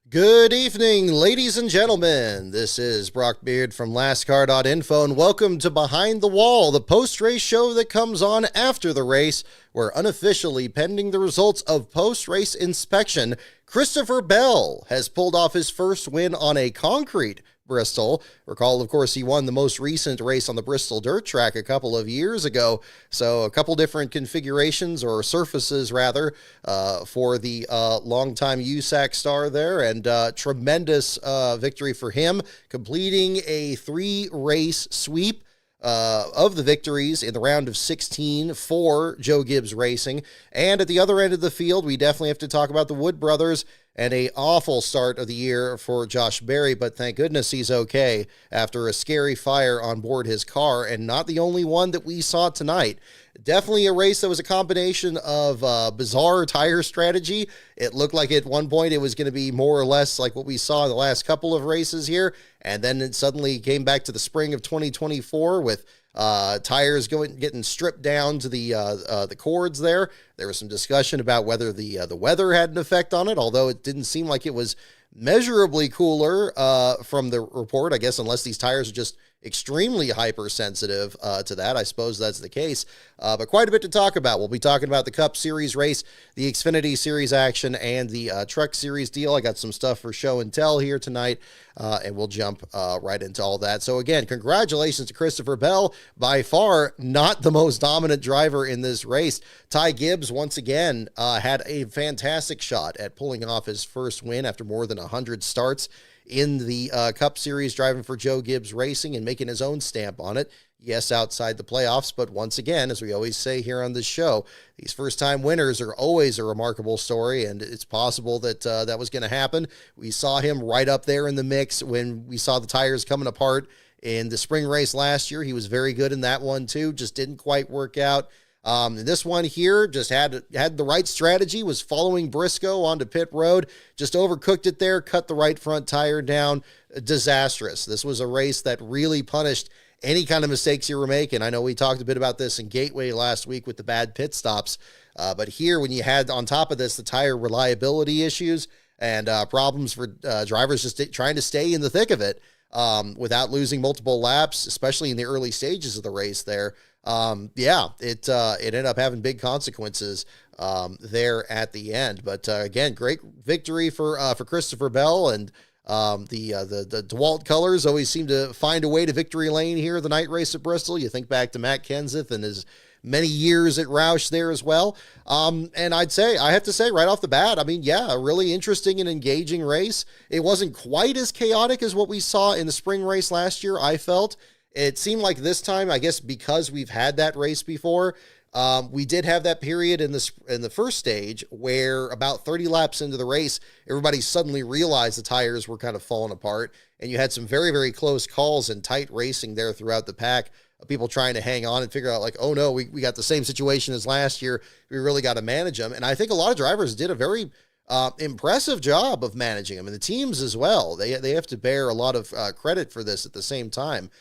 Good evening, ladies and gentlemen. This is Brock Beard from LastCar.info, and welcome to Behind the Wall, the post-race show that comes on after the race, where unofficially pending the results of post-race inspection, Christopher Bell has pulled off his first win on a concrete Bristol. Recall, of course, he won the most recent race on the Bristol dirt track a couple of years ago. So a couple different configurations, or surfaces rather, for the longtime USAC star there, and tremendous victory for him, completing a 3-race sweep of the victories in the round of 16 for Joe Gibbs Racing. And at the other end of the field, we definitely have to talk about the Wood brothers and a awful start of the year for Josh Berry, but thank goodness he's okay after a scary fire on board his car, and not the only one that we saw tonight. Definitely a race that was a combination of bizarre tire strategy. It looked like at one point it was going to be more or less like what we saw in the last couple of races here, and then it suddenly came back to the spring of 2024 with tires getting stripped down to the cords there. There was some discussion about whether the weather had an effect on it, although it didn't seem like it was measurably cooler from the report, I guess, unless these tires are just extremely hypersensitive to that. I suppose that's the case. But quite a bit to talk about. We'll be talking about the Cup Series race, the Xfinity Series action, and the Truck Series deal. I got some stuff for show and tell here tonight, and we'll jump right into all that. So again, congratulations to Christopher Bell, by far not the most dominant driver in this race. Ty Gibbs, once again, had a fantastic shot at pulling off his first win after more than 100 starts in the Cup Series, driving for Joe Gibbs Racing and making his own stamp on it. Yes, outside the playoffs, but once again, as we always say here on this show, these first-time winners are always a remarkable story, and it's possible that that was going to happen. We saw him right up there in the mix when we saw the tires coming apart in the spring race last year. He was very good in that one, too, just didn't quite work out. This one here just had the right strategy, was following Briscoe onto pit road, just overcooked it there, cut the right front tire down. Disastrous. This was a race that really punished any kind of mistakes you were making. I know we talked a bit about this in Gateway last week with the bad pit stops, but here, when you had on top of this the tire reliability issues and problems for drivers just trying to stay in the thick of it without losing multiple laps, especially in the early stages of the race there, it ended up having big consequences there at the end. But again, great victory for Christopher Bell, and the DeWalt colors always seem to find a way to victory lane here, the night race at Bristol. You think back to Matt Kenseth and his many years at Roush there as well. And I have to say right off the bat, I mean, yeah, a really interesting and engaging race. It wasn't quite as chaotic as what we saw in the spring race last year, I felt. It seemed like this time, I guess because we've had that race before, we did have that period in the first stage where about 30 laps into the race, everybody suddenly realized the tires were kind of falling apart, and you had some very, very close calls and tight racing there throughout the pack. People trying to hang on and figure out, like, oh no, we got the same situation as last year. We really got to manage them. And I think a lot of drivers did a very impressive job of managing them, and the teams as well. They have to bear a lot of credit for this at the same time.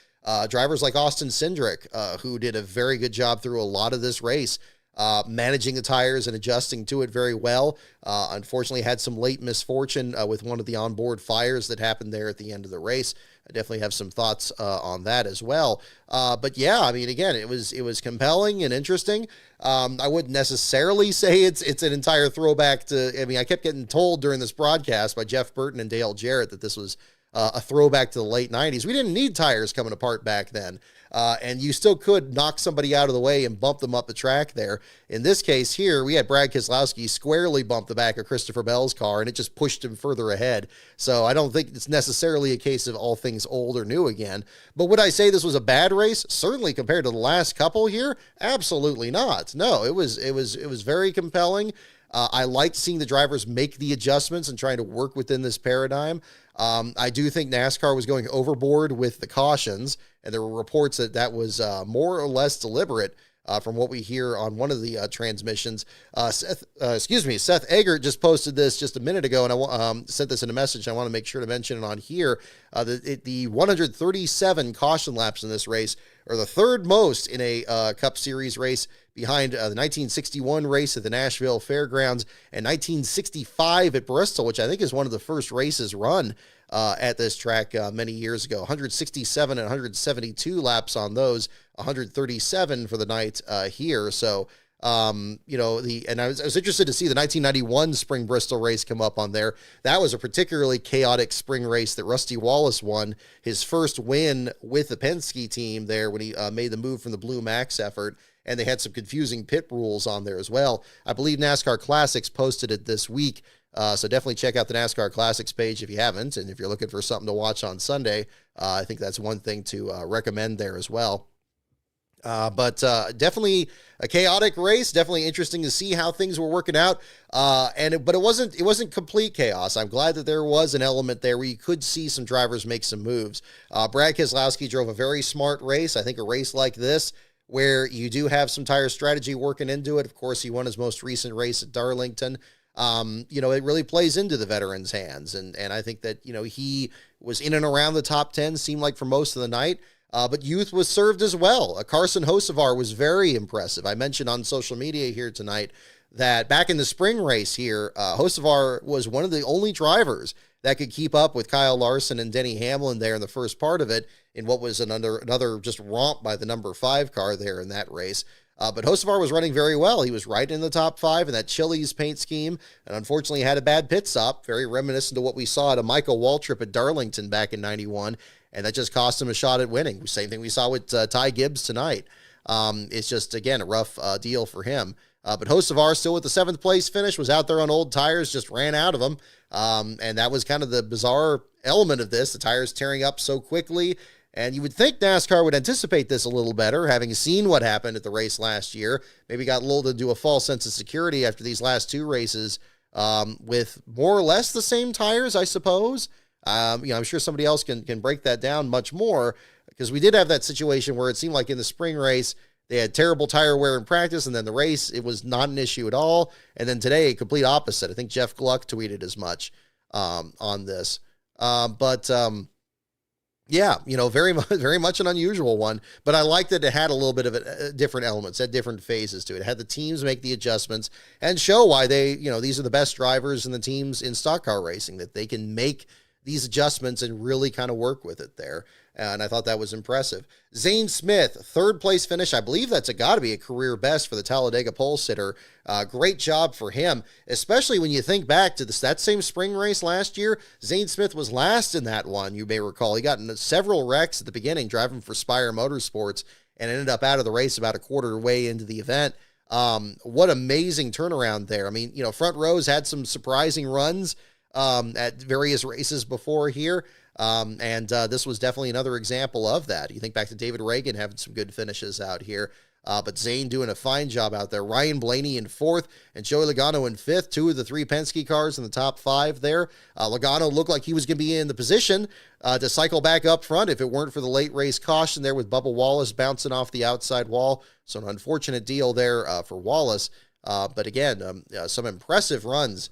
Drivers like Austin Cindric, who did a very good job through a lot of this race, managing the tires and adjusting to it very well. Unfortunately, had some late misfortune with one of the onboard fires that happened there at the end of the race. I definitely have some thoughts on that as well. But yeah, I mean, again, it was compelling and interesting. I wouldn't necessarily say it's an entire throwback to. I mean, I kept getting told during this broadcast by Jeff Burton and Dale Jarrett that this was a throwback to the late 90s. We didn't need tires coming apart back then. And you still could knock somebody out of the way and bump them up the track there. In this case here, we had Brad Keselowski squarely bump the back of Christopher Bell's car, and it just pushed him further ahead. So I don't think it's necessarily a case of all things old or new again. But would I say this was a bad race? Certainly compared to the last couple here? Absolutely not. No, it was very compelling. I liked seeing the drivers make the adjustments and trying to work within this paradigm. I do think NASCAR was going overboard with the cautions, and there were reports that was more or less deliberate. from what we hear on one of the transmissions. Seth Eggert just posted this just a minute ago, and I sent this in a message. I want to make sure to mention it on here. The 137 caution laps in this race are the third most in a Cup Series race, behind the 1961 race at the Nashville Fairgrounds and 1965 at Bristol, which I think is one of the first races run at this track many years ago. 167 and 172 laps on those, 137 for the night here. So, I was interested to see the 1991 Spring Bristol race come up on there. That was a particularly chaotic spring race that Rusty Wallace won, his first win with the Penske team there when he made the move from the Blue Max effort. And they had some confusing pit rules on there as well. I believe NASCAR Classics posted it this week. So definitely check out the NASCAR Classics page if you haven't. And if you're looking for something to watch on Sunday, I think that's one thing to recommend there as well. But definitely a chaotic race. Definitely interesting to see how things were working out. But it wasn't complete chaos. I'm glad that there was an element there where you could see some drivers make some moves. Brad Keselowski drove a very smart race. I think a race like this, where you do have some tire strategy working into it. Of course, he won his most recent race at Darlington. It really plays into the veterans' hands. And I think that, he was in and around the top 10, seemed like for most of the night. But youth was served as well. Carson Hocevar was very impressive. I mentioned on social media here tonight that back in the spring race here, Hocevar was one of the only drivers that could keep up with Kyle Larson and Denny Hamlin there in the first part of it, in what was another just romp by the number 5 car there in that race. But Hocevar was running very well. He was right in the top 5 in that Chili's paint scheme, and unfortunately had a bad pit stop, very reminiscent of what we saw at a Michael Waltrip at Darlington back in 91, and that just cost him a shot at winning. Same thing we saw with Ty Gibbs tonight. It's just, again, a rough deal for him. But Hocevar, still with the 7th place finish, was out there on old tires, just ran out of them. And that was kind of the bizarre element of this, the tires tearing up so quickly. And you would think NASCAR would anticipate this a little better, having seen what happened at the race last year. Maybe got lulled into a false sense of security after these last 2 races with more or less the same tires, I suppose. I'm sure somebody else can break that down much more, because we did have that situation where it seemed like in the spring race, they had terrible tire wear in practice, and then the race, it was not an issue at all. And then today, complete opposite. I think Jeff Gluck tweeted as much on this. Very much an unusual one. But I liked that it had a little bit of different elements, had different phases to it. It had the teams make the adjustments and show why these are the best drivers in the teams in stock car racing, that they can make these adjustments and really kind of work with it there. And I thought that was impressive. Zane Smith, 3rd place finish. I believe that's got to be a career best for the Talladega pole sitter. Great job for him, especially when you think back to that same spring race last year. Zane Smith was last in that one, you may recall. He got in several wrecks at the beginning driving for Spire Motorsports and ended up out of the race about a quarter way into the event. What amazing turnaround there. I mean, Front Rows had some surprising runs at various races before here. This was definitely another example of that. You think back to David Reagan having some good finishes out here, but Zane doing a fine job out there. Ryan Blaney in 4th and Joey Logano in 5th, 2 of the 3 Penske cars in the top 5 there. Logano looked like he was going to be in the position to cycle back up front if it weren't for the late race caution there with Bubba Wallace bouncing off the outside wall. So an unfortunate deal there for Wallace. But again, some impressive runs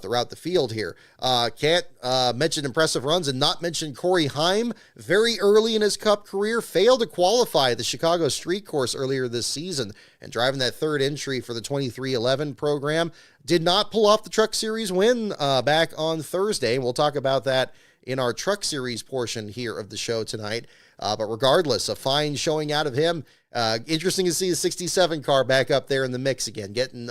throughout the field here. Can't mention impressive runs and not mention Corey Heim. Very early in his Cup career, failed to qualify at the Chicago Street Course earlier this season, and driving that 3rd entry for the 2311 program. Did not pull off the Truck Series win back on Thursday, and we'll talk about that in our Truck Series portion here of the show tonight. But regardless, a fine showing out of him. Interesting to see the 67 car back up there in the mix again, getting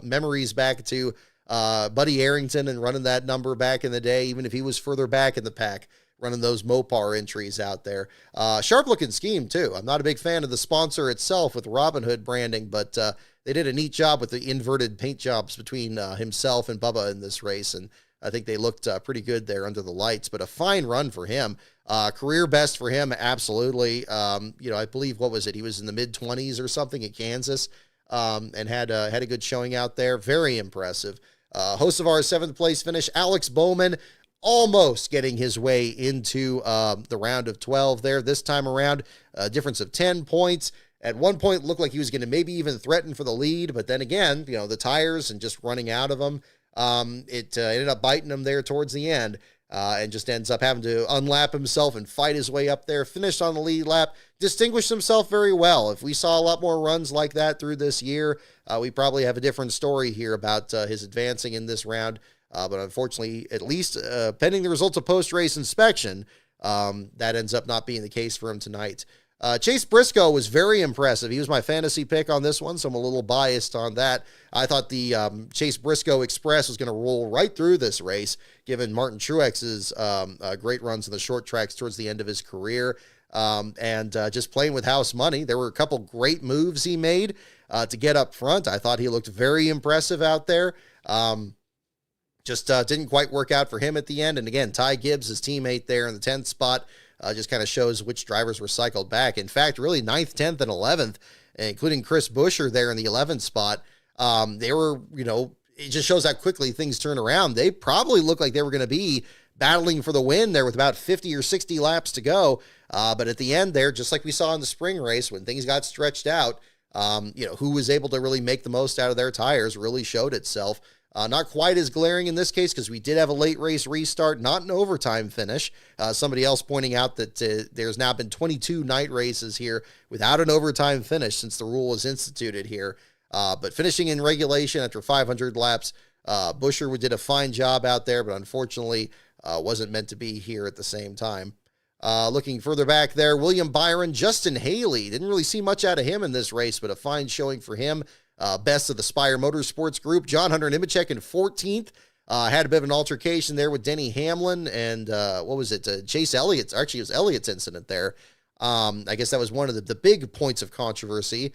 memories back to Buddy Arrington and running that number back in the day, even if he was further back in the pack, running those Mopar entries out there. Sharp looking scheme too. I'm not a big fan of the sponsor itself with Robin Hood branding, but they did a neat job with the inverted paint jobs between himself and Bubba in this race, and I think they looked pretty good there under the lights. But a fine run for him. Career best for him, absolutely. I believe, what was it? He was in the mid-20s or something at Kansas, and had a good showing out there. Very impressive. Hocevar's 7th place finish. Alex Bowman almost getting his way into the round of 12 there. This time around, a difference of 10 points. At one point, it looked like he was going to maybe even threaten for the lead, but then again, the tires and just running out of them, it ended up biting him there towards the end, and just ends up having to unlap himself and fight his way up there, finished on the lead lap, distinguished himself very well. If we saw a lot more runs like that through this year, we probably have a different story here about his advancing in this round, but unfortunately, at least pending the results of post-race inspection, that ends up not being the case for him tonight. Chase Briscoe was very impressive. He was my fantasy pick on this one, so I'm a little biased on that. I thought the Chase Briscoe Express was going to roll right through this race, given Martin Truex's great runs in the short tracks towards the end of his career, and just playing with house money. There were a couple great moves he made to get up front. I thought he looked very impressive out there. Just didn't quite work out for him at the end. And again, Ty Gibbs, his teammate there in the 10th spot, just kind of shows which drivers were cycled back. In fact, really 9th, 10th, and 11th, including Chris Buescher there in the 11th spot, they were, it just shows how quickly things turn around. They probably looked like they were going to be battling for the win there with about 50 or 60 laps to go. But at the end there, just like we saw in the spring race, when things got stretched out, who was able to really make the most out of their tires really showed itself. Not quite as glaring in this case because we did have a late race restart, not an overtime finish. Somebody else pointing out that there's now been 22 night races here without an overtime finish since the rule was instituted here. But finishing in regulation after 500 laps, Buescher did a fine job out there, but unfortunately wasn't meant to be here at the same time. Looking further back there, William Byron, Justin Haley, didn't really see much out of him in this race, but a fine showing for him. Best of the Spire Motorsports group. John Hunter Nemechek in 14th. Had a bit of an altercation there with Denny Hamlin and, Chase Elliott's. Actually, it was Elliott's incident there. I guess that was one of the big points of controversy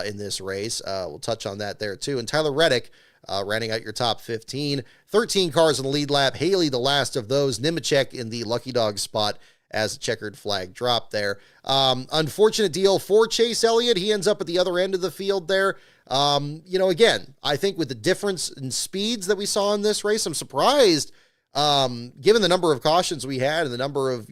in this race. We'll touch on that there, too. And Tyler Reddick, rounding out your top 15. 13 cars in the lead lap. Haley, the last of those. Nemechek in the lucky dog spot as the checkered flag dropped there. Unfortunate deal for Chase Elliott. He ends up at the other end of the field there. Again, I think with the difference in speeds that we saw in this race, I'm surprised, given the number of cautions we had and the number of,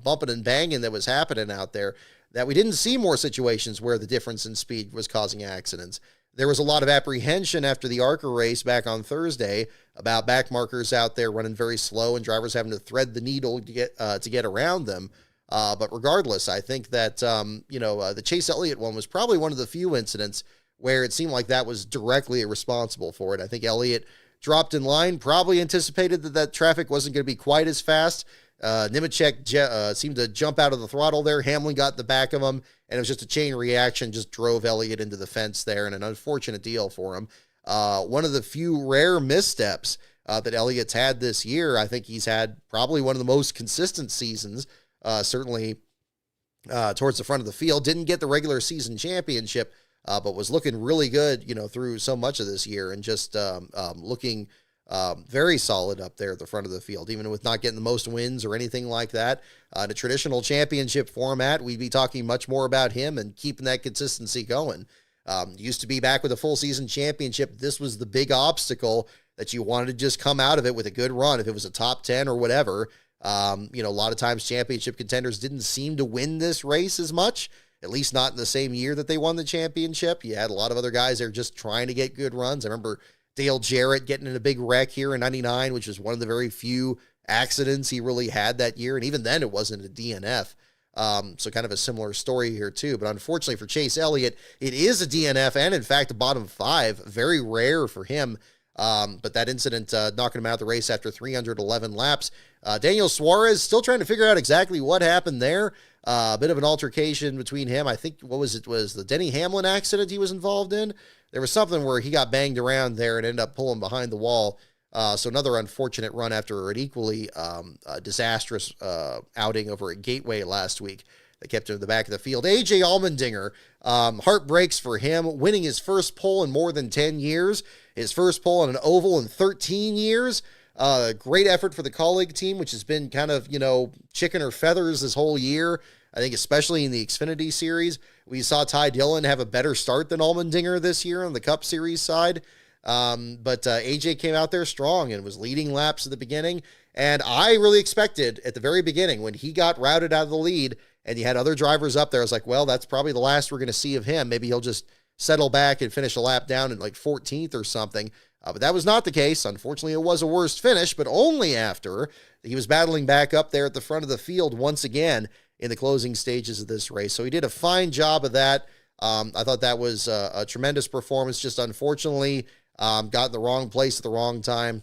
bumping and banging that was happening out there, that we didn't see more situations where the difference in speed was causing accidents. There was a lot of apprehension after the ARCA race back on Thursday about back markers out there running very slow and drivers having to thread the needle to get around them. But regardless, I think that, the Chase Elliott one was probably one of the few incidents where it seemed like that was directly responsible for it. I think Elliott dropped in line, probably anticipated that traffic wasn't going to be quite as fast. Nemechek seemed to jump out of the throttle there. Hamlin got in the back of him, and it was just a chain reaction, just drove Elliott into the fence there, and an unfortunate deal for him. One of the few rare missteps that Elliott's had this year. I think he's had probably one of the most consistent seasons, certainly towards the front of the field. Didn't get the regular season championship, but was looking really good, through so much of this year and just looking very solid up there at the front of the field, even with not getting the most wins or anything like that. In a traditional championship format, we'd be talking much more about him and keeping that consistency going. Used to be back with a full season championship. This was the big obstacle that you wanted to just come out of it with a good run. If it was a top 10 or whatever, a lot of times championship contenders didn't seem to win this race as much. At least not in the same year that they won the championship. You had a lot of other guys there just trying to get good runs. I remember Dale Jarrett getting in a big wreck here in 99, which was one of the very few accidents he really had that year. And even then it wasn't a DNF. So kind of a similar story here too. But unfortunately for Chase Elliott, it is a DNF and in fact a bottom 5. Very rare for him. But that incident knocking him out of the race after 311 laps. Daniel Suarez still trying to figure out exactly what happened there. A bit of an altercation between him. I think, was the Denny Hamlin accident he was involved in? There was something where he got banged around there and ended up pulling behind the wall. So another unfortunate run after an equally disastrous outing over at Gateway last week that kept him in the back of the field. AJ Allmendinger, heartbreaks for him, winning his first pole in more than 10 years, his first pole on an oval in 13 years. Great effort for the colleague team, which has been kind of, chicken or feathers this whole year. I think especially in the Xfinity series, we saw Ty Dillon have a better start than Allmendinger this year on the Cup Series side. But AJ came out there strong and was leading laps at the beginning. And I really expected at the very beginning when he got routed out of the lead and you had other drivers up there. I was like, well, that's probably the last we're going to see of him. Maybe he'll just settle back and finish a lap down in like 14th or something. But that was not the case. Unfortunately, it was a worst finish, but only after he was battling back up there at the front of the field once again in the closing stages of this race. So he did a fine job of that. I thought that was a tremendous performance, just unfortunately got in the wrong place at the wrong time.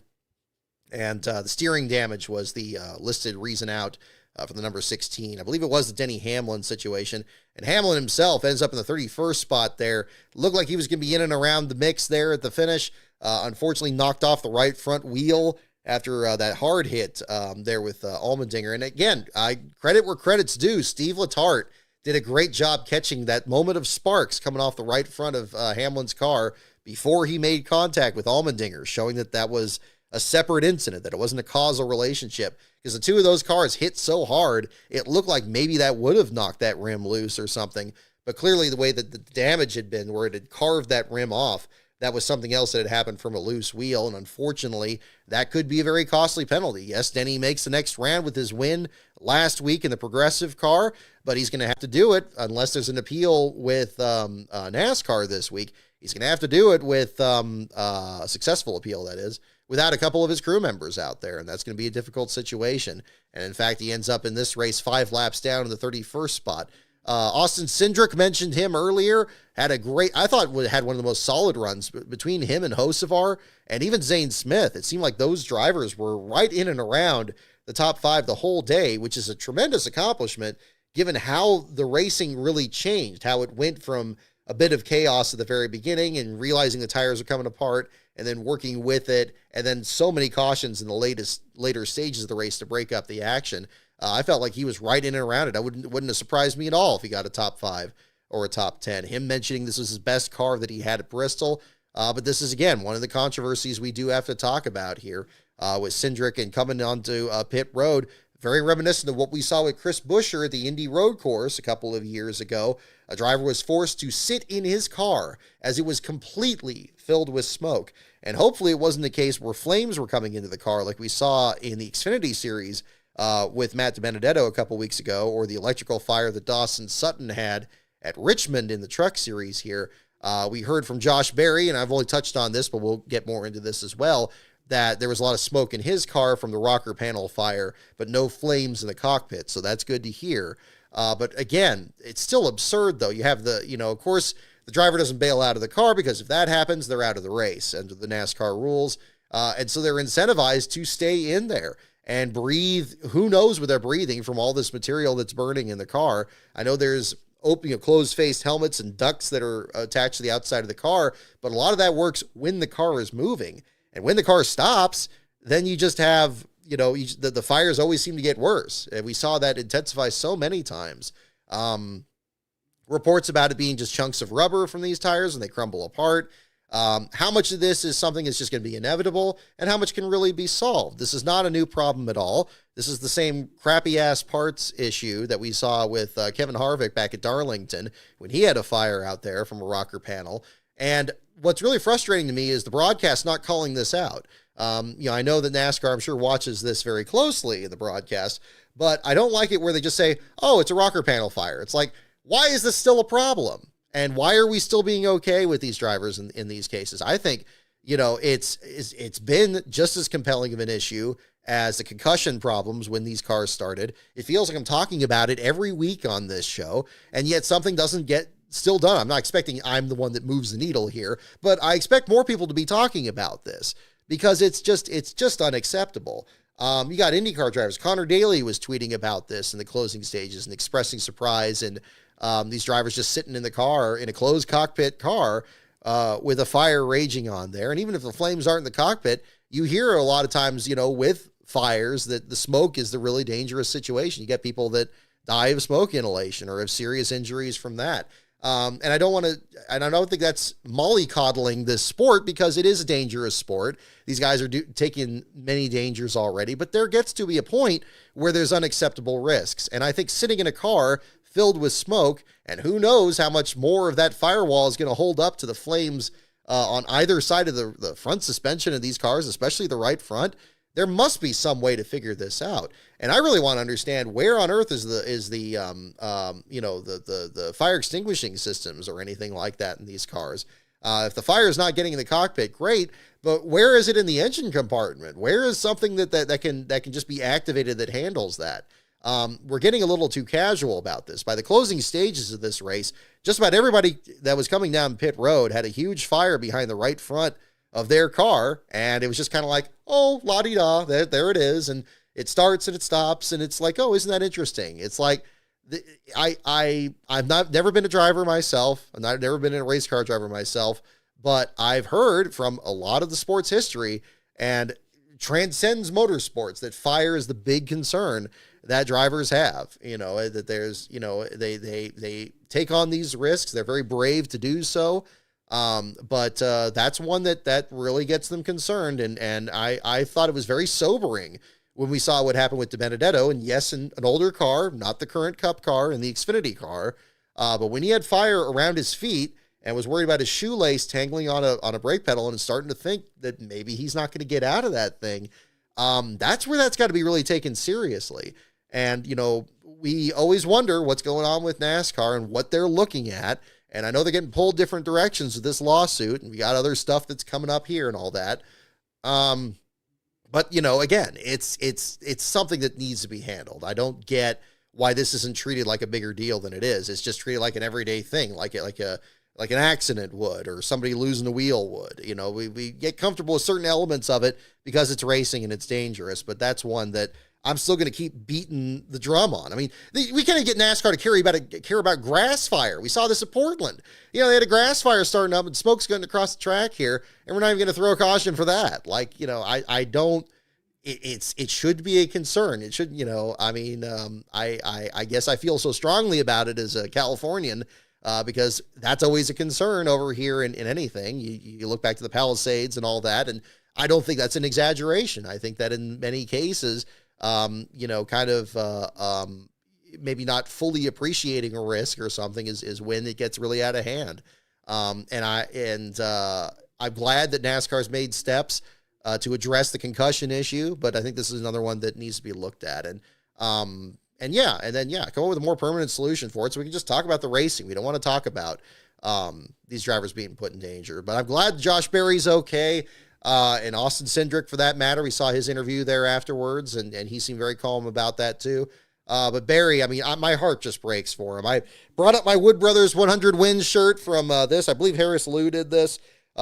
And the steering damage was the listed reason out for the number 16. I believe it was the Denny Hamlin situation. And Hamlin himself ends up in the 31st spot there. Looked like he was going to be in and around the mix there at the finish. Unfortunately, knocked off the right front wheel after that hard hit there with Allmendinger. And again, I credit where credit's due. Steve Letarte did a great job catching that moment of sparks coming off the right front of Hamlin's car before he made contact with Allmendinger, showing that that was a separate incident, that it wasn't a causal relationship, because the two of those cars hit so hard, it looked like maybe that would have knocked that rim loose or something. But clearly the way that the damage had been, where it had carved that rim off, that was something else that had happened from a loose wheel. And unfortunately, that could be a very costly penalty. Yes, Denny makes the next round with his win last week in the Progressive car, but he's going to have to do it unless there's an appeal with NASCAR this week. He's going to have to do it with a successful appeal, that is, without a couple of his crew members out there, and that's going to be a difficult situation. And in fact, he ends up in this race 5 laps down in the 31st spot. Austin Cindric, mentioned him earlier, had a great, I thought had one of the most solid runs between him and Hocevar and even Zane Smith. It seemed like those drivers were right in and around the top 5 the whole day, which is a tremendous accomplishment given how the racing really changed, how it went from a bit of chaos at the very beginning and realizing the tires are coming apart and then working with it, and then so many cautions in the later stages of the race to break up the action. I felt like he was right in and around it. Wouldn't have surprised me at all if he got a top 5 or a top 10. Him mentioning this was his best car that he had at Bristol. But this is, again, one of the controversies we do have to talk about here with Cindric and coming onto pit road. Very reminiscent of what we saw with Chris Buescher at the Indy Road Course a couple of years ago. A driver was forced to sit in his car as it was completely filled with smoke. And hopefully it wasn't the case where flames were coming into the car like we saw in the Xfinity series with Matt DiBenedetto a couple weeks ago, or the electrical fire that Dawson Sutton had at Richmond in the Truck Series here. We heard from Josh Berry, and I've only touched on this, but we'll get more into this as well, that there was a lot of smoke in his car from the rocker panel fire, but no flames in the cockpit, so that's good to hear. But again, it's still absurd, though. You have of course, the driver doesn't bail out of the car, because if that happens, they're out of the race under the NASCAR rules. And so they're incentivized to stay in there and breathe. Who knows what they're breathing from all this material that's burning in the car. I know there's closed-faced helmets and ducts that are attached to the outside of the car, but a lot of that works when the car is moving. And when the car stops, then you just have, the fires always seem to get worse. And we saw that intensify so many times. Reports about it being just chunks of rubber from these tires and they crumble apart. How much of this is something that's just going to be inevitable, and how much can really be solved? This is not a new problem at all. This is the same crappy-ass parts issue that we saw with Kevin Harvick back at Darlington when he had a fire out there from a rocker panel. And what's really frustrating to me is the broadcast not calling this out. I know that NASCAR, I'm sure, watches this very closely in the broadcast, but I don't like it where they just say, oh, it's a rocker panel fire. It's like, why is this still a problem? And why are we still being okay with these drivers in these cases? I think, it's been just as compelling of an issue as the concussion problems when these cars started. It feels like I'm talking about it every week on this show, and yet something doesn't get still done. I'm not expecting I'm the one that moves the needle here, but I expect more people to be talking about this because it's just unacceptable. You got IndyCar drivers. Connor Daly was tweeting about this in the closing stages and expressing surprise, and these drivers just sitting in the car, in a closed cockpit car, with a fire raging on there. And even if the flames aren't in the cockpit, you hear a lot of times, with fires, that the smoke is the really dangerous situation. You get people that die of smoke inhalation or have serious injuries from that. And I don't think that's mollycoddling this sport, because it is a dangerous sport. These guys are taking many dangers already, but there gets to be a point where there's unacceptable risks. And I think sitting in a car filled with smoke, and who knows how much more of that firewall is going to hold up to the flames on either side of the front suspension of these cars, especially the right front, there must be some way to figure this out. And I really want to understand where on earth is the fire extinguishing systems or anything like that in these cars. If the fire is not getting in the cockpit, great, but where is it in the engine compartment? Where is something that can just be activated that handles that? We're getting a little too casual about this. By the closing stages of this race, just about everybody that was coming down pit road had a huge fire behind the right front of their car, and it was just kind of like, oh, la-di-da, there it is, and it starts and it stops, and it's like, oh, isn't that interesting? It's like, I've never been a driver myself, I've never been a race car driver myself, but I've heard from a lot of the sports history, and transcends motorsports, that fire is the big concern that drivers have, that there's, they take on these risks. They're very brave to do so. But that's one that really gets them concerned. And I thought it was very sobering when we saw what happened with DiBenedetto, and yes, in an older car, not the current Cup car, in the Xfinity car. But when he had fire around his feet and was worried about his shoelace tangling on a brake pedal and starting to think that maybe he's not going to get out of that thing, that's where that's got to be really taken seriously. And, we always wonder what's going on with NASCAR and what they're looking at. And I know they're getting pulled different directions with this lawsuit, and we got other stuff that's coming up here and all that. But again, it's something that needs to be handled. I don't get why this isn't treated like a bigger deal than it is. It's just treated like an everyday thing, like an accident would, or somebody losing a wheel would. We get comfortable with certain elements of it because it's racing and it's dangerous, but that's one that I'm still going to keep beating the drum on. I mean, we can't get NASCAR to care about grass fire. We saw this at Portland. They had a grass fire starting up and smoke's going across the track here, and we're not even going to throw a caution for that. I don't. It should be a concern. It should, I guess I feel so strongly about it as a Californian, because that's always a concern over here in anything. You look back to the Palisades and all that, and I don't think that's an exaggeration. I think that in many cases, maybe not fully appreciating a risk or something is when it gets really out of hand. I'm glad that NASCAR's made steps to address the concussion issue, but I think this is another one that needs to be looked at. And come up with a more permanent solution for it so we can just talk about the racing. We don't want to talk about these drivers being put in danger. But I'm glad Josh Berry's okay. And Austin Cindric, for that matter. We saw his interview there afterwards, and he seemed very calm about that too. But Barry, my heart just breaks for him. I brought up my Wood Brothers 100 wins shirt from this. I believe Harris Liu did this.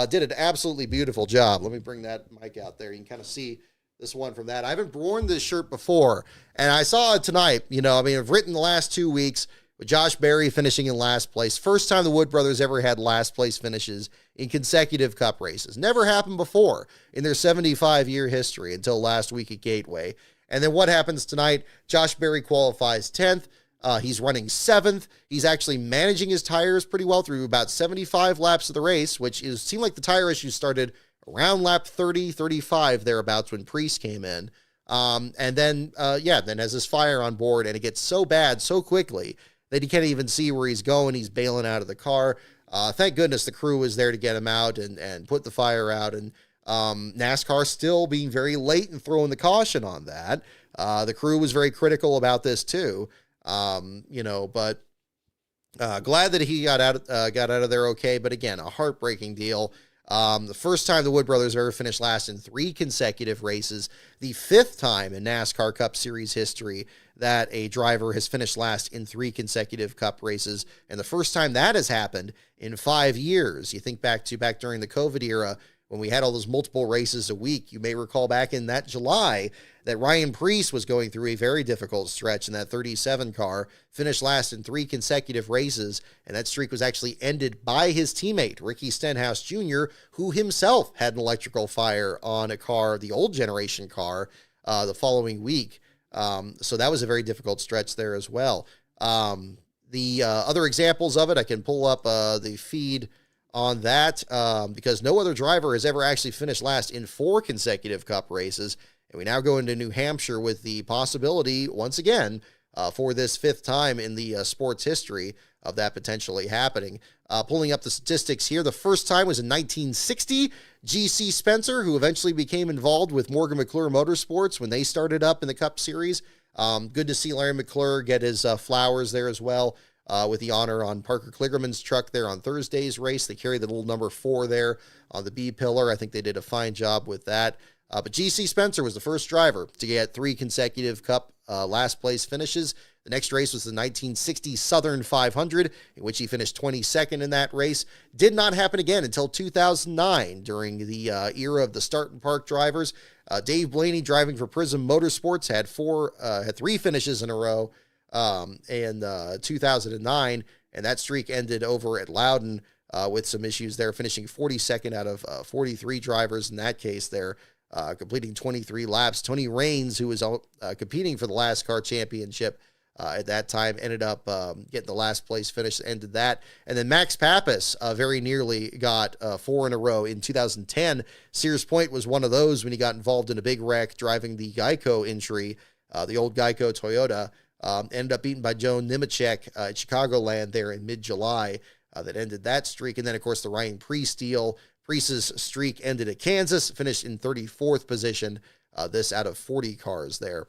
Did an absolutely beautiful job. Let me bring that mic out there. You can kind of see this one from that. I haven't worn this shirt before, and I saw it tonight. I've written the last 2 weeks with Josh Berry finishing in last place. First time the Wood Brothers ever had last place finishes in consecutive Cup races. Never happened before in their 75-year history until last week at Gateway. And then what happens tonight? Josh Berry qualifies 10th. He's running 7th. He's actually managing his tires pretty well through about 75 laps of the race, which seemed like the tire issue started around lap 30, 35 thereabouts when Priest came in. Then has this fire on board, and it gets so bad so quickly that he can't even see where he's going. He's bailing out of the car. Thank goodness the crew was there to get him out and put the fire out. And NASCAR still being very late in throwing the caution on that. The crew was very critical about this too. But glad that he got out of there okay. But again, a heartbreaking deal. The first time the Wood Brothers ever finished last in 3 consecutive races, the 5th time in NASCAR Cup Series history that a driver has finished last in 3 consecutive Cup races, and the first time that has happened in 5 years. You think back during the COVID era when we had all those multiple races a week. You may recall back in that July that Ryan Preece was going through a very difficult stretch in that 37 car, finished last in 3 consecutive races, and that streak was actually ended by his teammate, Ricky Stenhouse Jr., who himself had an electrical fire on a car, the old generation car, the following week. So that was a very difficult stretch there as well. The other examples of it, I can pull up the feed on that because no other driver has ever actually finished last in 4 consecutive Cup races. And we now go into New Hampshire with the possibility, once again, for this fifth time in the sports history of that potentially happening. Pulling up the statistics here, the first time was in 1960. G.C. Spencer, who eventually became involved with Morgan McClure Motorsports when they started up in the Cup Series. Good to see Larry McClure get his flowers there as well, with the honor on Parker Kligerman's truck there on Thursday's race. They carried the little number 4 there on the B pillar. I think they did a fine job with that. But G.C. Spencer was the first driver to get 3 consecutive Cup last place finishes. The next race was the 1960 Southern 500, in which he finished 22nd in that race. Did not happen again until 2009, during the era of the start and park drivers. Dave Blaney, driving for Prism Motorsports, had 3 finishes in a row in 2009, and that streak ended over at Loudon with some issues there, finishing 42nd out of 43 drivers in that case there, completing 23 laps. Tony Raines, who was competing for the last car championship at that time, ended up getting the last place finish, ended that. And then Max Pappas very nearly got 4 in a row in 2010. Sears Point was one of those when he got involved in a big wreck driving the Geico entry, the old Geico Toyota. Ended up beaten by Joe Nemechek at Chicagoland there in mid-July. That ended that streak. And then, of course, the Ryan Preece deal. Preece's streak ended at Kansas, finished in 34th position, this out of 40 cars there.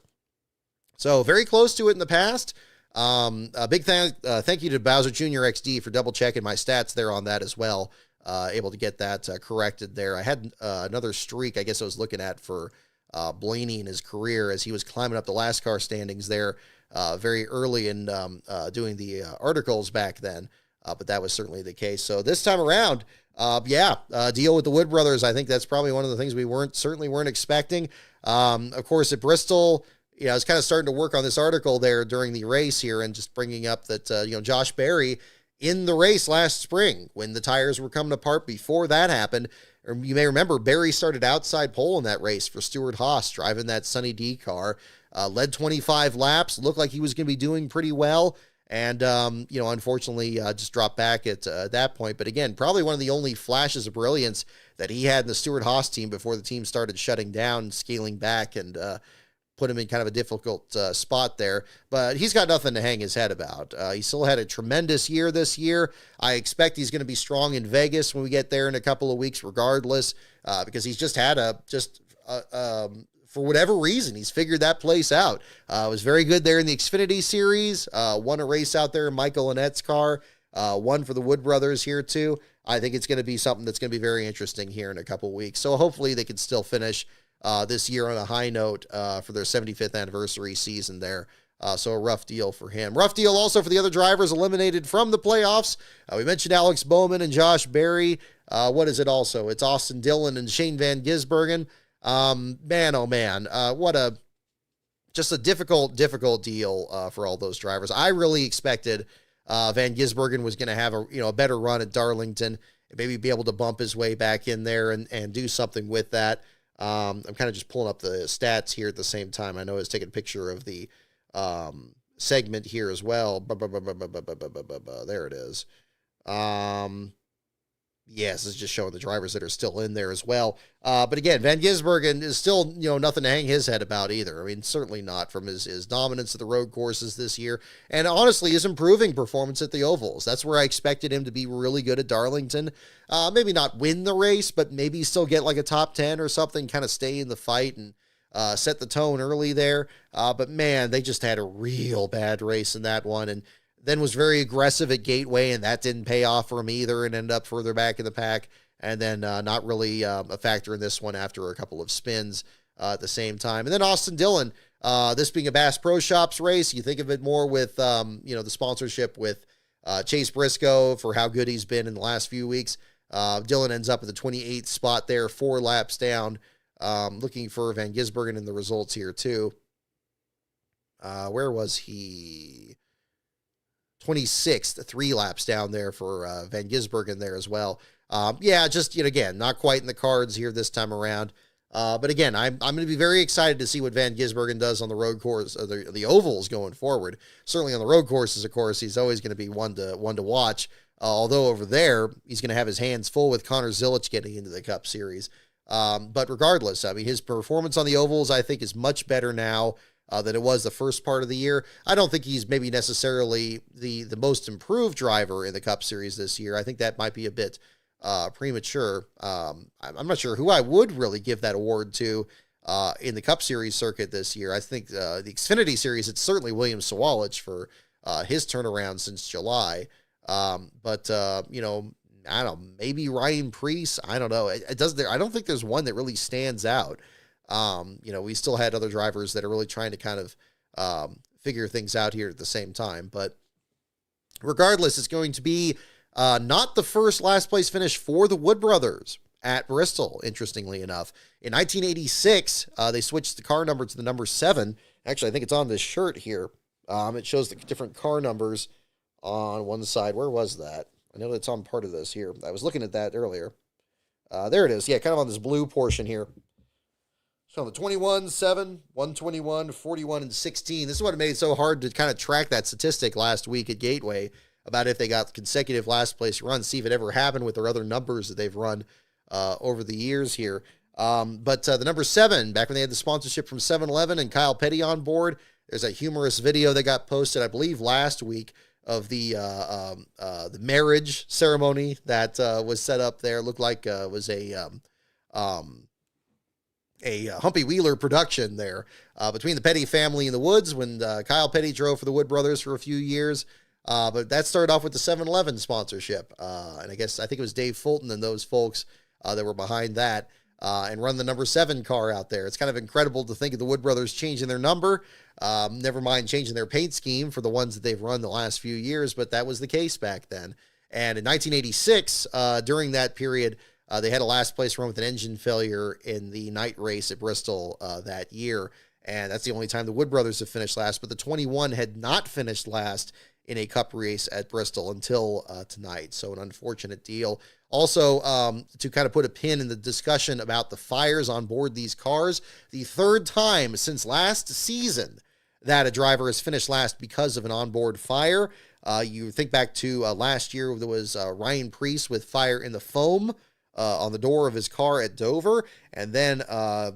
So very close to it in the past. A big thank you to Bowser Jr. XD for double checking my stats there on that as well. Able to get that corrected there. I had another streak I guess I was looking at for Blaney in his career as he was climbing up the last car standings there very early in doing the articles back then. But that was certainly the case. So this time around, deal with the Wood brothers. I think that's probably one of the things we certainly weren't expecting. Of course, at Bristol, I was kind of starting to work on this article there during the race here and just bringing up that, Josh Berry in the race last spring when the tires were coming apart before that happened. Or you may remember Berry started outside pole in that race for Stuart Haas, driving that Sunny D car, led 25 laps, looked like he was going to be doing pretty well. And, unfortunately, just dropped back at that point. But again, probably one of the only flashes of brilliance that he had in the Stuart Haas team before the team started shutting down, scaling back, and put him in kind of a difficult spot there. But he's got nothing to hang his head about. He still had a tremendous year this year. I expect he's going to be strong in Vegas when we get there in a couple of weeks regardless, because he's just had for whatever reason, he's figured that place out. Was very good there in the Xfinity Series. Won a race out there in Michael Annette's car. Won for the Wood brothers here too. I think it's going to be something that's going to be very interesting here in a couple of weeks. So hopefully they can still finish this year on a high note for their 75th anniversary season there. So a rough deal for him. Rough deal also for the other drivers eliminated from the playoffs. We mentioned Alex Bowman and Josh Berry. What is it also? It's Austin Dillon and Shane Van Gisbergen. Man, oh man, just a difficult deal for all those drivers. I really expected Van Gisbergen was going to have a better run at Darlington, and maybe be able to bump his way back in there and do something with that. I'm kind of just pulling up the stats here at the same time. I know I was taking a picture of the segment here as well. There it is. Yes, it's just showing the drivers that are still in there as well. But again, Van Gisbergen is still, nothing to hang his head about either. I mean, certainly not from his dominance of the road courses this year. And honestly, his improving performance at the ovals. That's where I expected him to be really good at Darlington. Maybe not win the race, but maybe still get like a top 10 or something, kind of stay in the fight and set the tone early there. But man, they just had a real bad race in that one. And then was very aggressive at Gateway, and that didn't pay off for him either, and ended up further back in the pack. And then not really a factor in this one after a couple of spins at the same time. And then Austin Dillon, this being a Bass Pro Shops race, you think of it more with, the sponsorship with Chase Briscoe for how good he's been in the last few weeks. Dillon ends up at the 28th spot there, 4 laps down, looking for Van Gisbergen in the results here too. Where was he? 26th, 3 laps down there for Van Gisbergen there as well. Again, not quite in the cards here this time around. But again, I'm going to be very excited to see what Van Gisbergen does on the road course, the ovals going forward. Certainly on the road courses, of course, he's always going to be one to watch. Although over there, he's going to have his hands full with Connor Zilic getting into the Cup Series. But regardless, I mean, his performance on the ovals, I think, is much better now. than it was the first part of the year. I don't think he's maybe necessarily the most improved driver in the Cup Series this year. I think that might be a bit premature. I'm not sure who I would really give that award to in the Cup Series circuit this year. I think the Xfinity Series, it's certainly William Sawalich for his turnaround since July. But I don't know, maybe Ryan Preece. I don't know. It does. I don't think there's one that really stands out. We still had other drivers that are really trying to kind of figure things out here at the same time. But regardless, it's going to be not the first last place finish for the Wood brothers at Bristol, interestingly enough. In 1986, they switched the car number to the number 7. Actually, I think it's on this shirt here. It shows the different car numbers on one side. Where was that? I know that's on part of this here. I was looking at that earlier. There it is. Yeah, kind of on this blue portion here. So the 21, 7, 121, 41, and 16. This is what made it so hard to kind of track that statistic last week at Gateway about if they got consecutive last place runs, see if it ever happened with their other numbers that they've run over the years here. But the number 7, back when they had the sponsorship from 7-Eleven and Kyle Petty on board, there's a humorous video that got posted, I believe, last week of the marriage ceremony that was set up there. It looked like was a Humpy Wheeler production there between the Petty family and the Woods when Kyle Petty drove for the Wood brothers for a few years. But that started off with the 7-Eleven sponsorship. And I think it was Dave Fulton and those folks that were behind that and run the number 7 car out there. It's kind of incredible to think of the Wood brothers changing their number. Never mind changing their paint scheme for the ones that they've run the last few years, but that was the case back then. And in 1986, during that period, they had a last place run with an engine failure in the night race at Bristol that year. And that's the only time the Wood brothers have finished last, but the 21 had not finished last in a Cup race at Bristol until tonight. So an unfortunate deal. Also, to kind of put a pin in the discussion about the fires on board these cars, the third time since last season that a driver has finished last because of an onboard fire. You think back to last year, there was Ryan Preece with fire in the foam on the door of his car at Dover, and then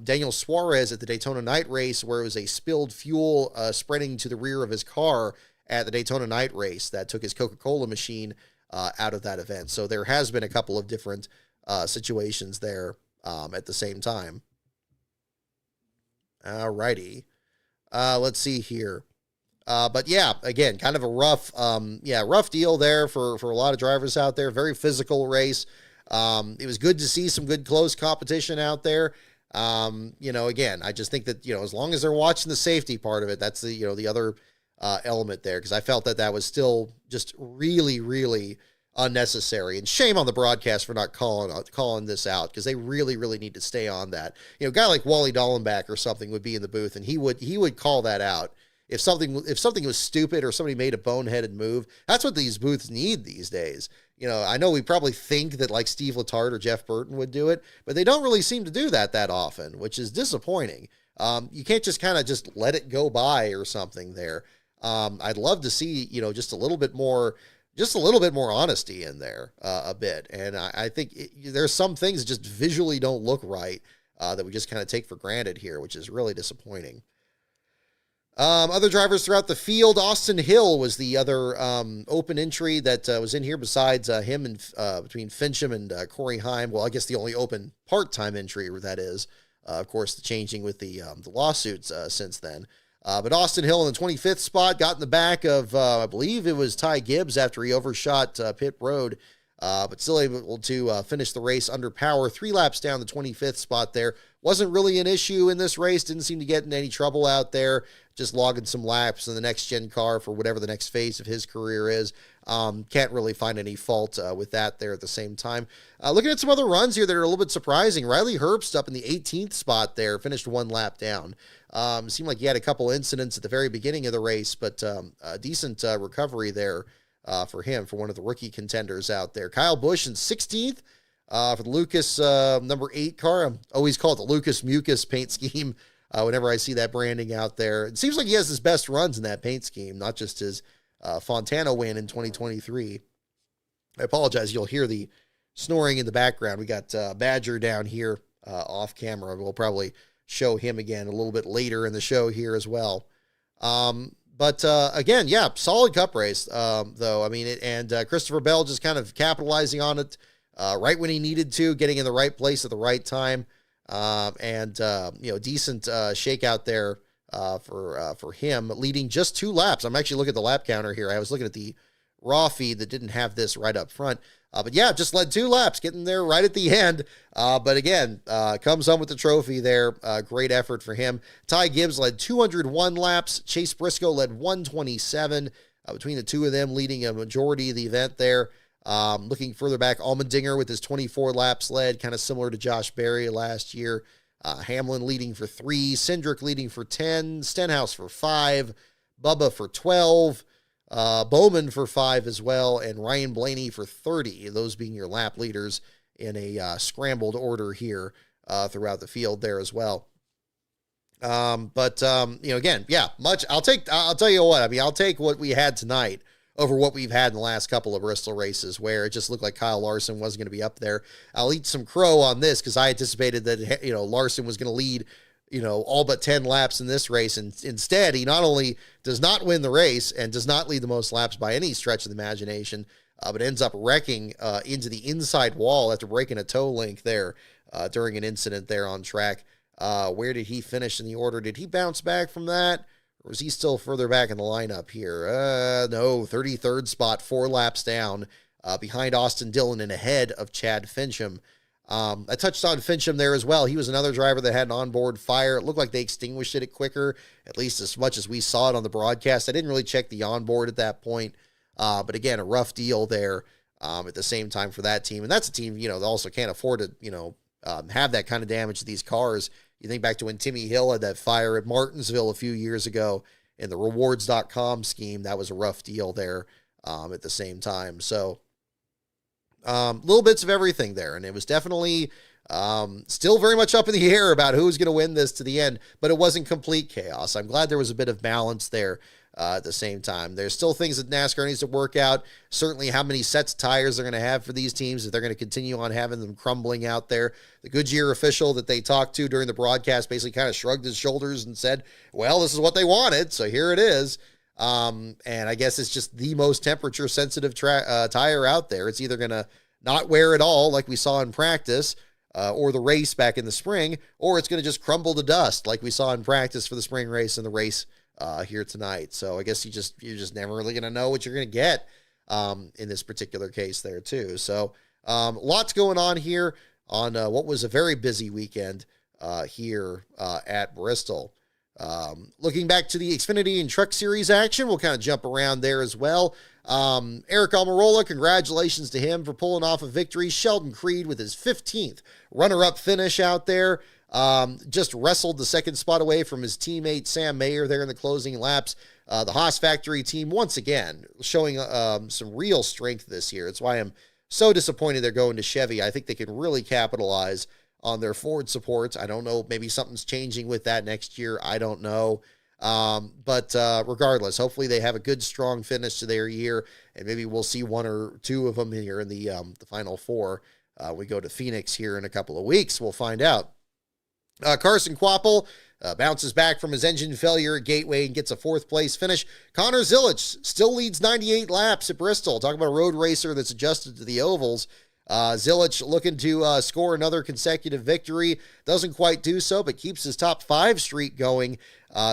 Daniel Suarez at the Daytona Night Race, where it was a spilled fuel spreading to the rear of his car at the Daytona Night Race that took his Coca-Cola machine out of that event. So there has been a couple of different situations there at the same time. Alrighty. Let's see here. But yeah, again, kind of a rough deal there for a lot of drivers out there. Very physical race. It was good to see some good close competition out there. Again, I just think that, as long as they're watching the safety part of it, that's the other element there, because I felt that was still just really, really unnecessary, and shame on the broadcast for not calling this out, because they really, really need to stay on that. A guy like Wally Dallenbach or something would be in the booth, and he would call that out if something was stupid or somebody made a boneheaded move. That's what these booths need these days. I know we probably think that like Steve Letarte or Jeff Burton would do it, but they don't really seem to do that often, which is disappointing. You can't just kind of just let it go by or something there. I'd love to see, just a little bit more honesty in there a bit. And I think there's some things that just visually don't look right that we just kind of take for granted here, which is really disappointing. Other drivers throughout the field, Austin Hill was the other open entry that was in here besides him and between Fincham and Corey Heim. Well, I guess the only open part-time entry that is. Of course, the changing with the lawsuits since then. But Austin Hill in the 25th spot got in the back of, I believe it was Ty Gibbs after he overshot pit road, but still able to finish the race under power. 3 laps down the 25th spot there. Wasn't really an issue in this race. Didn't seem to get in any trouble out there. Just logging some laps in the next-gen car for whatever the next phase of his career is. Can't really find any fault with that there at the same time. Looking at some other runs here that are a little bit surprising. Riley Herbst up in the 18th spot there, finished 1 lap down. Seemed like he had a couple incidents at the very beginning of the race, but a decent recovery there for him, for one of the rookie contenders out there. Kyle Busch in 16th for the Lucas number 8 car. I always call it the Lucas Mucus paint scheme whenever I see that branding out there. It seems like he has his best runs in that paint scheme, not just his Fontana win in 2023. I apologize. You'll hear the snoring in the background. We got Badger down here off camera. We'll probably show him again a little bit later in the show here as well. But again, yeah, solid Cup race, though. I mean, Christopher Bell just kind of capitalizing on it right when he needed to, getting in the right place at the right time, and decent shakeout there for him, leading just 2 laps. I'm actually looking at the lap counter here. I was looking at the raw feed that didn't have this right up front. But yeah, just led 2 laps, getting there right at the end. But again, comes home with the trophy there. Great effort for him. Ty Gibbs led 201 laps. Chase Briscoe led 127. Between the two of them, leading a majority of the event there. Looking further back, Allmendinger with his 24 laps led, kind of similar to Josh Berry last year. Hamlin leading for 3. Cindric leading for 10. Stenhouse for 5. Bubba for 12. Bowman for 5 as well, and Ryan Blaney for 30, those being your lap leaders in a scrambled order here throughout the field there as well. Again, yeah, I'll tell you what, I mean, I'll take what we had tonight over what we've had in the last couple of Bristol races, where it just looked like Kyle Larson wasn't going to be up there. I'll eat some crow on this because I anticipated that, Larson was going to lead all but 10 laps in this race. And instead, he not only does not win the race and does not lead the most laps by any stretch of the imagination, but ends up wrecking into the inside wall after breaking a toe link there during an incident there on track. Where did he finish in the order? Did he bounce back from that? Or is he still further back in the lineup here? No, 33rd spot, 4 laps down, behind Austin Dillon and ahead of Chad Fincham. I touched on Fincham there as well. He was another driver that had an onboard fire. It looked like they extinguished it quicker, at least as much as we saw it on the broadcast. I didn't really check the onboard at that point. But again, a rough deal there at the same time for that team. And that's a team, that also can't afford to, have that kind of damage to these cars. You think back to when Timmy Hill had that fire at Martinsville a few years ago in the rewards.com scheme. That was a rough deal there at the same time. So, little bits of everything there, and it was definitely still very much up in the air about who was going to win this to the end, but it wasn't complete chaos. I'm glad there was a bit of balance there at the same time. There's still things that NASCAR needs to work out. Certainly how many sets of tires they're going to have for these teams, if they're going to continue on having them crumbling out there. The Goodyear official that they talked to during the broadcast basically kind of shrugged his shoulders and said, well, this is what they wanted, so here it is. And I guess it's just the most temperature sensitive tire out there. It's either going to not wear at all like we saw in practice or the race back in the spring, or it's going to just crumble to dust like we saw in practice for the spring race and the race here tonight. So I guess you're just never really going to know what you're going to get in this particular case there too. So lots going on here on what was a very busy weekend here at Bristol. Looking back to the Xfinity and Truck Series action, we'll kind of jump around there as well. Eric Almirola, congratulations to him for pulling off a victory. Sheldon Creed with his 15th runner-up finish out there. Just wrestled the second spot away from his teammate Sam Mayer there in the closing laps. The Haas Factory team, once again, showing some real strength this year. It's why I'm so disappointed they're going to Chevy. I think they can really capitalize on their Ford support. I don't know, maybe something's changing with that next year. I don't know. But regardless, hopefully they have a good, strong finish to their year, and maybe we'll see 1 or 2 of them here in the Final Four. We go to Phoenix here in a couple of weeks. We'll find out. Carson Kvapil bounces back from his engine failure at Gateway and gets a 4th place finish. Connor Zilic still leads 98 laps at Bristol. Talk about a road racer that's adjusted to the ovals. Zilic looking to score another consecutive victory. Doesn't quite do so, but keeps his top 5 streak going.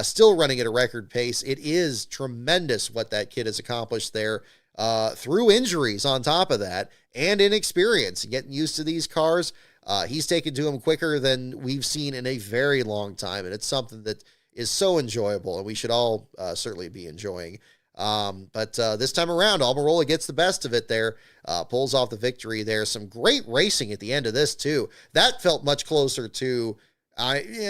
Still running at a record pace. It is tremendous what that kid has accomplished there through injuries on top of that and inexperience. Getting used to these cars. He's taken to him quicker than we've seen in a very long time, and it's something that is so enjoyable, and we should all certainly be enjoying. But this time around, Almirola gets the best of it there, pulls off the victory there. Some great racing at the end of this, too. That felt much closer to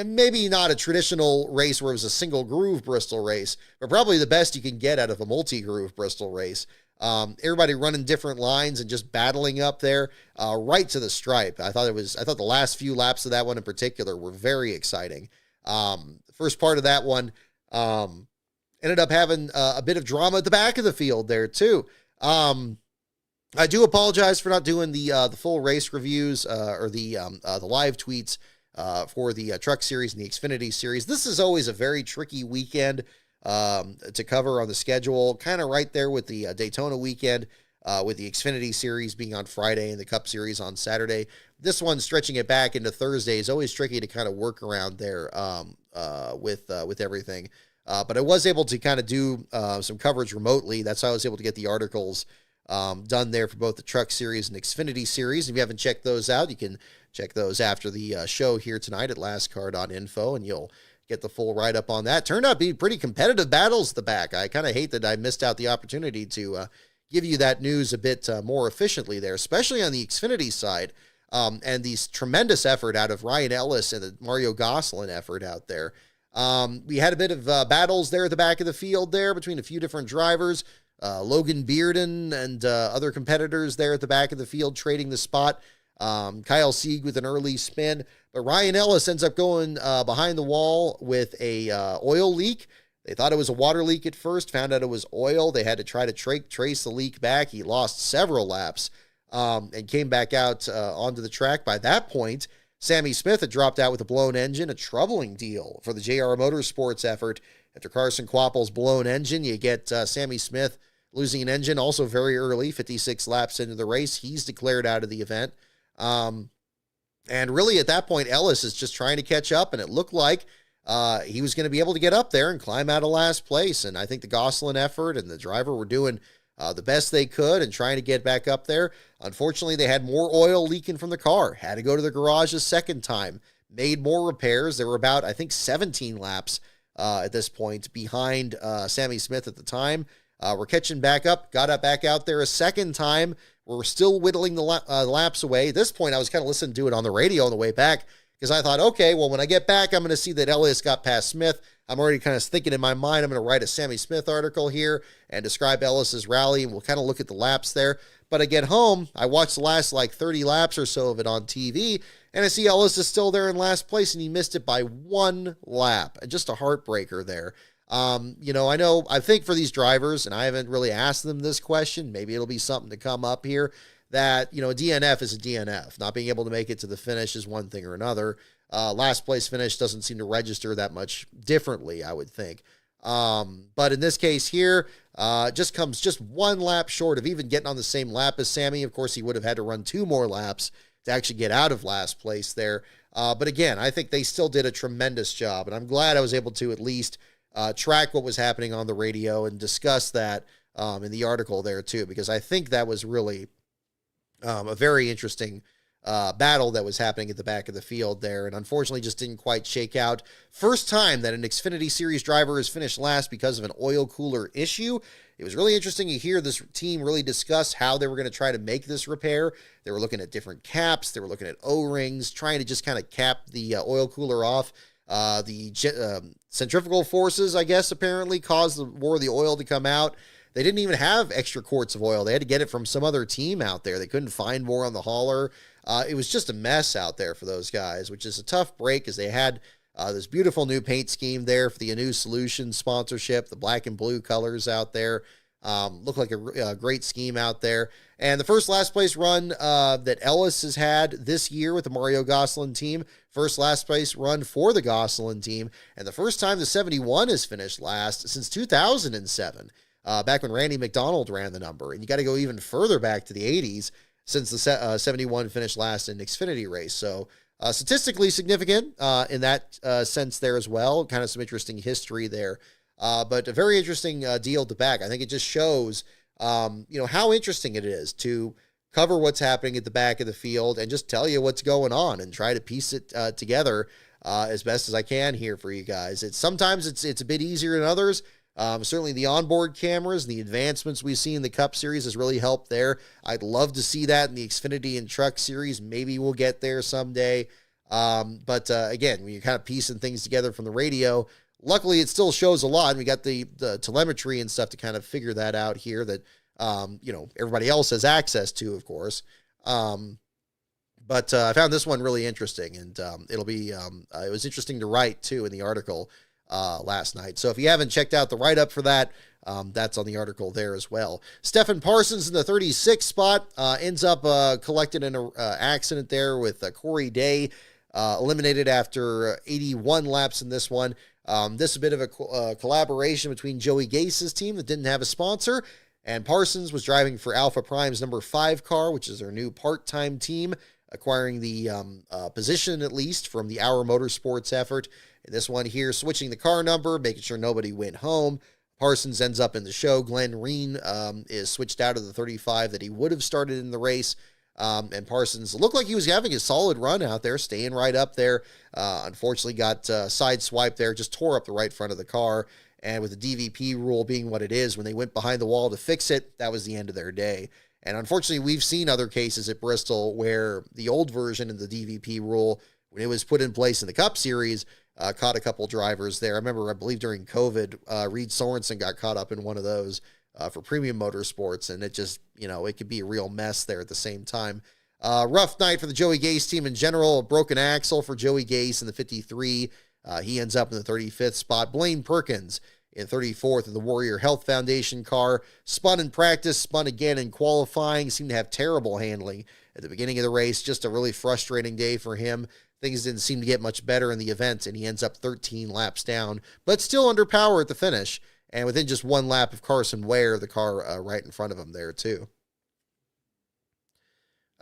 maybe not a traditional race where it was a single groove Bristol race, but probably the best you can get out of a multi-groove Bristol race. Everybody running different lines and just battling up there, right to the stripe. I thought the last few laps of that one in particular were very exciting. First part of that one, ended up having a bit of drama at the back of the field there too. I do apologize for not doing the full race reviews or the live tweets for the Truck Series and the Xfinity Series. This is always a very tricky weekend to cover on the schedule, kind of right there with the Daytona weekend, with the Xfinity Series being on Friday and the Cup Series on Saturday. This one, stretching it back into Thursday, is always tricky to kind of work around there with everything. But I was able to kind of do some coverage remotely. That's how I was able to get the articles done there for both the Truck Series and Xfinity Series. If you haven't checked those out, you can check those after the show here tonight at lastcar.info, and you'll get the full write-up on that. Turned out to be pretty competitive battles at the back. I kind of hate that I missed out the opportunity to give you that news a bit more efficiently there, especially on the Xfinity side, and the tremendous effort out of Ryan Ellis and the Mario Gosselin effort out there. We had a bit of battles there at the back of the field there between a few different drivers. Logan Bearden and other competitors there at the back of the field trading the spot. Kyle Sieg with an early spin, but Ryan Ellis ends up going behind the wall with a oil leak. They thought it was a water leak at first, found out it was oil. They had to try to trace the leak back. He lost several laps and came back out onto the track. By that point, Sammy Smith had dropped out with a blown engine, a troubling deal for the JR Motorsports effort. After Carson Kvapil's blown engine, you get Sammy Smith losing an engine also very early, 56 laps into the race. He's declared out of the event. And really at that point, Ellis is just trying to catch up, and it looked like he was going to be able to get up there and climb out of last place. And I think the Gosselin effort and the driver were doing the best they could and trying to get back up there. Unfortunately, they had more oil leaking from the car, had to go to the garage a second time, made more repairs. There were about, I think, 17 laps at this point behind Sammy Smith at the time. We're catching back up, got up back out there a second time. We're still whittling the laps away. At this point, I was kind of listening to it on the radio on the way back because I thought, okay, well, when I get back, I'm going to see that Ellis got past Smith. I'm already kind of thinking in my mind, I'm going to write a Sammy Smith article here and describe Ellis's rally, and we'll kind of look at the laps there. But I get home, I watch the last like 30 laps or so of it on TV, and I see Ellis is still there in last place, and he missed it by one lap. Just a heartbreaker there. I think for these drivers, and I haven't really asked them this question, maybe it'll be something to come up here, that, a DNF is a DNF. Not being able to make it to the finish is one thing or another. Last place finish doesn't seem to register that much differently, I would think. But in this case here, just comes just one lap short of even getting on the same lap as Sammy. Of course, he would have had to run 2 more laps to actually get out of last place there. But again, I think they still did a tremendous job, and I'm glad I was able to at least track what was happening on the radio and discuss that in the article there too, because I think that was really a very interesting battle that was happening at the back of the field there, and unfortunately just didn't quite shake out. First time that an Xfinity Series driver has finished last because of an oil cooler issue. It was really interesting to hear this team really discuss how they were going to try to make this repair. They were looking at different caps. They were looking at O-rings, trying to just kind of cap the oil cooler off. The centrifugal forces, I guess, apparently caused more of the oil to come out. They didn't even have extra quarts of oil. They had to get it from some other team out there. They couldn't find more on the hauler. It was just a mess out there for those guys, which is a tough break as they had this beautiful new paint scheme there for the New Solutions sponsorship, the black and blue colors out there. Looked like a great scheme out there. And the first last place run that Ellis has had this year with the Mario Gosselin team, first last place run for the Gosselin team, and the first time the 71 has finished last since 2007, back when Randy McDonald ran the number. And you got to go even further back to the 80s since the 71 finished last in an Xfinity race. So statistically significant in that sense there as well. Kind of some interesting history there. But a very interesting deal to back. I think it just shows, how interesting it is to cover what's happening at the back of the field and just tell you what's going on and try to piece it together as best as I can here for you guys. Sometimes it's a bit easier than others. Certainly the onboard cameras, the advancements we see in the Cup Series has really helped there. I'd love to see that in the Xfinity and Truck Series. Maybe we'll get there someday. But again, when you're kind of piecing things together from the radio, luckily it still shows a lot. And we got the telemetry and stuff to kind of figure that out here that, everybody else has access to, of course. But I found this one really interesting, and it'll be, it was interesting to write too in the article last night. So if you haven't checked out the write-up for that, that's on the article there as well. Stephen Parsons in the 36th spot ends up collected in an accident there with Corey Day. eliminated after 81 laps in this one. This is a bit of a collaboration between Joey Gase's team that didn't have a sponsor, and Parsons was driving for Alpha Prime's number 5 car, which is their new part-time team, acquiring the position, at least, from the Our Motorsports effort. And this one here, switching the car number, making sure nobody went home. Parsons ends up in the show. Glenn Reen is switched out of the 35 that he would have started in the race. And Parsons looked like he was having a solid run out there, staying right up there. Unfortunately, got sideswiped there, just tore up the right front of the car. And with the DVP rule being what it is, when they went behind the wall to fix it, that was the end of their day. And unfortunately, we've seen other cases at Bristol where the old version of the DVP rule, when it was put in place in the Cup Series, caught a couple drivers there. I believe during COVID, Reed Sorensen got caught up in one of those for Premium Motorsports, and it just, it could be a real mess there at the same time. Rough night for the Joey Gase team in general. A broken axle for Joey Gase in the 53. He ends up in the 35th spot. Blaine Perkins in 34th in the Warrior Health Foundation car. Spun in practice, spun again in qualifying. Seemed to have terrible handling at the beginning of the race. Just a really frustrating day for him. Things didn't seem to get much better in the event, and he ends up 13 laps down, but still under power at the finish. And within just one lap of Carson Ware, the car right in front of him there, too.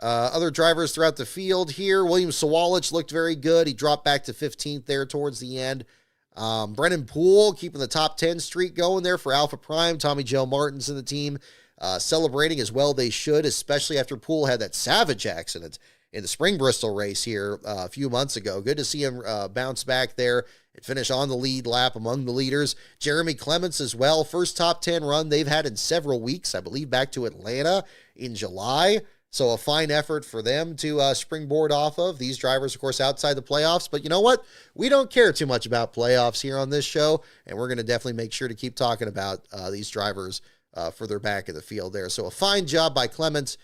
Other drivers throughout the field here. William Sawalich looked very good. He dropped back to 15th there towards the end. Brennan Poole keeping the top 10 streak going there for Alpha Prime. Tommy Joe Martin's in the team, celebrating as well they should, especially after Poole had that savage accident in the Spring Bristol race here a few months ago. Good to see him bounce back there and finish on the lead lap among the leaders. Jeremy Clements as well. First top 10 run they've had in several weeks, I believe back to Atlanta in July. So a fine effort for them to springboard off of. These drivers, of course, outside the playoffs. But you know what? We don't care too much about playoffs here on this show, and we're going to definitely make sure to keep talking about these drivers further back in the field there. So a fine job by Clements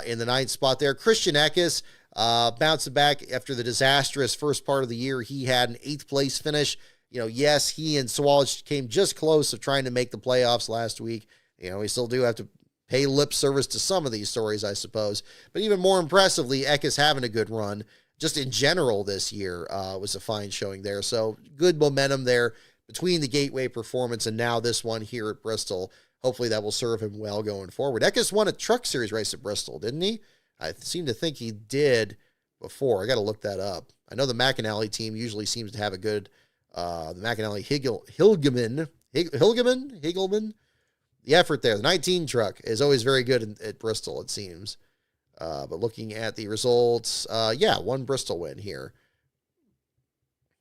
in the 9th spot there. Christian Eckes bouncing back after the disastrous first part of the year. He had an 8th place finish. Yes, he and Sawalich came just close of trying to make the playoffs last week. We still do have to pay lip service to some of these stories, I suppose. But even more impressively, Eckes having a good run just in general this year was a fine showing there. So good momentum there between the Gateway performance and now this one here at Bristol. Hopefully that will serve him well going forward. Eckes won a Truck Series race at Bristol, didn't he? I seem to think he did before. I got to look that up. I know the McAnally team usually seems to have a good, the McAnally Higelman. The effort there, the 19 truck is always very good at Bristol, it seems. But looking at the results, one Bristol win here.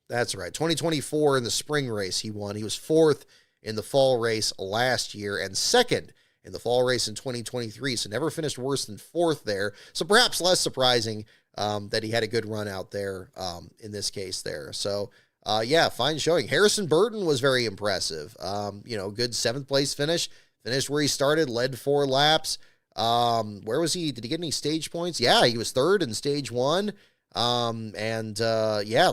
That's right. 2024 in the spring race he won. He was 4th in the fall race last year and 2nd in the fall race in 2023. So never finished worse than 4th there. So perhaps less surprising that he had a good run out there in this case there. So fine showing. Harrison Burton was very impressive. Good 7th place finish. Finished where he started, led 4 laps. Where was he? Did he get any stage points? Yeah, he was 3rd in stage 1.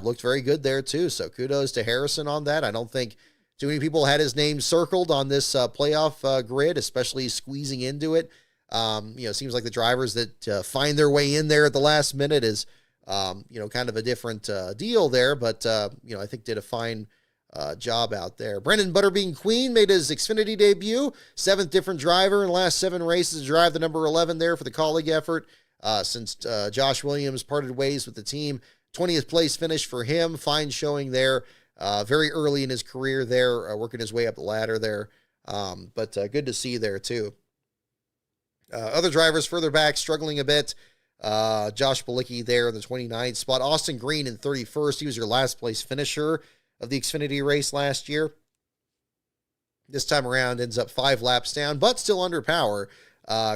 Looked very good there too. So kudos to Harrison on that. I don't think too many people had his name circled on this playoff grid, especially squeezing into it. It seems like the drivers that find their way in there at the last minute is, kind of a different deal there. But, I think did a fine job out there. Brendan Butterbean Queen made his Xfinity debut. 7th different driver in the last 7 races to drive the number 11 there for the colleague effort since Josh Williams parted ways with the team. 20th place finish for him. Fine showing there. Very early in his career there, working his way up the ladder there. But good to see there too. Other drivers further back struggling a bit. Josh Bilicki there in the 29th spot. Austin Green in 31st. He was your last place finisher of the Xfinity race last year. This time around ends up 5 laps down, but still under power.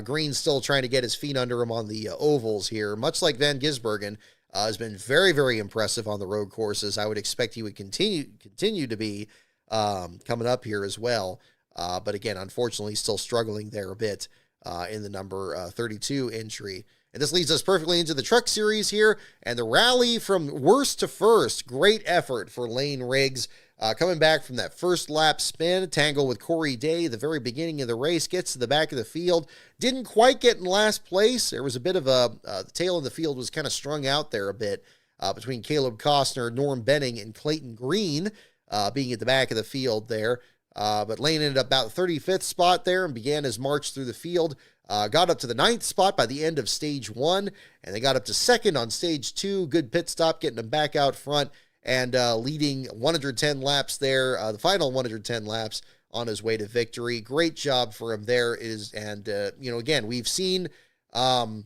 Green's still trying to get his feet under him on the ovals here, much like Van Gisbergen. Has been very, very impressive on the road courses. I would expect he would continue to be coming up here as well. But again, unfortunately, still struggling there a bit in the number 32 entry. And this leads us perfectly into the Truck Series here and the rally from worst to first. Great effort for Lane Riggs. Coming back from that first lap spin, tangle with Corey Day, the very beginning of the race, gets to the back of the field. Didn't quite get in last place. There was a bit of the tail of the field was kind of strung out there a bit. between Caleb Costner, Norm Benning, and Clayton Green being at the back of the field there. But Lane ended up about 35th spot there and began his march through the field. Got up to the 9th spot by the end of stage 1, and they got up to 2nd on stage 2. Good pit stop, getting them back out front and leading 110 laps there, the final 110 laps on his way to victory. Great job for him there. Again, we've seen, Riggs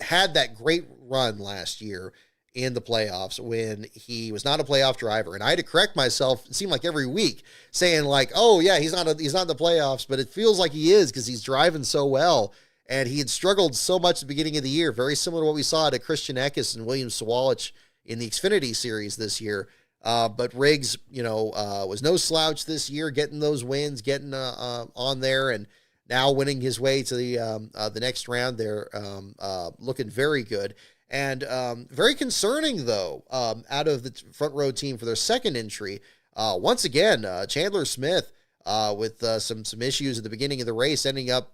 had that great run last year in the playoffs when he was not a playoff driver. And I had to correct myself, it seemed like every week, saying like, oh yeah, he's not in the playoffs, but it feels like he is because he's driving so well. And he had struggled so much at the beginning of the year, very similar to what we saw to Christian Eckes and William Sawalich in the Xfinity series this year. But Riggs, was no slouch this year, getting those wins, getting on there, and now winning his way to the next round there, looking very good. And very concerning, though, out of the front row team for their second entry. Once again, Chandler Smith with some issues at the beginning of the race, ending up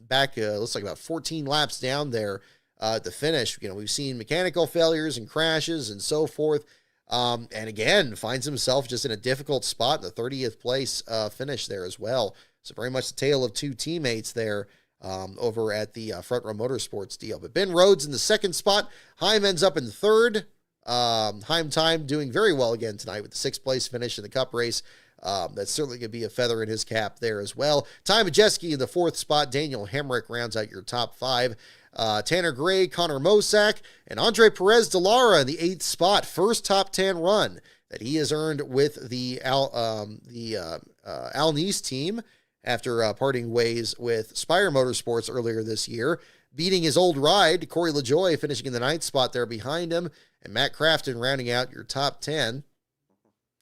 back, looks like about 14 laps down there at the finish. We've seen mechanical failures and crashes and so forth. And again, finds himself just in a difficult spot in the 30th place finish there as well. So very much the tale of two teammates there over at the Front Row Motorsports deal. But Ben Rhodes in the second spot. Heim ends up in third. Heim time doing very well again tonight with the 6th place finish in the Cup race. That's certainly going to be a feather in his cap there as well. Ty Majeski in the 4th spot. Daniel Hemrick rounds out your top 5. Tanner Gray, Connor Mosack, and Andre Perez de Lara in the 8th spot. First top 10 run that he has earned with the Al Neese team after parting ways with Spire Motorsports earlier this year. Beating his old ride, Corey LaJoie finishing in the 9th spot there behind him, and Matt Crafton rounding out your top 10.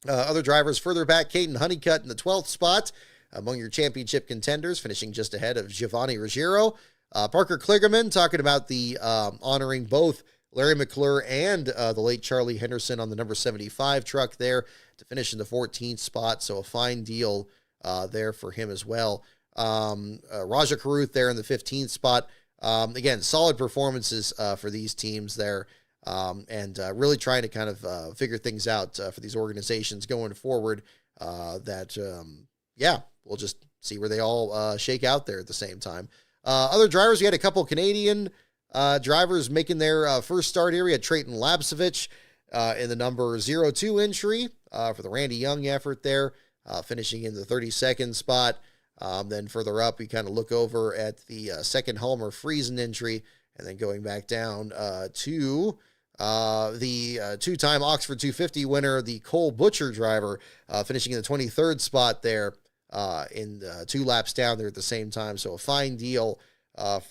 Other drivers further back, Caden Honeycutt in the 12th spot among your championship contenders, finishing just ahead of Giovanni Ruggiero. Parker Kligerman talking about the honoring both Larry McClure and the late Charlie Henderson on the number 75 truck there to finish in the 14th spot. So a fine deal there for him as well. Raja Karuth there in the 15th spot. Again, solid performances for these teams there. And really trying to kind of figure things out for these organizations going forward we'll just see where they all shake out there at the same time. Other drivers, we had a couple Canadian drivers making their first start here. We had Trayton Lapsevich in the number 02 entry for the Randy Young effort there, finishing in the 32nd spot. Then further up, we kind of look over at the second Halmer Friesen entry, and then going back down to the two-time Oxford 250 winner, the Cole Butcher driver, finishing in the 23rd spot there in 2 laps down there at the same time. So a fine deal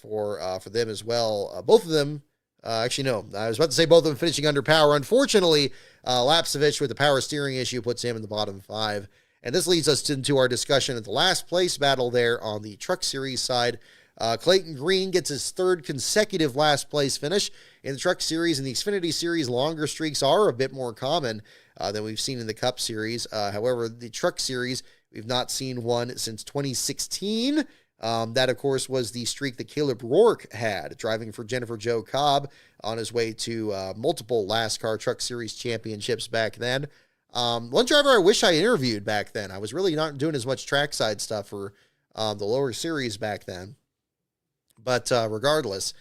for them as well. Both of them, actually, no, I was about to say both of them finishing under power. Unfortunately, Lapsevich with the power steering issue puts him in the bottom 5. And this leads us into our discussion at the last place battle there on the Truck Series side. Clayton Green gets his 3rd consecutive last place finish. In the Truck Series and the Xfinity Series, longer streaks are a bit more common than we've seen in the Cup Series. However, the Truck Series, we've not seen one since 2016. That, of course, was the streak that Caleb Rourke had, driving for Jennifer Jo Cobb on his way to multiple LASCAR Truck Series championships back then. One driver I wish I interviewed back then. I was really not doing as much trackside stuff for the lower series back then. But regardless,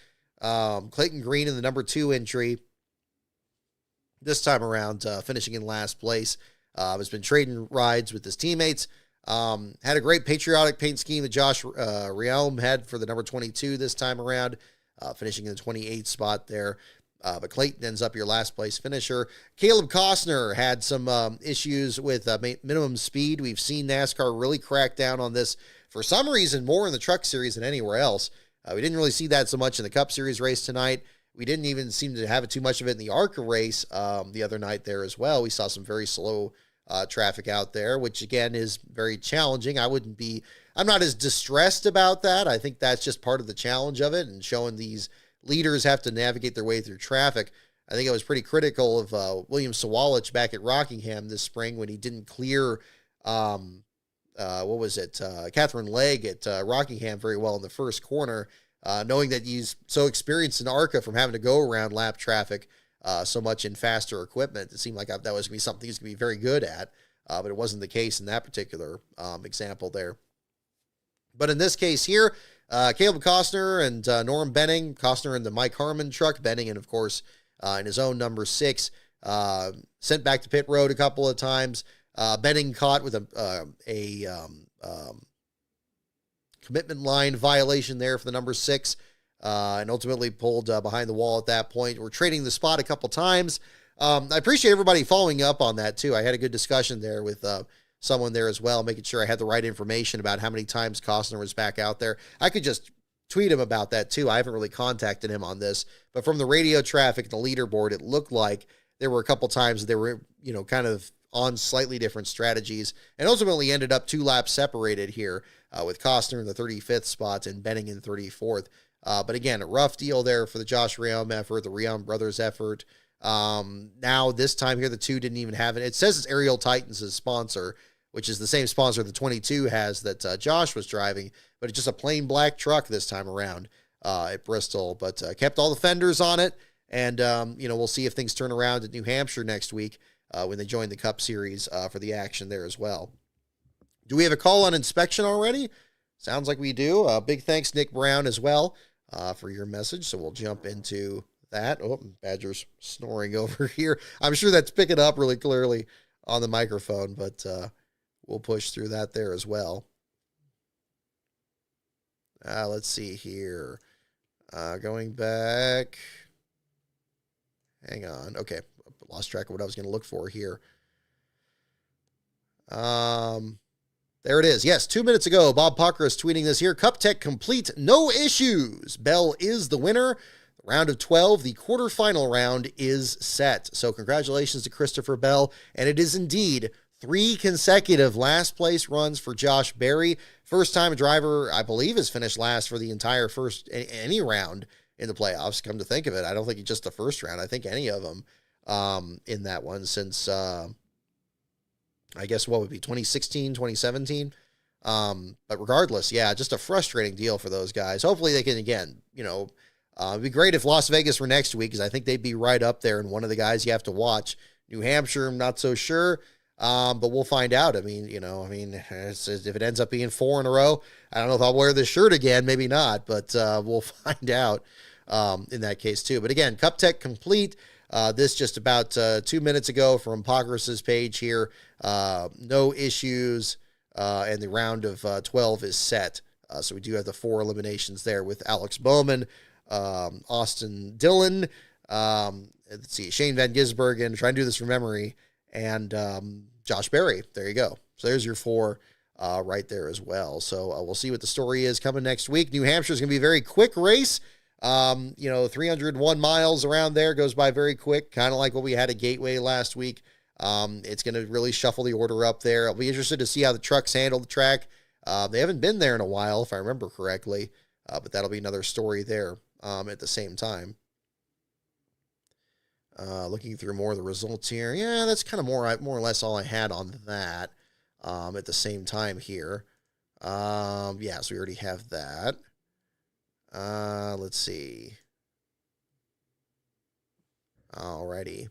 Clayton Green in the number 2 entry, this time around finishing in last place, has been trading rides with his teammates. Had a great patriotic paint scheme that Josh Realm had for the number 22 this time around, finishing in the 28th spot there. But Clayton ends up your last place finisher. Caleb Costner had some issues with minimum speed. We've seen NASCAR really crack down on this for some reason more in the Truck Series than anywhere else. We didn't really see that so much in the Cup Series race tonight. We didn't even seem to have too much of it in the ARCA race the other night there as well. We saw some very slow traffic out there, which again is very challenging. I'm not as distressed about that. I think that's just part of the challenge of it and showing these leaders have to navigate their way through traffic. I think I was pretty critical of William Sawalich back at Rockingham this spring when he didn't clear, Catherine Legg at Rockingham very well in the first corner. knowing that he's so experienced in ARCA from having to go around lap traffic so much in faster equipment. It seemed like that was going to be something he's going to be very good at, but it wasn't the case in that particular example there. But in this case here, Caleb Costner and Norm Benning, Costner in the Mike Harmon truck, Benning, and of course, in his own number 6, sent back to pit road a couple of times. Benning caught with a commitment line violation there for the number 6, and ultimately pulled behind the wall at that point. We're trading the spot a couple times. I appreciate everybody following up on that too. I had a good discussion there with someone there as well, making sure I had the right information about how many times Costner was back out there. I could just tweet him about that too. I haven't really contacted him on this, but from the radio traffic and the leaderboard, it looked like there were a couple times they were, kind of on slightly different strategies, and ultimately ended up 2 laps separated here with Costner in the 35th spot and Benning in 34th. But again, a rough deal there for the Josh Riom effort, the Riom brothers effort. Now this time here, the 2 didn't even have it. It says it's Ariel Titans' sponsor, which is the same sponsor the 22 has that Josh was driving, but it's just a plain black truck this time around at Bristol, but kept all the fenders on it. And, we'll see if things turn around at New Hampshire next week when they join the Cup Series for the action there as well. Do we have a call on inspection already? Sounds like we do. Big thanks, Nick Brown, as well, for your message. So we'll jump into that. Oh, Badger's snoring over here. I'm sure that's picking up really clearly on the microphone, but we'll push through that there as well. Let's see here. Going back. Hang on. Okay. Lost track of what I was going to look for here. There it is. Yes, 2 minutes ago, Bob Pucker is tweeting this here. Cup Tech complete, no issues. Bell is the winner. Round of 12, the quarterfinal round is set. So congratulations to Christopher Bell. And it is indeed 3 consecutive last place runs for Josh Berry. First time a driver, I believe, has finished last for the entire any round in the playoffs. Come to think of it, I don't think it's just the first round. I think any of them in that one since, I guess what would be 2016, 2017. But regardless, yeah, just a frustrating deal for those guys. Hopefully they can, again, it'd be great if Las Vegas were next week, because I think they'd be right up there and one of the guys you have to watch. New Hampshire, I'm not so sure. But we'll find out. I mean, if it ends up being 4 in a row, I don't know if I'll wear this shirt again, maybe not, but we'll find out in that case too. But again, Cup Tech complete. This just about 2 minutes ago from Pogress's page here. No issues, and the round of 12 is set. So we do have the 4 eliminations there with Alex Bowman, Austin Dillon, let's see, Shane Van Gisbergen, trying to do this from memory, and Josh Berry. There you go. So there's your 4 right there as well. So we'll see what the story is coming next week. New Hampshire is going to be a very quick race. 301 miles around there goes by very quick, kind of like what we had at Gateway last week. It's going to really shuffle the order up there. I'll be interested to see how the trucks handle the track. They haven't been there in a while, if I remember correctly, but that'll be another story there at the same time. Looking through more of the results here. Yeah, that's kind of more or less all I had on that at the same time here. So we already have that. Let's see. Alrighty.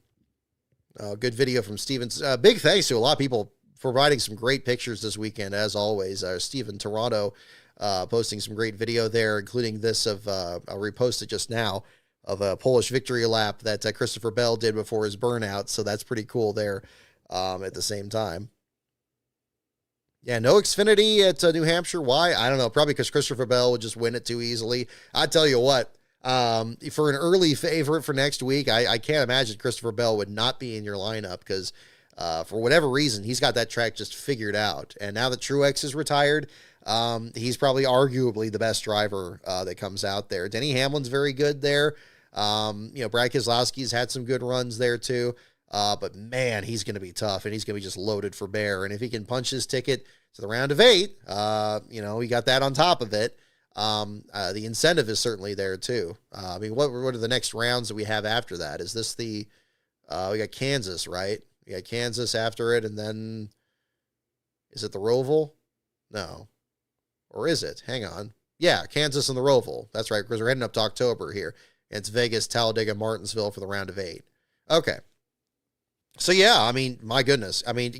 Good video from Steven. Big thanks to a lot of people providing some great pictures this weekend, as always. Steven Toronto posting some great video there, including this of, I'll repost it just now, of a Polish victory lap that Christopher Bell did before his burnout. So that's pretty cool there at the same time. Yeah, no Xfinity at New Hampshire. Why? I don't know. Probably because Christopher Bell would just win it too easily. I tell you what, for an early favorite for next week, I can't imagine Christopher Bell would not be in your lineup because for whatever reason, he's got that track just figured out. And now that Truex is retired, he's probably arguably the best driver that comes out there. Denny Hamlin's very good there. Brad Keselowski's had some good runs there too. But man, he's going to be tough, and he's going to be just loaded for bear. And if he can punch his ticket to the round of 8, he got that on top of it. The incentive is certainly there too. What are the next rounds that we have after that? Is this we got Kansas, right? We got Kansas after it, and then is it the Roval? No. Or is it? Hang on. Yeah, Kansas and the Roval. That's right, because we're heading up to October here. It's Vegas, Talladega, Martinsville for the round of 8. Okay. So, yeah, I mean, my goodness. I mean,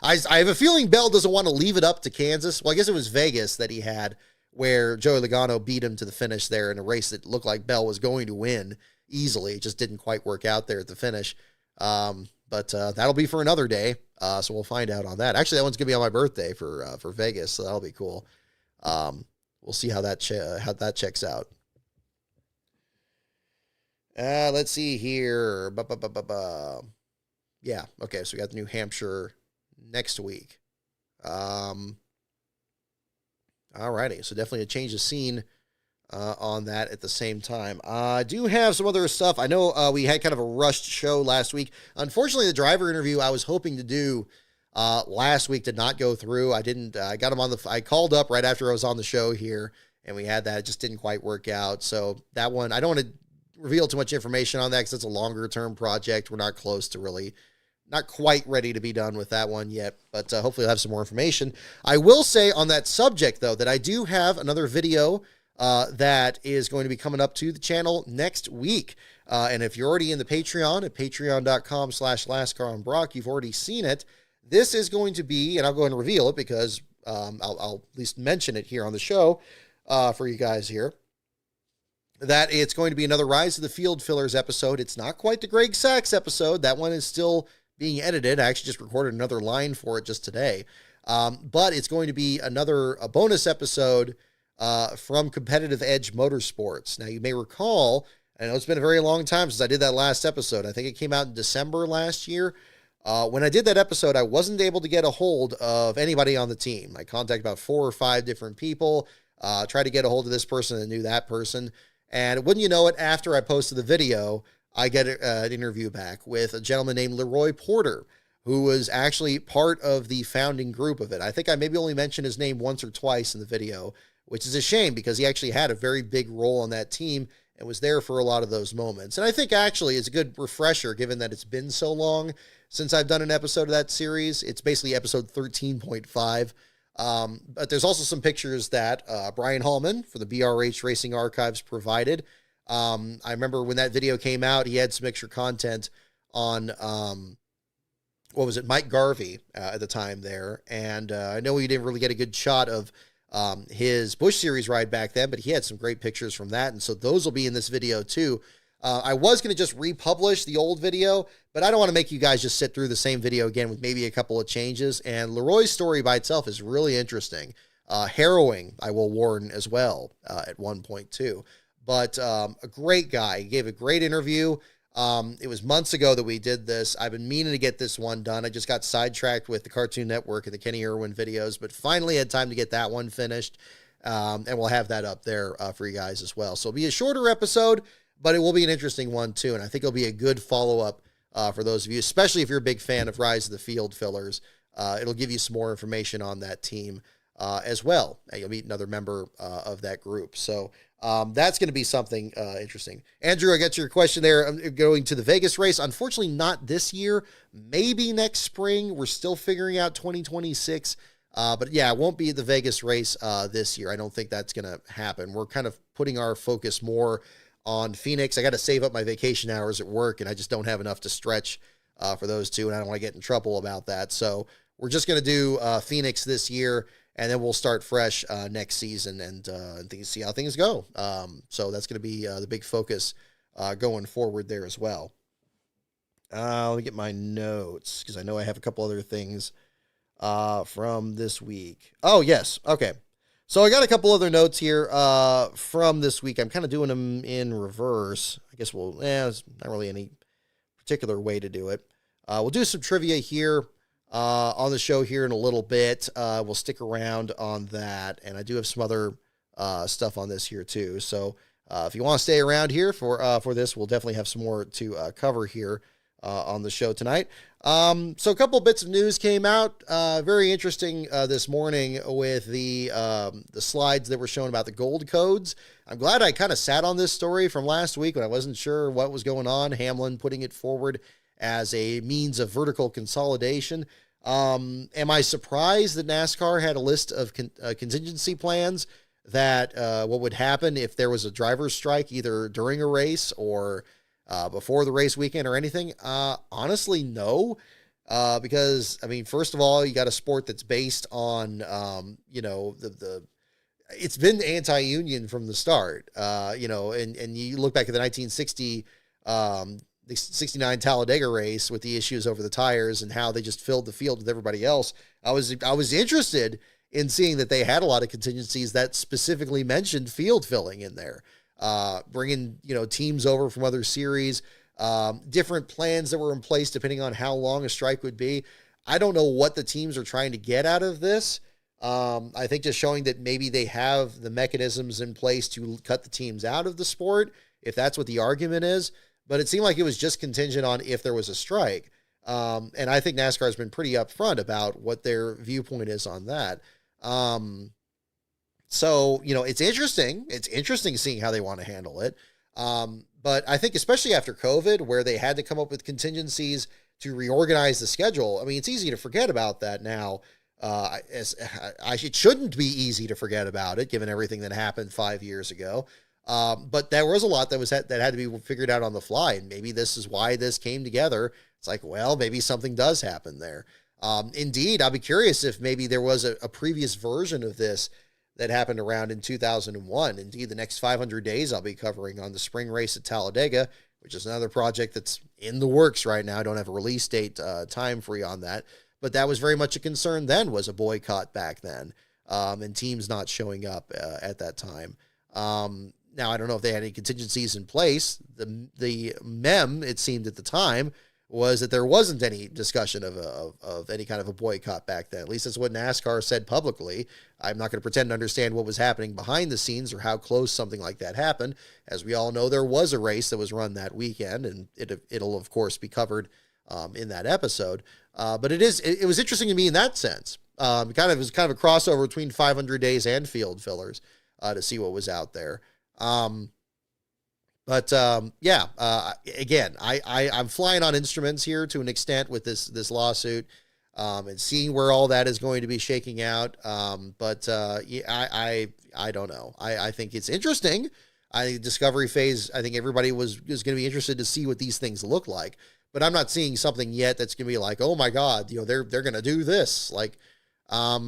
I have a feeling Bell doesn't want to leave it up to Kansas. Well, I guess it was Vegas that he had where Joey Logano beat him to the finish there in a race that looked like Bell was going to win easily. It just didn't quite work out there at the finish. But that'll be for another day. So we'll find out on that. Actually, that one's going to be on my birthday for Vegas, so that'll be cool. We'll see how that checks out. Let's see here. Yeah, okay, so we got New Hampshire next week. Alrighty, so definitely a change of scene on that at the same time. I do have some other stuff. I know we had kind of a rushed show last week. Unfortunately, the driver interview I was hoping to do last week did not go through. I didn't. I got him on I called up right after I was on the show here, and we had that. It just didn't quite work out. So that one, I don't want to reveal too much information on that because it's a longer term project. We're not close to really, not quite ready to be done with that one yet, but hopefully I'll have some more information. I will say on that subject, though, that I do have another video that is going to be coming up to the channel next week. And if you're already in the Patreon at patreon.com/LastCarOnBrock, you've already seen it. This is going to be, and I'll go ahead and reveal it because I'll at least mention it here on the show for you guys here, that it's going to be another Rise of the Field Fillers episode. It's not quite the Greg Sachs episode. That one is still being edited. I actually just recorded another line for it just today. But it's going to be a bonus episode from Competitive Edge Motorsports. Now, you may recall, I know it's been a very long time since I did that last episode. I think it came out in December last year. When I did that episode, I wasn't able to get a hold of anybody on the team. I contacted about 4 or 5 different people, tried to get a hold of this person that knew that person. And wouldn't you know it, after I posted the video, I get an interview back with a gentleman named Leroy Porter, who was actually part of the founding group of it. I think I maybe only mentioned his name once or twice in the video, which is a shame because he actually had a very big role on that team and was there for a lot of those moments. And I think actually it's a good refresher given that it's been so long since I've done an episode of that series. It's basically episode 13.5. But there's also some pictures that Brian Hallman for the BRH Racing Archives provided. I remember when that video came out, he had some extra content on, Mike Garvey at the time there. And I know he didn't really get a good shot of his Busch Series ride back then, but he had some great pictures from that. And so those will be in this video too. I was going to just republish the old video, but I don't want to make you guys just sit through the same video again with maybe a couple of changes. And Leroy's story by itself is really interesting. Harrowing, I will warn as well, at one point too. But a great guy. He gave a great interview. It was months ago that we did this. I've been meaning to get this one done. I just got sidetracked with the Cartoon Network and the Kenny Irwin videos, but finally had time to get that one finished. And we'll have that up there for you guys as well. So it'll be a shorter episode, but it will be an interesting one too. And I think it'll be a good follow-up for those of you, especially if you're a big fan of Rise of the Field Fillers. It'll give you some more information on that team as well. And you'll meet another member of that group. So that's going to be something interesting. Andrew, I got your question there. I'm going to the Vegas race. Unfortunately, not this year. Maybe next spring. We're still figuring out 2026. But yeah, it won't be the Vegas race this year. I don't think that's going to happen. We're kind of putting our focus more on Phoenix. I got to save up my vacation hours at work, and I just don't have enough to stretch for those two, and I don't want to get in trouble about that. So we're just going to do Phoenix this year, and then we'll start fresh next season and see how things go. So that's going to be the big focus going forward there as well. Let me get my notes because I know I have a couple other things from this week. Oh, yes. Okay. So I got a couple other notes here from this week. I'm kind of doing them in reverse. I guess there's not really any particular way to do it. We'll do some trivia here on the show here in a little bit. We'll stick around on that. And I do have some other stuff on this here too. So if you want to stay around here for this, we'll definitely have some more to cover here on the show tonight. So a couple bits of news came out, very interesting this morning with the slides that were shown about the gold codes. I'm glad I kind of sat on this story from last week when I wasn't sure what was going on. Hamlin putting it forward as a means of vertical consolidation. Am I surprised that NASCAR had a list of contingency plans that what would happen if there was a driver's strike either during a race or before the race weekend or anything? Honestly, no. Because I mean, first of all, you got a sport that's based on, it's been anti-union from the start, and you look back at the 1960, the 69 Talladega race with the issues over the tires and how they just filled the field with everybody else. I was interested in seeing that they had a lot of contingencies that specifically mentioned field filling in there, bringing, teams over from other series, different plans that were in place depending on how long a strike would be. I don't know what the teams are trying to get out of this. I think just showing that maybe they have the mechanisms in place to cut the teams out of the sport, if that's what the argument is. But it seemed like it was just contingent on if there was a strike. And I think NASCAR has been pretty upfront about what their viewpoint is on that. So, it's interesting. It's interesting seeing how they want to handle it. But I think especially after COVID, where they had to come up with contingencies to reorganize the schedule, I mean, it's easy to forget about that now. It shouldn't be easy to forget about it, given everything that happened 5 years ago. But there was a lot that had to be figured out on the fly, and maybe this is why this came together. It's like, well, maybe something does happen there. Indeed, I'll be curious if maybe there was a previous version of this that happened around in 2001. Indeed, the next 500 days I'll be covering on the spring race at Talladega, which is another project that's in the works right now. I don't have a release date time free on that, but that was very much a concern then, was a boycott back then, and teams not showing up at that time. Now, I don't know if they had any contingencies in place. The mem, it seemed at the time, was that there wasn't any discussion of any kind of a boycott back then. At least that's what NASCAR said publicly. I'm not going to pretend to understand what was happening behind the scenes or how close something like that happened. As we all know, there was a race that was run that weekend, and it'll of course be covered in that episode. But it was interesting to me in that sense. It was kind of a crossover between 500 days and field fillers to see what was out there. Again, I'm flying on instruments here to an extent with this lawsuit, and seeing where all that is going to be shaking out. I don't know. I think it's interesting. I think discovery phase, I think everybody is going to be interested to see what these things look like, but I'm not seeing something yet that's going to be like, oh my God, they're going to do this. Like, I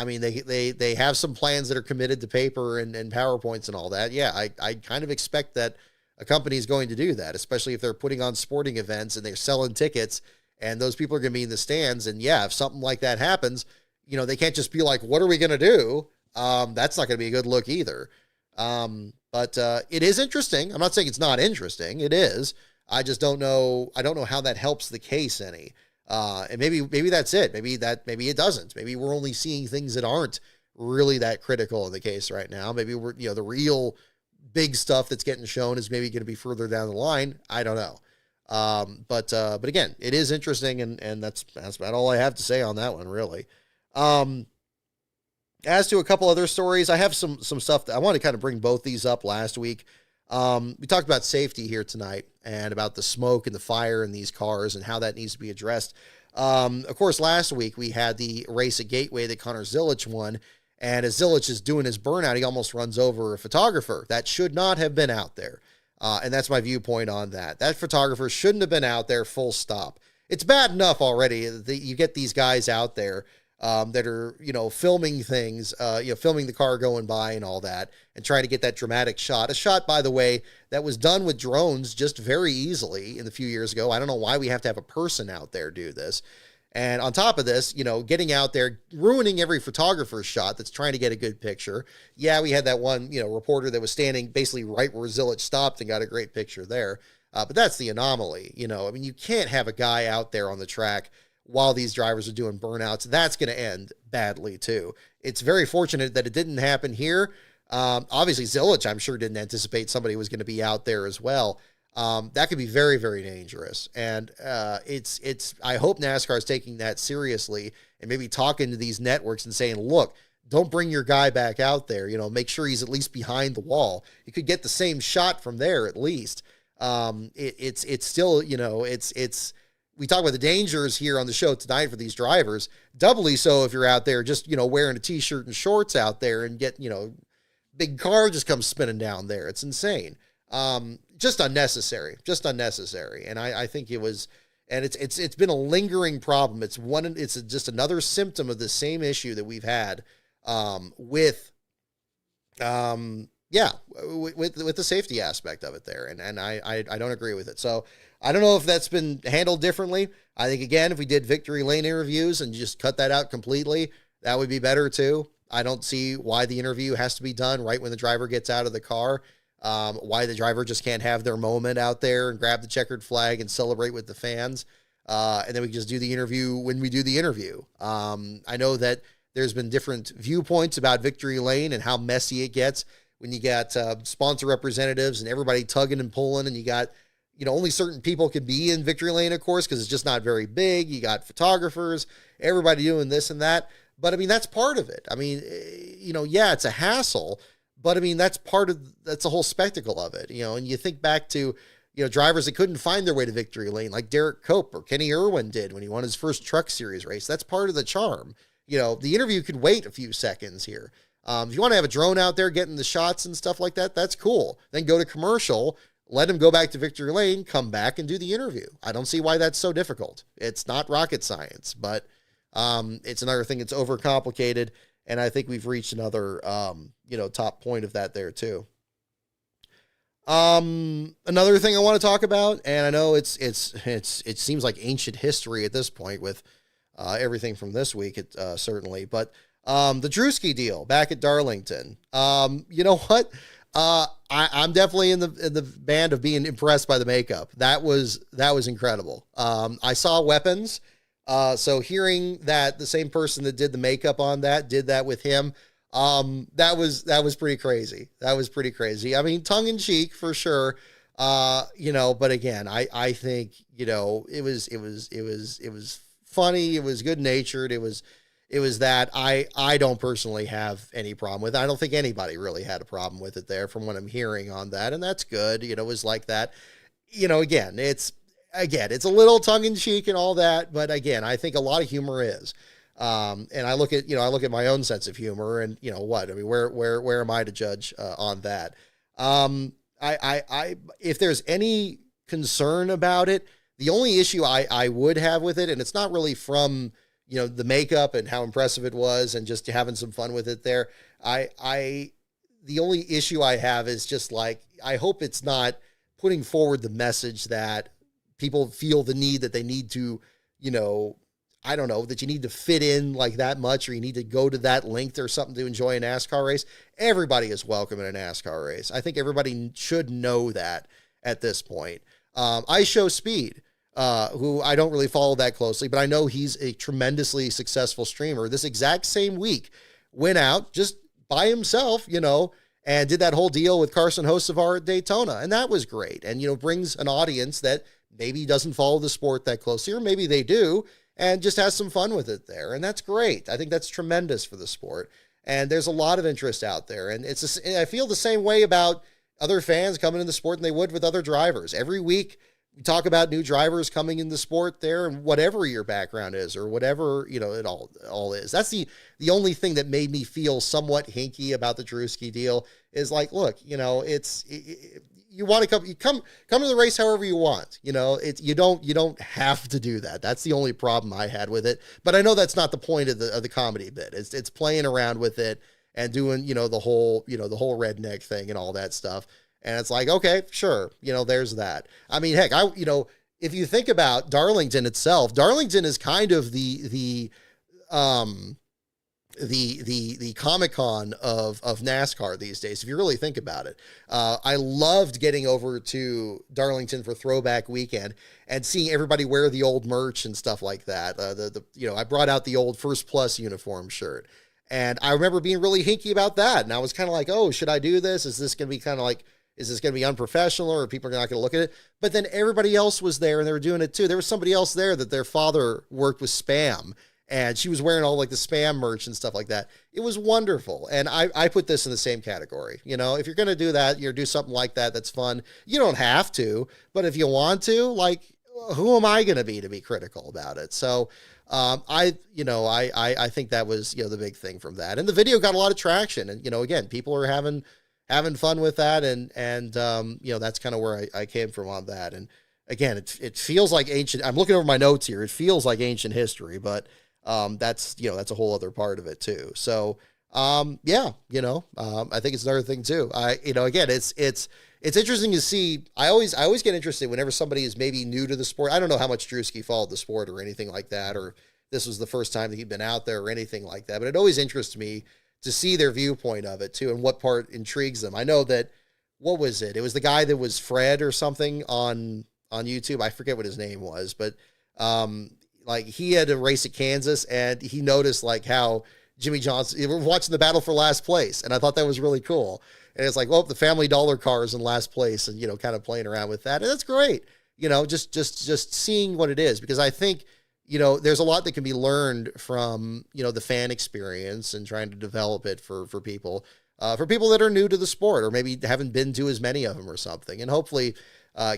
mean, they have some plans that are committed to paper and PowerPoints and all that. Yeah, I kind of expect that a company is going to do that, especially if they're putting on sporting events and they're selling tickets and those people are going to be in the stands. And yeah, if something like that happens, they can't just be like, what are we going to do? That's not going to be a good look either. But it is interesting. I'm not saying it's not interesting. It is. I just don't know. I don't know how that helps the case any. And maybe that's it. Maybe it doesn't. Maybe we're only seeing things that aren't really that critical in the case right now. Maybe we're, the real big stuff that's getting shown is maybe going to be further down the line. I don't know. But again, it is interesting, and that's about all I have to say on that one, really. As to a couple other stories, I have some stuff that I want to kind of bring both these up last week. We talked about safety here tonight and about the smoke and the fire in these cars and how that needs to be addressed. Of course, last week we had the race at Gateway that Connor Zilic won, and as Zilic is doing his burnout, he almost runs over a photographer. That should not have been out there. And that's my viewpoint on that. That photographer shouldn't have been out there, full stop. It's bad enough already that you get these guys out there that are, filming things, filming the car going by and all that, and trying to get that dramatic shot. A shot, by the way, that was done with drones just very easily in a few years ago. I don't know why we have to have a person out there do this. And on top of this, getting out there, ruining every photographer's shot that's trying to get a good picture. Yeah, we had that one, reporter that was standing basically right where Zilic stopped and got a great picture there. But that's the anomaly. I mean, you can't have a guy out there on the track while these drivers are doing burnouts. That's going to end badly too. It's very fortunate that it didn't happen here. Obviously Zilic, I'm sure, didn't anticipate somebody was going to be out there as well. That could be very, very dangerous. And I hope NASCAR is taking that seriously and maybe talking to these networks and saying, look, don't bring your guy back out there. Make sure he's at least behind the wall. You could get the same shot from there at least. It's still, we talk about the dangers here on the show tonight for these drivers, doubly so if you're out there just, wearing a t-shirt and shorts out there and get, big car just comes spinning down there. It's insane. Just unnecessary. And I think it was, and it's been a lingering problem. It's just another symptom of the same issue that we've had with the safety aspect of it there. And I don't agree with it. So I don't know if that's been handled differently. I think, again, if we did victory lane interviews and just cut that out completely, that would be better too. I don't see why the interview has to be done right when the driver gets out of the car. Why the driver just can't have their moment out there and grab the checkered flag and celebrate with the fans. And then we can just do the interview when we do the interview. I know that there's been different viewpoints about victory lane and how messy it gets when you got sponsor representatives and everybody tugging and pulling, and you got, only certain people can be in victory lane, of course, because it's just not very big. You got photographers, everybody doing this and that. But I mean, that's part of it. I mean, it's a hassle, but I mean, that's the whole spectacle of it, and you think back to, drivers that couldn't find their way to victory lane, like Derek Cope or Kenny Irwin did when he won his first Truck Series race. That's part of the charm. The interview could wait a few seconds here. If you want to have a drone out there getting the shots and stuff like that, that's cool. Then go to commercial, let him go back to victory lane, come back and do the interview. I don't see why that's so difficult. It's not rocket science, but it's another thing that's overcomplicated. And I think we've reached another, top point of that there too. Another thing I want to talk about, and I know it seems like ancient history at this point with everything from this week, certainly, but the Drewski deal back at Darlington. You know what? I'm definitely in the band of being impressed by the makeup. That was incredible. I saw Weapons. So hearing that the same person that did the makeup on that did that with him, that was pretty crazy. That was pretty crazy. I mean, tongue in cheek for sure. But again, I think, it was funny. It was good natured. It was that I don't personally have any problem with it. I don't think anybody really had a problem with it there from what I'm hearing on that. And that's good. It was like that, again, it's a little tongue in cheek and all that, but again, I think a lot of humor is, and I look at my own sense of humor and where am I to judge, on that? If there's any concern about it, the only issue I would have with it, and it's not really from, the makeup and how impressive it was and just having some fun with it there. The only issue I have is just like, I hope it's not putting forward the message that people feel the need that they need to, I don't know, that you need to fit in like that much, or you need to go to that length or something to enjoy a NASCAR race. Everybody is welcome in a NASCAR race. I think everybody should know that at this point. I Show Speed, who I don't really follow that closely, but I know he's a tremendously successful streamer. This exact same week went out just by himself, and did that whole deal with Carson Hocevar at Daytona. And that was great. And, brings an audience that maybe doesn't follow the sport that closely, or maybe they do, and just has some fun with it there. And that's great. I think that's tremendous for the sport. And there's a lot of interest out there. And I feel the same way about other fans coming in the sport than they would with other drivers. Every week we talk about new drivers coming in the sport there, and whatever your background is, or whatever, it all is. That's the only thing that made me feel somewhat hinky about the Drewski deal is like, look, you want to come to the race however you want. You don't have to do that. That's the only problem I had with it. But I know that's not the point of the comedy bit. It's playing around with it and doing, the whole redneck thing and all that stuff. And it's like, okay, sure. There's that. I mean, heck, if you think about Darlington itself, Darlington is kind of the Comic-Con of NASCAR these days, if you really think about it. I loved getting over to Darlington for Throwback Weekend and seeing everybody wear the old merch and stuff like that. I brought out the old First Plus uniform shirt, and I remember being really hinky about that. And I was kind of like, oh, should I do this? Is this going to be kind of like, is this going to be unprofessional, or people are not going to look at it? But then everybody else was there and they were doing it too. There was somebody else there that their father worked with Spam, and she was wearing all like the Spam merch and stuff like that. It was wonderful. And I put this in the same category. If you're going to do that, do something like that, that's fun. You don't have to, but if you want to, like, who am I going to be critical about it? So, I think that was, the big thing from that. And the video got a lot of traction. And, again, people are having fun with that. And that's kind of where I came from on that. And again, it feels like ancient. I'm looking over my notes here. It feels like ancient history, but that's a whole other part of it too. So, I think it's another thing too. Again, it's interesting to see. I always get interested whenever somebody is maybe new to the sport. I don't know how much Drewski followed the sport or anything like that, or this was the first time that he'd been out there or anything like that. But it always interests me to see their viewpoint of it too, and what part intrigues them. I know that, what was it? It was the guy that was Fred or something on YouTube. I forget what his name was, but like he had a race at Kansas and he noticed like how Jimmy Johnson, we were watching the battle for last place. And I thought that was really cool. And it's like, well, the Family Dollar car is in last place and, kind of playing around with that. And that's great. Just seeing what it is, because I think, there's a lot that can be learned from, the fan experience and trying to develop it for people that are new to the sport, or maybe haven't been to as many of them or something. And hopefully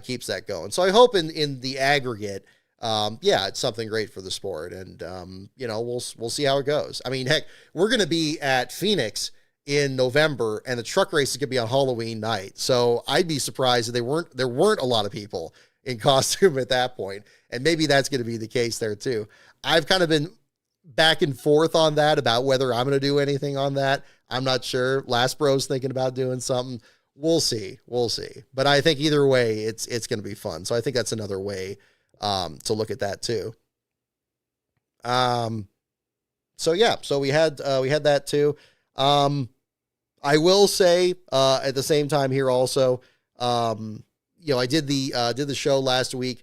keeps that going. So I hope in the aggregate, it's something great for the sport, and we'll see how it goes. I mean, heck, we're going to be at Phoenix in November, and the truck race is going to be on Halloween night. So I'd be surprised if there weren't a lot of people in costume at that point, and maybe that's going to be the case there too. I've kind of been back and forth on that about whether I'm going to do anything on that. I'm not sure. Last Bro's thinking about doing something. We'll see. But I think either way, it's going to be fun. So I think that's another way to look at that too. So we had that too. I will say, at the same time here also, I did the show last week.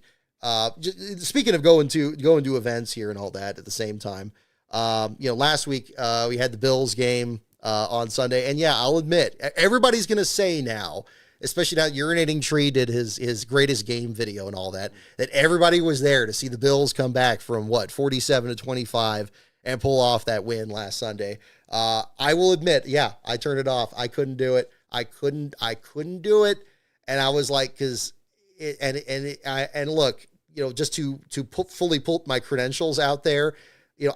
Speaking of going to events here and all that at the same time, last week, we had the Bills game, on Sunday, and I'll admit, everybody's going to say now, especially now Urinating Tree did his greatest game video and all that everybody was there to see the Bills come back from 47-25 and pull off that win last Sunday. I will admit, I turned it off. I couldn't do it. I couldn't do it. And I was like, look, just to fully pull my credentials out there,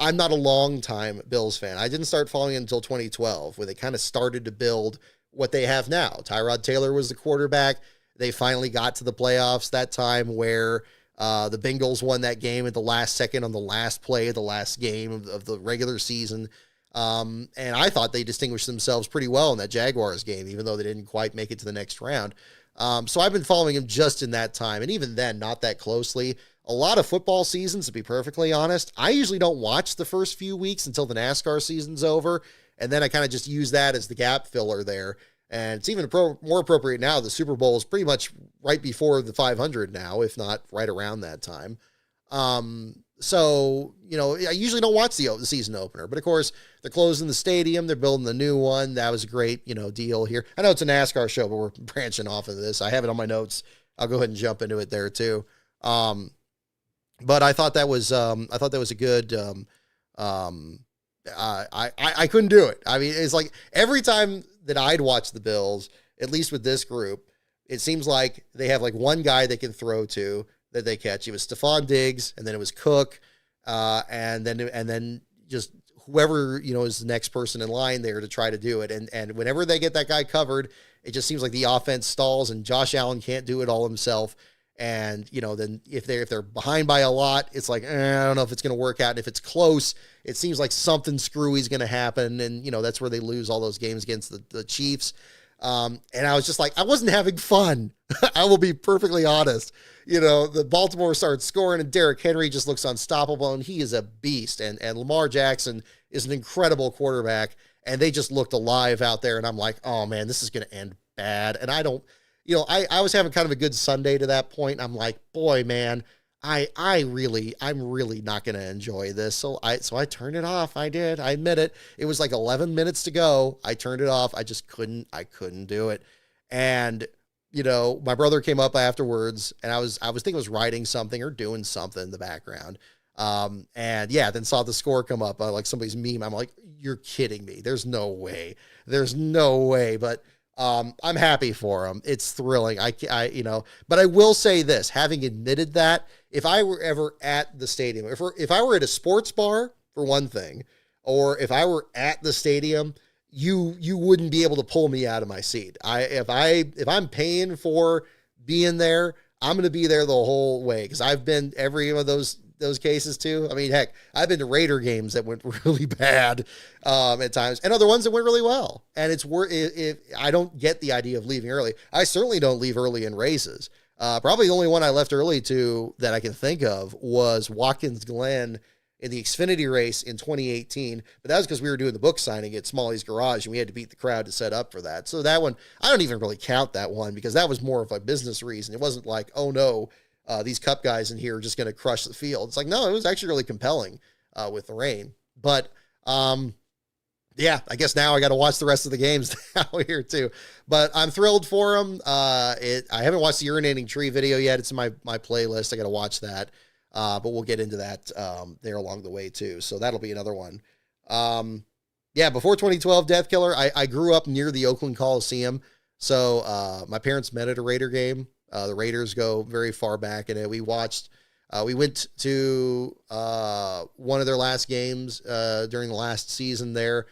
I'm not a long time Bills fan. I didn't start following it until 2012, where they kind of started to build what they have now. Tyrod Taylor was the quarterback. They finally got to the playoffs that time, where the Bengals won that game at the last second on the last play of the last game of the regular season. And I thought they distinguished themselves pretty well in that Jaguars game, even though they didn't quite make it to the next round. So I've been following him just in that time, and even then, not that closely. A lot of football seasons, to be perfectly honest, I usually don't watch the first few weeks until the NASCAR season's over, and then I kind of just use that as the gap filler there. And it's even more appropriate now. The Super Bowl is pretty much right before the 500 now, if not right around that time. So, I usually don't watch the season opener, but of course they're closing the stadium. They're building the new one. That was a great, deal here. I know it's a NASCAR show, but we're branching off of this. I have it on my notes. I'll go ahead and jump into it there too. But I thought that was a good, I couldn't do it. I mean, it's like every time that I'd watch the Bills, at least with this group, it seems like they have like one guy they can throw to that they catch. It was Stephon Diggs, and then it was Cook, and then just whoever, is the next person in line there to try to do it. And whenever they get that guy covered, it just seems like the offense stalls and Josh Allen can't do it all himself. And, then if they're behind by a lot, it's like, I don't know if it's going to work out. And if it's close, it seems like something screwy is going to happen. And, that's where they lose all those games against the Chiefs. And I was just like, I wasn't having fun. I will be perfectly honest. The Baltimore starts scoring and Derrick Henry just looks unstoppable, and he is a beast. And Lamar Jackson is an incredible quarterback, and they just looked alive out there. And I'm like, oh man, this is going to end bad. And I don't, I was having kind of a good Sunday to that point. I'm like, boy, man, I'm really not going to enjoy this. So I turned it off. I did. I admit it. It was like 11 minutes to go. I turned it off. I couldn't do it. And, my brother came up afterwards, and I was thinking I was writing something or doing something in the background. Then saw the score come up, like somebody's meme. I'm like, you're kidding me. There's no way. But I'm happy for him. It's thrilling. But I will say this, having admitted that, if I were ever at the stadium, if I were at a sports bar for one thing, or if I were at the stadium, you wouldn't be able to pull me out of my seat. If I'm paying for being there, I'm going to be there the whole way, because I've been every one of those cases too. I mean, heck, I've been to Raider games that went really bad at times, and other ones that went really well. And it's worth if I don't get the idea of leaving early. I certainly don't leave early in races. Probably the only one I left early to that I can think of was Watkins Glen in the Xfinity race in 2018. But that was because we were doing the book signing at Smalley's Garage, and we had to beat the crowd to set up for that. So that one, I don't even really count that one, because that was more of a business reason. It wasn't like, oh no, these Cup guys in here are just going to crush the field. It's like, no, it was actually really compelling with the rain. But yeah, I guess now I got to watch the rest of the games now here too. But I'm thrilled for them. I haven't watched the urinating tree video yet. It's in my playlist. I got to watch that. But we'll get into that there along the way too. So that'll be another one. Yeah, before 2012 Death Killer, I grew up near the Oakland Coliseum. So my parents met at a Raider game. The Raiders go very far back in it. We went to one of their last games during the last season there,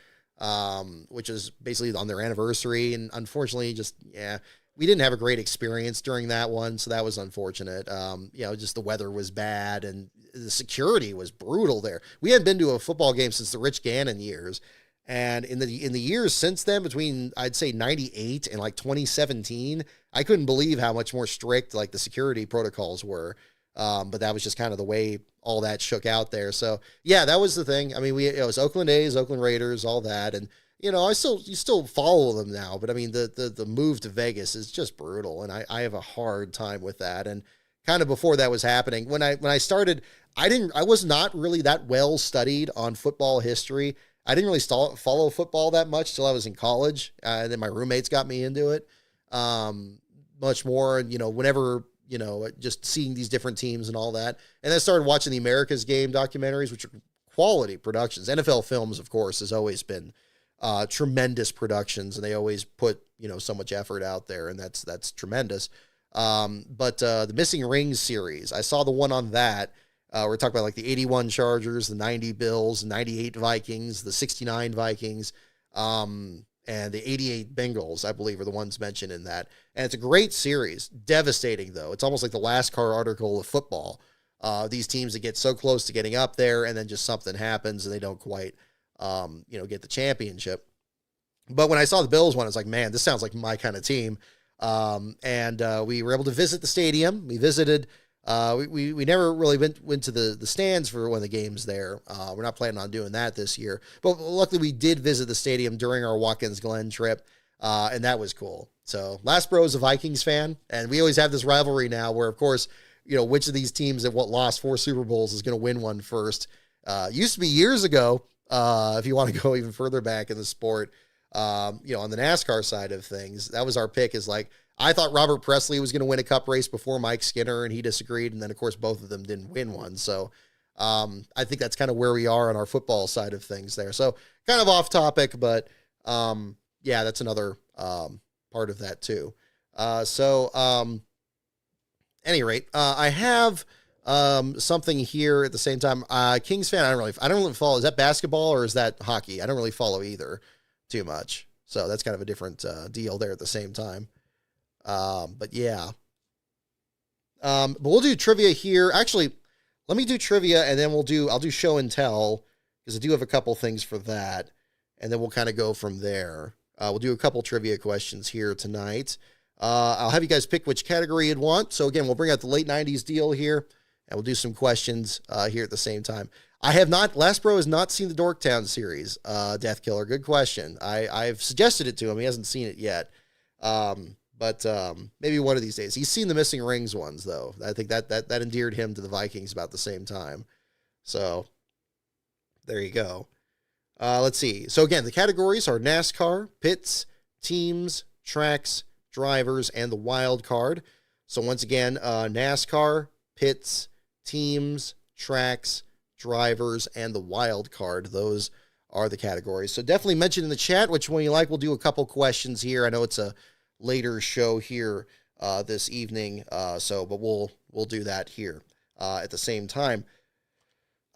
which is basically on their anniversary. And unfortunately, we didn't have a great experience during that one. So that was unfortunate. Just the weather was bad and the security was brutal there. We hadn't been to a football game since the Rich Gannon years. And in the years since then, between I'd say 98 and like 2017, I couldn't believe how much more strict like the security protocols were. But that was just kind of the way all that shook out there. So yeah, that was the thing. I mean, it was Oakland A's, Oakland Raiders, all that. And you still follow them now, but I mean, the move to Vegas is just brutal. And I have a hard time with that. And kind of before that was happening, when I started, I was not really that well studied on football history. I didn't really follow football that much till I was in college. And then my roommates got me into it much more. And, whenever, just seeing these different teams and all that. And then I started watching the America's Game documentaries, which are quality productions. NFL Films, of course, has always been tremendous productions, and they always put, so much effort out there, and that's tremendous. But the Missing Rings series, I saw the one on that. We're talking about like the 81 Chargers, the 90 Bills, the 98 Vikings, the 69 Vikings, and the 88 Bengals, I believe, are the ones mentioned in that. And it's a great series. Devastating, though. It's almost like the last car article of football. These teams that get so close to getting up there, and then just something happens, and they don't quite, get the championship. But when I saw the Bills one, I was like, man, this sounds like my kind of team. And we were able to visit the stadium. We visited. We never really went to the stands for one of the games there. We're not planning on doing that this year, but luckily we did visit the stadium during our Watkins Glen trip. And that was cool. So Last Bro is a Vikings fan, and we always have this rivalry now where, of course, which of these teams that lost 4 Super Bowls is going to win one first. Used to be years ago, if you want to go even further back in the sport, on the NASCAR side of things, that was our pick, is like, I thought Robert Presley was going to win a Cup race before Mike Skinner, and he disagreed. And then, of course, both of them didn't win one. So I think that's kind of where we are on our football side of things there. So kind of off topic, but that's another part of that too. Any rate, I have something here at the same time. Kings fan, I don't really follow. Is that basketball or is that hockey? I don't really follow either too much. So that's kind of a different deal there at the same time. But yeah. But we'll do trivia here. Actually, let me do trivia, and then I'll do show and tell, because I do have a couple things for that, and then we'll kind of go from there. We'll do a couple trivia questions here tonight. I'll have you guys pick which category you'd want. So again, we'll bring out the late 90s deal here, and we'll do some questions here at the same time. Last Bro has not seen the Dorktown series, Death Killer. Good question. I've suggested it to him. He hasn't seen it yet. But maybe one of these days. He's seen the Missing Rings ones, though. I think that endeared him to the Vikings about the same time. So there you go. Let's see. So again, the categories are NASCAR, pits, teams, tracks, drivers, and the wild card. So once again, NASCAR, pits, teams, tracks, drivers, and the wild card. Those are the categories. So definitely mention in the chat which one you like. We'll do a couple questions here. I know it's a later show here this evening, but we'll do that here at the same time.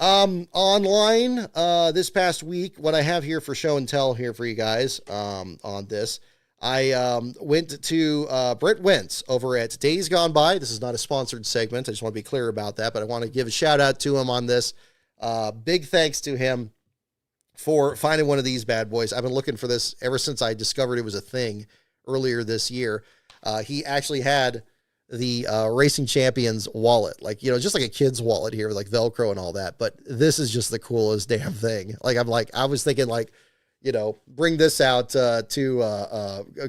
Online this past week, what I have here for show and tell here for you guys on this, I went to Brent Wentz over at Days Gone By. This is not a sponsored segment. I just want to be clear about that, but I want to give a shout out to him on this. Big thanks to him for finding one of these bad boys. I've been looking for this ever since I discovered it was a thing earlier this year. He actually had the Racing Champions wallet, like, just like a kid's wallet here with like Velcro and all that. But this is just the coolest damn thing. I was thinking bring this out to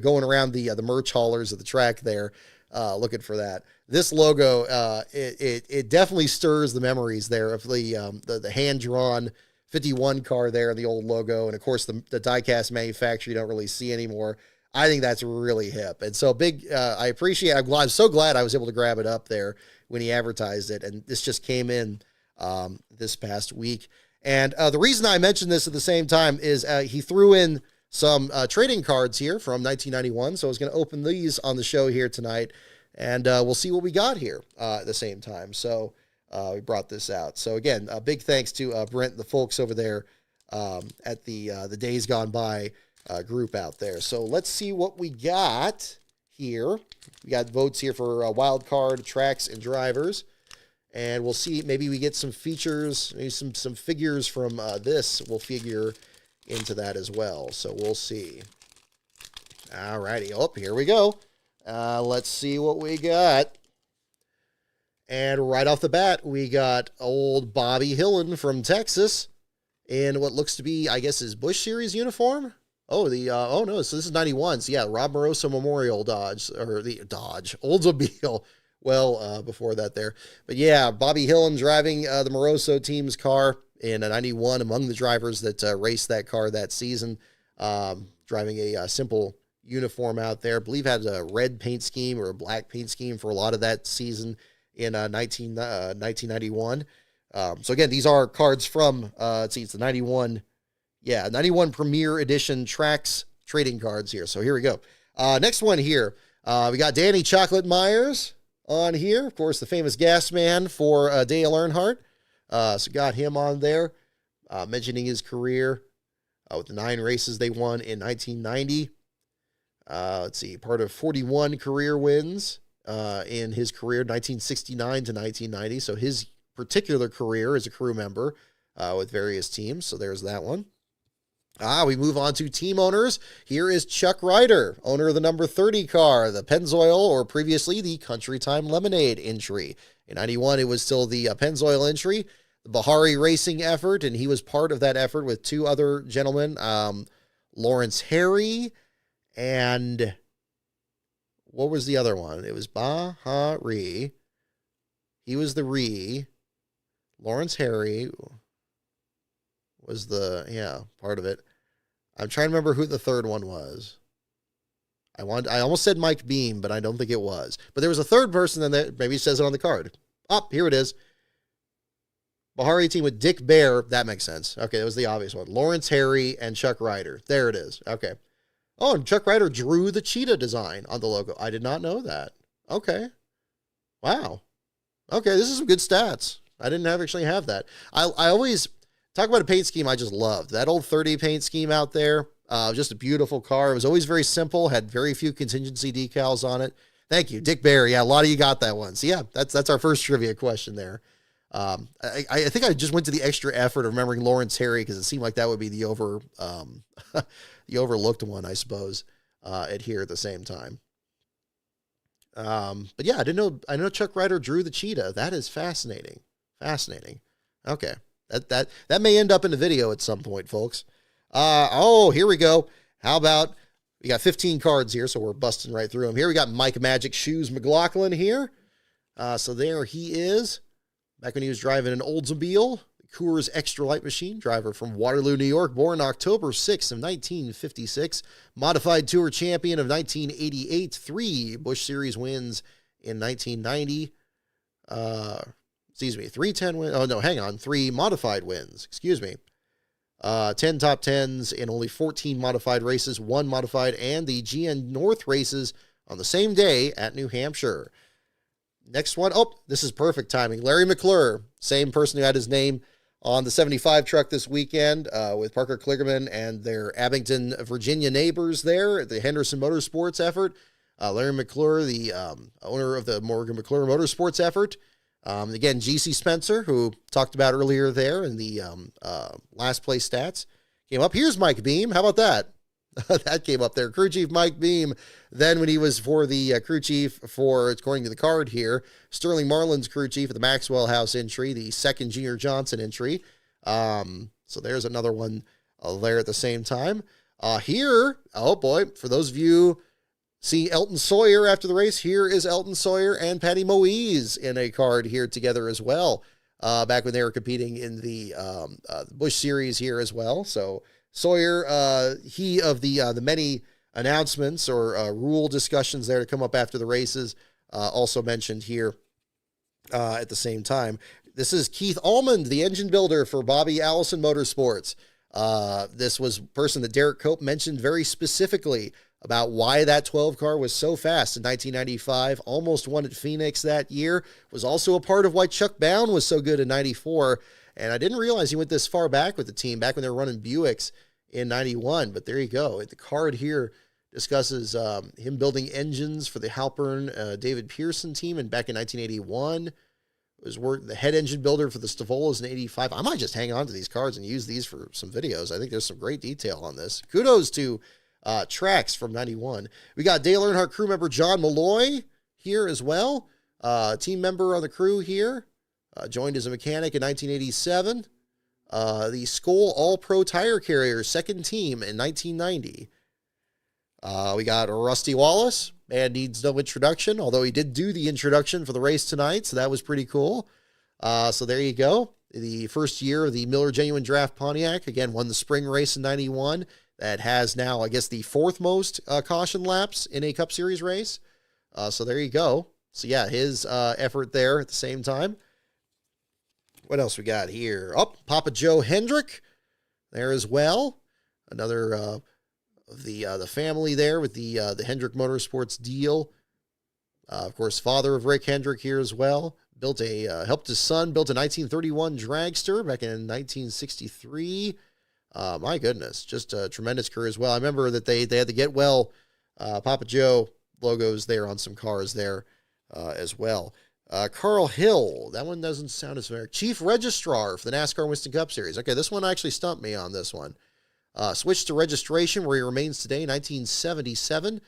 going around the merch haulers at the track there, looking for that. This logo, it definitely stirs the memories there of the hand-drawn 51 car there, the old logo, and of course the die-cast manufacturer you don't really see anymore. I think that's really hip. And so I appreciate it. I'm so glad I was able to grab it up there when he advertised it. And this just came in this past week. And the reason I mentioned this at the same time is he threw in some trading cards here from 1991. So I was going to open these on the show here tonight. And we'll see what we got here at the same time. So we brought this out. So again, a big thanks to Brent and the folks over there at the Days Gone By group out there. So let's see what we got here. We got votes here for wild card, tracks, and drivers. And we'll see, maybe we get some features, maybe some figures from this will figure into that as well. So we'll see. All righty. Oh, here we go. Let's see what we got. And right off the bat, we got old Bobby Hillen from Texas in what looks to be, I guess, his Busch Series uniform. Oh, no, so this is 91. So yeah, Rob Moroso Memorial Oldsmobile. Well, before that there. But yeah, Bobby Hillen driving the Moroso team's car in a 91, among the drivers that raced that car that season, driving a simple uniform out there. I believe had a red paint scheme or a black paint scheme for a lot of that season in 1991. So again, these are cards from, it's the 91, 91 Premier Edition Tracks trading cards here. So here we go. Next one here, we got Danny Chocolate Myers on here. Of course, the famous gas man for Dale Earnhardt. So got him on there, mentioning his career with the 9 races they won in 1990. Let's see, part of 41 career wins in his career, 1969 to 1990. So his particular career as a crew member with various teams. So there's that one. We move on to team owners. Here is Chuck Ryder, owner of the number 30 car, the Pennzoil, or previously the Country Time Lemonade entry. In 91, it was still the Pennzoil entry, the Bahari Racing effort, and he was part of that effort with 2 other gentlemen, Lawrence Harry, and what was the other one? It was Bahari. He was the Re. Lawrence Harry was part of it. I'm trying to remember who the third one was. I almost said Mike Beam, but I don't think it was. But there was a third person, and that maybe it says it on the card. Here it is. Bahari team with Dick Bear. That makes sense. Okay, that was the obvious one. Lawrence Harry and Chuck Ryder. There it is. Okay. Oh, and Chuck Ryder drew the cheetah design on the logo. I did not know that. Okay. Wow. Okay, this is some good stats. I didn't actually have that. I always talk about a paint scheme I just loved. That old 30 paint scheme out there, just a beautiful car. It was always very simple, had very few contingency decals on it. Thank you, Dick Bear. Yeah, a lot of you got that one. So yeah, that's our first trivia question there. I think I just went to the extra effort of remembering Lawrence Harry because it seemed like that would be the overlooked one, I suppose, at here at the same time. But yeah, I know Chuck Ryder drew the cheetah. That is fascinating. Fascinating. Okay. That may end up in the video at some point, folks. Here we go. How about, we got 15 cards here, so we're busting right through them. Here we got Mike Magic Shoes McLaughlin here. So there he is. Back when he was driving an Oldsmobile, Coors Extra Light Machine, driver from Waterloo, New York, born October 6th of 1956. Modified Tour Champion of 1988. 3 Busch Series wins in 1990. 310 wins. Oh, no, hang on. 3 modified wins. Excuse me. 10 top 10s in only 14 modified races, 1 modified, and the GN North races on the same day at New Hampshire. Next one, this is perfect timing. Larry McClure, same person who had his name on the 75 truck this weekend with Parker Kligerman and their Abington, Virginia neighbors there at the Henderson Motorsports effort. Larry McClure, the owner of the Morgan McClure Motorsports effort. Again, GC Spencer, who talked about earlier there in the last place stats, came up. Here's Mike Beam. How about that? That came up there. Crew Chief Mike Beam. Then when he was for the crew chief for, according to the card here, Sterling Marlin's crew chief at the Maxwell House entry, the second Junior Johnson entry. So there's another one there at the same time. Here, oh boy, for those of you see Elton Sawyer after the race, here is Elton Sawyer and Patty Moise in a card here together as well, back when they were competing in the Busch Series here as well. So Sawyer, he of the many announcements or rule discussions there to come up after the races, also mentioned here at the same time. This is Keith Almond, the engine builder for Bobby Allison Motorsports. This was a person that Derek Cope mentioned very specifically about why that 12 car was so fast in 1995, almost won at Phoenix that year, was also a part of why Chuck Bown was so good in 94. And I didn't realize he went this far back with the team, back when they were running Buicks in 91. But there you go. The card here discusses him building engines for the Halpern David Pearson team and back in 1981. Was the head engine builder for the Stavolas in 85. I might just hang on to these cards and use these for some videos. I think there's some great detail on this. Kudos to Tracks from 91. We got Dale Earnhardt crew member John Malloy here as well. Team member on the crew here. Joined as a mechanic in 1987. The Skoal All-Pro Tire Carriers second team in 1990. We got Rusty Wallace. Man needs no introduction, although he did do the introduction for the race tonight, so that was pretty cool. So there you go. The first year of the Miller Genuine Draft Pontiac, again, won the spring race in 91. That has now, I guess, the fourth most caution laps in a Cup Series race. So there you go. So yeah, his effort there at the same time. What else we got here? Papa Joe Hendrick there as well. Another of the family there with the Hendrick Motorsports deal. Of course, father of Rick Hendrick here as well. Helped his son build a 1931 dragster back in 1963. My goodness, just a tremendous career as well. I remember that they had the Get Well Papa Joe logos there on some cars there as well. Carl Hill, that one doesn't sound as familiar. Chief Registrar for the NASCAR Winston Cup Series. Okay, this one actually stumped me on this one. Switched to registration where he remains today, 1977.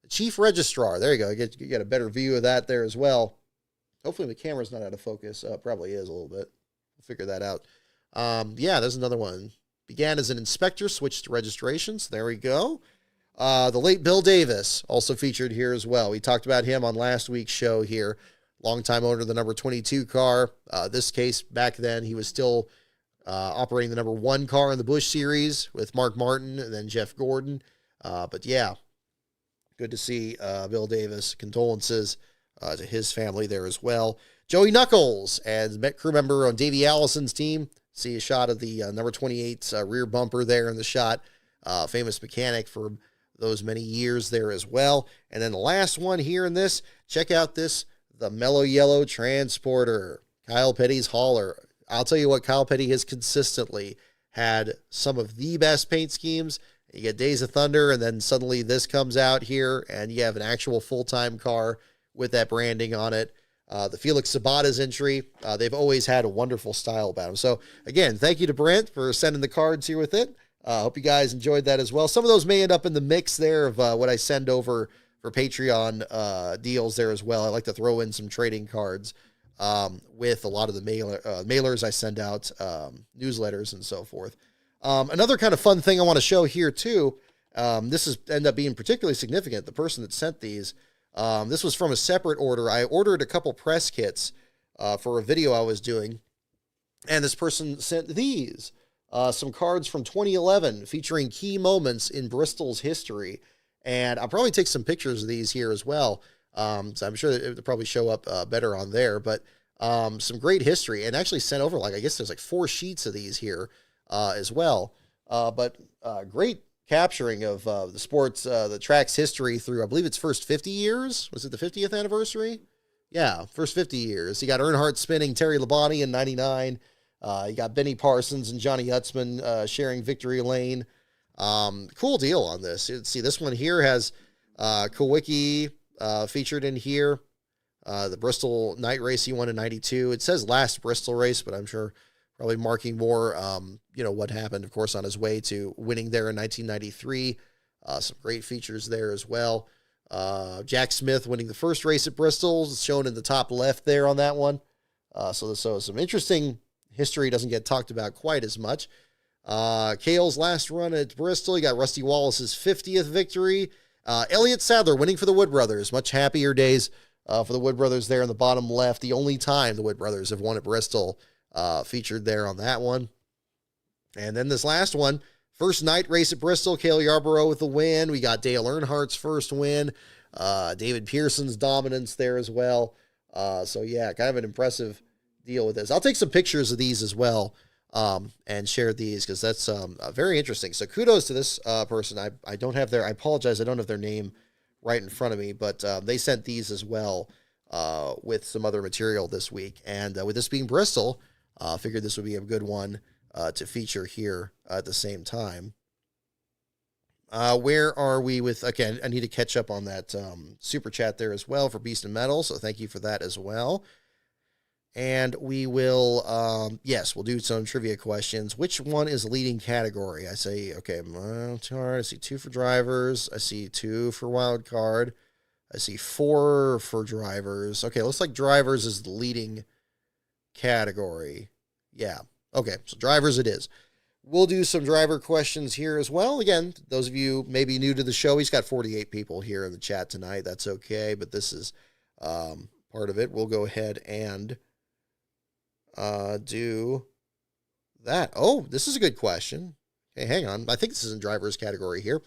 Chief Registrar, there you go. You get a better view of that there as well. Hopefully the camera's not out of focus. Probably is a little bit. We'll figure that out. Yeah, there's another one. Began as an inspector, switched to registration. So there we go. The late Bill Davis also featured here as well. We talked about him on last week's show here. Longtime owner of the number 22 car. This case, back then, he was still operating the number 1 car in the Busch Series with Mark Martin and then Jeff Gordon. But yeah, good to see Bill Davis. Condolences to his family there as well. Joey Knuckles, and crew member on Davey Allison's team. See a shot of the number 28's rear bumper there in the shot. Famous mechanic for those many years there as well. And then the last one here in this, check out this, the Mellow Yellow Transporter. Kyle Petty's hauler. I'll tell you what, Kyle Petty has consistently had some of the best paint schemes. You get Days of Thunder, and then suddenly this comes out here, and you have an actual full-time car with that branding on it. The Felix Sabata's entry, they've always had a wonderful style about them. So, again, thank you to Brent for sending the cards here with it. Hope you guys enjoyed that as well. Some of those may end up in the mix there of what I send over for Patreon deals there as well. I like to throw in some trading cards with a lot of the mailers I send out, newsletters and so forth. Another kind of fun thing I want to show here, too, this has ended up being particularly significant. The person that sent these, this was from a separate order. I ordered a couple press kits for a video I was doing, and this person sent these, some cards from 2011 featuring key moments in Bristol's history. And I'll probably take some pictures of these here as well. So I'm sure that it would probably show up better on there, but some great history, and actually sent over, I guess there's 4 sheets of these here as well. But great capturing of the track's history through, I believe it's first 50 years. Was it the 50th anniversary? Yeah, first 50 years. You got Earnhardt spinning Terry Labonte in 99. You got Benny Parsons and Johnny Utzman sharing victory lane. Cool deal on this. See, this one here has Kowicki featured in here. The Bristol Night race he won in 92. It says last Bristol race, but I'm sure probably marking more, what happened, of course, on his way to winning there in 1993. Some great features there as well. Jack Smith winning the first race at Bristol is shown in the top left there on that one. So some interesting history, doesn't get talked about quite as much. Cale's last run at Bristol. You got Rusty Wallace's 50th victory. Elliott Sadler winning for the Wood Brothers. Much happier days for the Wood Brothers there in the bottom left. The only time the Wood Brothers have won at Bristol, featured there on that one. And then this last one, first night race at Bristol, Cale Yarborough with the win. We got Dale Earnhardt's first win. David Pearson's dominance there as well. So yeah, kind of an impressive deal with this. I'll take some pictures of these as well, and share these because that's very interesting. So kudos to this person. I don't have I apologize, I don't have their name right in front of me, but they sent these as well with some other material this week. And with this being Bristol, figured this would be a good one to feature here at the same time. Where are we with, okay, I need to catch up on that super chat there as well for Beast and Metal, so thank you for that as well. And we will, yes, we'll do some trivia questions. Which one is leading category? I say, okay, I see 2 for drivers. I see 2 for wild card. I see 4 for drivers. Okay, looks like drivers is the leading category. Yeah, okay, so drivers it is. We'll do some driver questions here as well. Again, those of you maybe new to the show, he's got 48 people here in the chat tonight. That's okay, but this is part of it. We'll go ahead and do that. Oh, this is a good question. Okay, hang on. I think this is in driver's category here.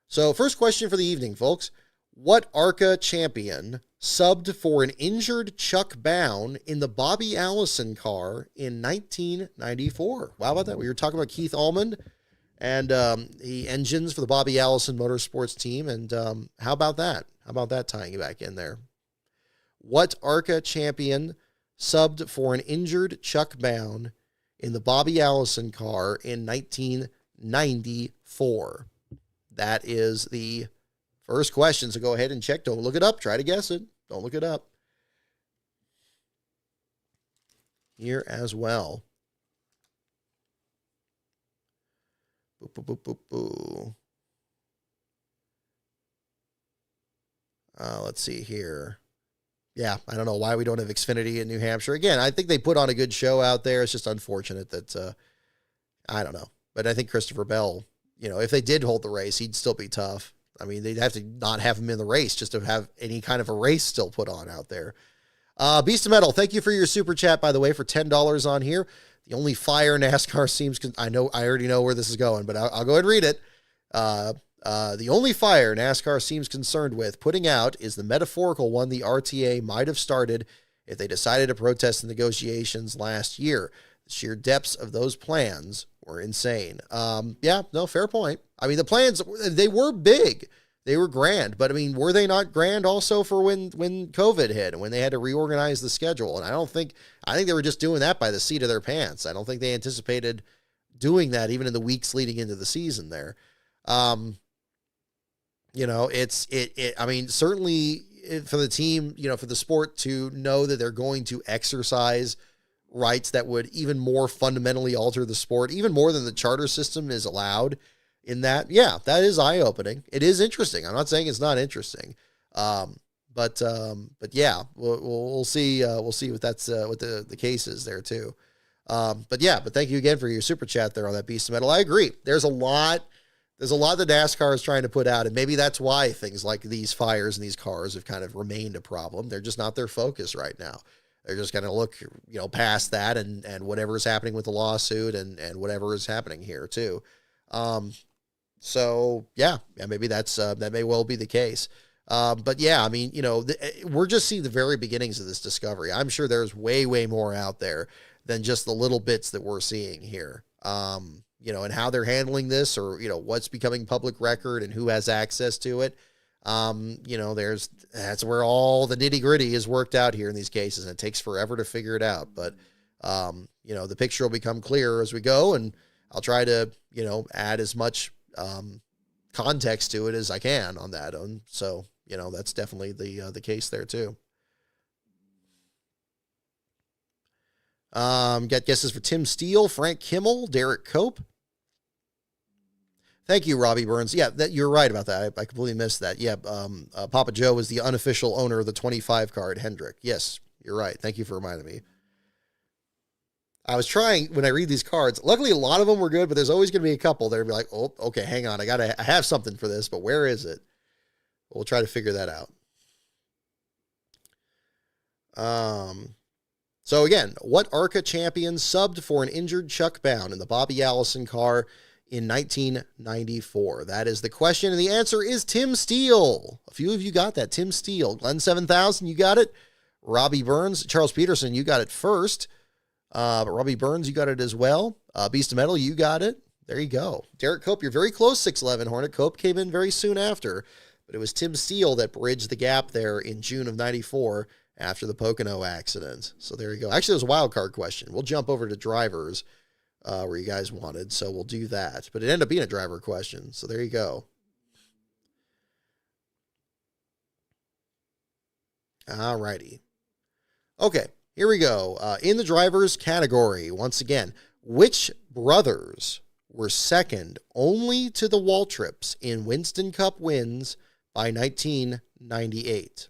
So first question for the evening, folks. What ARCA champion subbed for an injured Chuck Bown in the Bobby Allison car in 1994? Wow, about that. We were talking about Keith Almond and the engines for the Bobby Allison Motorsports team. And how about that? How about that tying it back in there? What ARCA champion subbed for an injured Chuck Bown in the Bobby Allison car in 1994? That is the first question, so go ahead and check. Don't look it up. Try to guess it. Don't look it up. Here as well. Boo, boo, boo, boo, boo. Let's see here. Yeah, I don't know why we don't have Xfinity in New Hampshire. Again, I think they put on a good show out there. It's just unfortunate that, I don't know. But I think Christopher Bell, if they did hold the race, he'd still be tough. I mean, they'd have to not have him in the race just to have any kind of a race still put on out there. Beast of Metal, thank you for your super chat, by the way, for $10 on here. The only fire NASCAR seems, I already know where this is going, but I'll go ahead and read it. The only fire NASCAR seems concerned with putting out is the metaphorical one the RTA might have started if they decided to protest the negotiations last year. The sheer depths of those plans were insane. Yeah, no, fair point. I mean, the plans, they were big. They were grand. But, I mean, were they not grand also for when COVID hit and when they had to reorganize the schedule? And I think they were just doing that by the seat of their pants. I don't think they anticipated doing that even in the weeks leading into the season there. I mean, certainly for the team, for the sport to know that they're going to exercise rights that would even more fundamentally alter the sport, even more than the charter system is allowed in that. Yeah, that is eye-opening. It is interesting. I'm not saying it's not interesting. But yeah, we'll see. We'll see what that's, what the case is there too. But thank you again for your super chat there on that Beast of Metal. I agree. There's a lot that NASCAR is trying to put out, and maybe that's why things like these fires in these cars have kind of remained a problem. They're just not their focus right now. They're just going to look, past that and whatever is happening with the lawsuit and whatever is happening here too. So yeah, maybe that may well be the case. But yeah, I mean, we're just seeing the very beginnings of this discovery. I'm sure there's way, way more out there than just the little bits that we're seeing here. and how they're handling this, or, what's becoming public record and who has access to it. That's where all the nitty gritty is worked out here in these cases, and it takes forever to figure it out. But, the picture will become clearer as we go, and I'll try to, add as much, context to it as I can on that. So, that's definitely the case there too. Got guesses for Tim Steele, Frank Kimmel, Derek Cope. Thank you, Robbie Burns. Yeah, you're right about that. I completely missed that. Yeah, Papa Joe was the unofficial owner of the 25 card, Hendrick. Yes, you're right. Thank you for reminding me. I was trying, when I read these cards, luckily a lot of them were good, but there's always going to be a couple that are like, oh, okay, hang on. I have something for this, but where is it? We'll try to figure that out. So again, what ARCA champion subbed for an injured Chuck Bound in the Bobby Allison car in 1994? That is the question, and the answer is Tim Steele. A few of you got that. Tim Steele. Glenn 7000, you got it. Robbie Burns. Charles Peterson, you got it first. But Robbie Burns, you got it as well. Beast of Metal, you got it. There you go. Derek Cope, you're very close, 6'11". Hornet Cope came in very soon after, but it was Tim Steele that bridged the gap there in June of 94 after the Pocono accident. So there you go. Actually, it was a wild card question. We'll jump over to drivers where you guys wanted, so we'll do that. But it ended up being a driver question, so there you go. All righty. Okay. Here we go. In the drivers category, once again, which brothers were second only to the Waltrips in Winston Cup wins by 1998?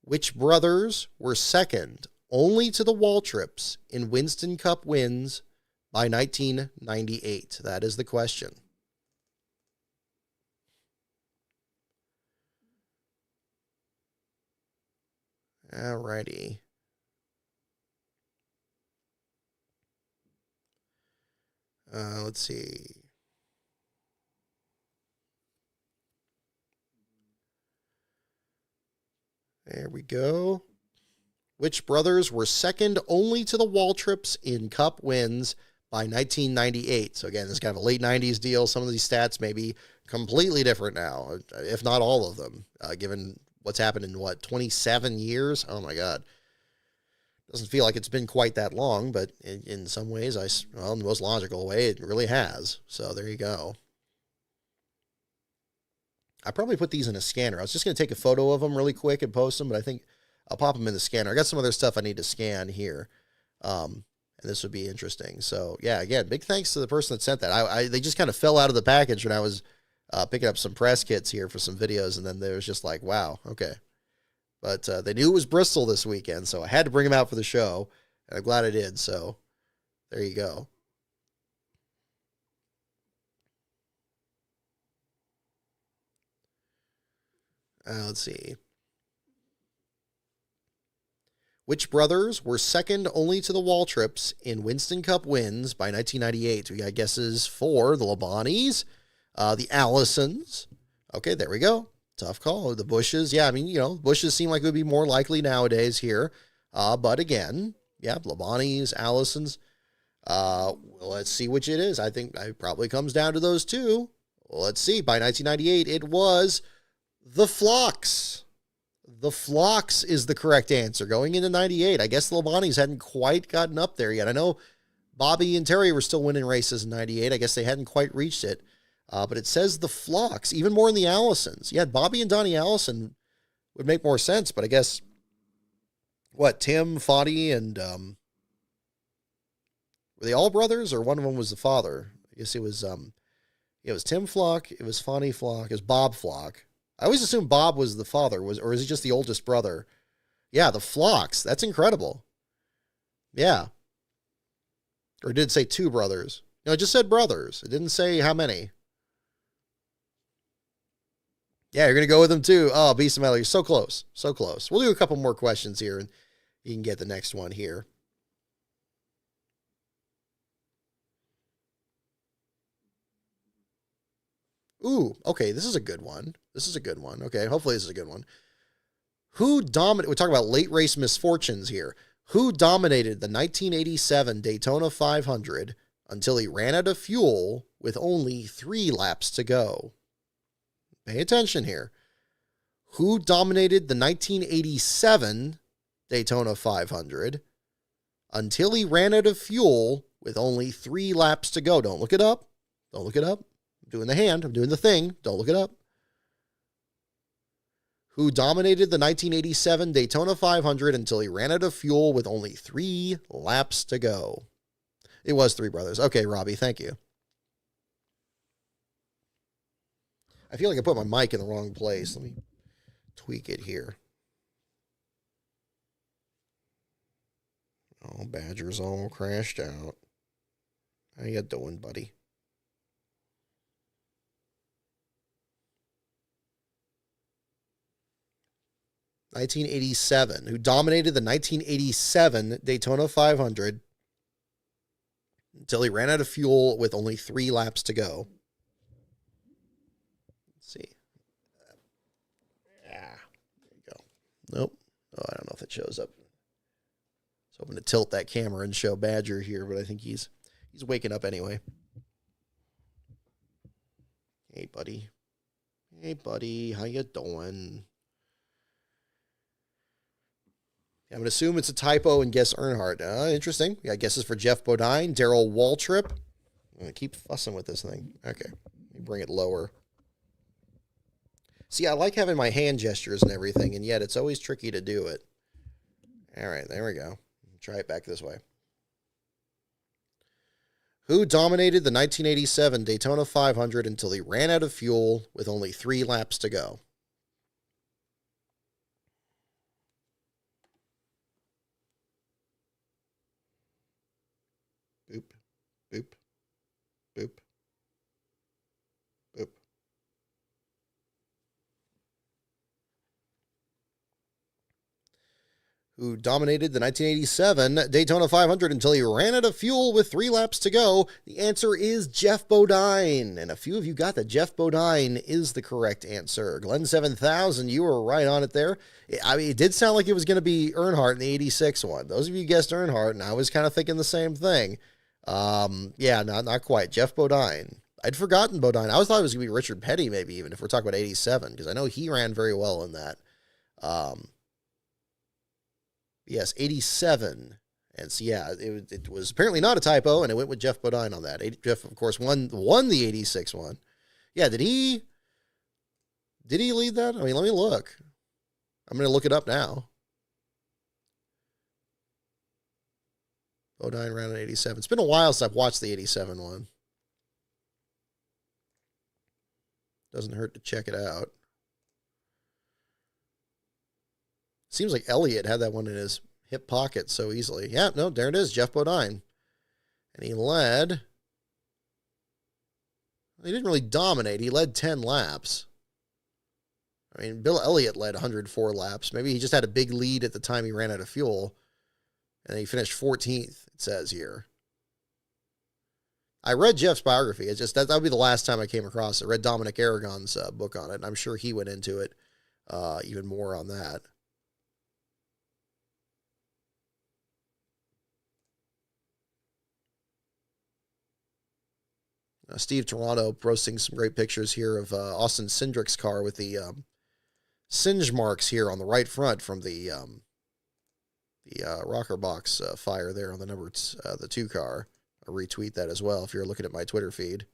Which brothers were second only to the Waltrips in Winston Cup wins by 1998? That is the question. All righty. Let's see. There we go. Which brothers were second only to the Waltrips in Cup wins by 1998? So again, this is kind of a late 90s deal. Some of these stats may be completely different now, if not all of them, given what's happened in, 27 years? Oh my God. Doesn't feel like it's been quite that long, but in some ways, in the most logical way, it really has. So there you go. I probably put these in a scanner. I was just going to take a photo of them really quick and post them, but I think I'll pop them in the scanner. I got some other stuff I need to scan here, and this would be interesting. So yeah, again, big thanks to the person that sent that. They just kind of fell out of the package when I was picking up some press kits here for some videos, and then there was just like, wow, okay. But they knew it was Bristol this weekend, so I had to bring them out for the show, and I'm glad I did. So there you go. Let's see. Which brothers were second only to the Waltrips in Winston Cup wins by 1998? We got guesses for the Labanis, the Allisons. Okay, there we go. Tough call. The Bushes. Yeah, I mean, Bushes seem like it would be more likely nowadays here. But again, yeah, Labanis, Allisons. Let's see which it is. I think it probably comes down to those two. Let's see. By 1998, it was the Flocks. The Flocks is the correct answer. Going into 98, I guess the Labanis hadn't quite gotten up there yet. I know Bobby and Terry were still winning races in 98. I guess they hadn't quite reached it. But it says the Flocks, even more in the Allisons. Yeah, Bobby and Donnie Allison would make more sense, but I guess, Tim, Foddy, and, were they all brothers, or one of them was the father? I guess it was Tim Flock, it was Fonny Flock, it was Bob Flock. I always assumed Bob was the father, or is he just the oldest brother? Yeah, the Flocks, that's incredible. Yeah. Or did it say two brothers? No, it just said brothers. It didn't say how many. Yeah, you're going to go with them too. Oh, Beast of Metal, you're so close. So close. We'll do a couple more questions here, and you can get the next one here. Ooh, okay, this is a good one. Okay, hopefully this is a good one. We're talking about late race misfortunes here. Who dominated the 1987 Daytona 500 until he ran out of fuel with only 3 laps to go. Pay attention here. Who dominated the 1987 Daytona 500 until he ran out of fuel with only 3 laps to go? Don't look it up. Don't look it up. I'm doing the hand. I'm doing the thing. Don't look it up. Who dominated the 1987 Daytona 500 until he ran out of fuel with only 3 laps to go? It was Three Brothers. Okay, Robbie, thank you. I feel like I put my mic in the wrong place. Let me tweak it here. Oh, Badger's all crashed out. How you doing, buddy? (1987), who dominated the 1987 Daytona 500 until he ran out of fuel with only 3 laps to go. Let's see. Yeah, there you go. Nope. Oh, I don't know if it shows up. I was hoping to tilt that camera and show Badger here, but I think he's waking up anyway. Hey, buddy. Hey, buddy. How you doing? I'm going to assume it's a typo and guess Earnhardt. Interesting. We got guesses for Jeff Bodine, Darrell Waltrip. I'm going to keep fussing with this thing. Okay. Let me bring it lower. See, I like having my hand gestures and everything, and yet it's always tricky to do it. All right, there we go. Try it back this way. Who dominated the 1987 Daytona 500 until he ran out of fuel with only 3 laps to go? Boop, boop, boop, boop. Who dominated the 1987 Daytona 500 until he ran out of fuel with 3 laps to go? The answer is Jeff Bodine. And a few of you got that. Jeff Bodine is the correct answer. Glenn 7000, you were right on it there. I mean, it did sound like it was going to be Earnhardt in the 86 one. Those of you guessed Earnhardt, and I was kind of thinking the same thing. Yeah, not quite. Jeff Bodine. I'd forgotten Bodine. I always thought it was going to be Richard Petty, maybe, even if we're talking about 87, because I know he ran very well in that. Yes, 87. And so, yeah, it was apparently not a typo, and it went with Jeff Bodine on that. Jeff, of course, won the 86 one. Yeah, did he lead that? I mean, let me look. I'm going to look it up now. Bodine ran in 87. It's been a while since I've watched the 87 one. Doesn't hurt to check it out. Seems like Elliott had that one in his hip pocket so easily. Yeah, no, there it is, Jeff Bodine. And he led. He didn't really dominate. He led 10 laps. I mean, Bill Elliott led 104 laps. Maybe he just had a big lead at the time he ran out of fuel. And he finished 14th, it says here. I read Jeff's biography. It's just that would be the last time I came across it. I read Dominic Aragon's book on it, and I'm sure he went into it even more on that. Steve Toronto posting some great pictures here of Austin Cindric's car with the singe marks here on the right front from the rocker box fire there on the 2 car. I'll retweet that as well if you're looking at my Twitter feed.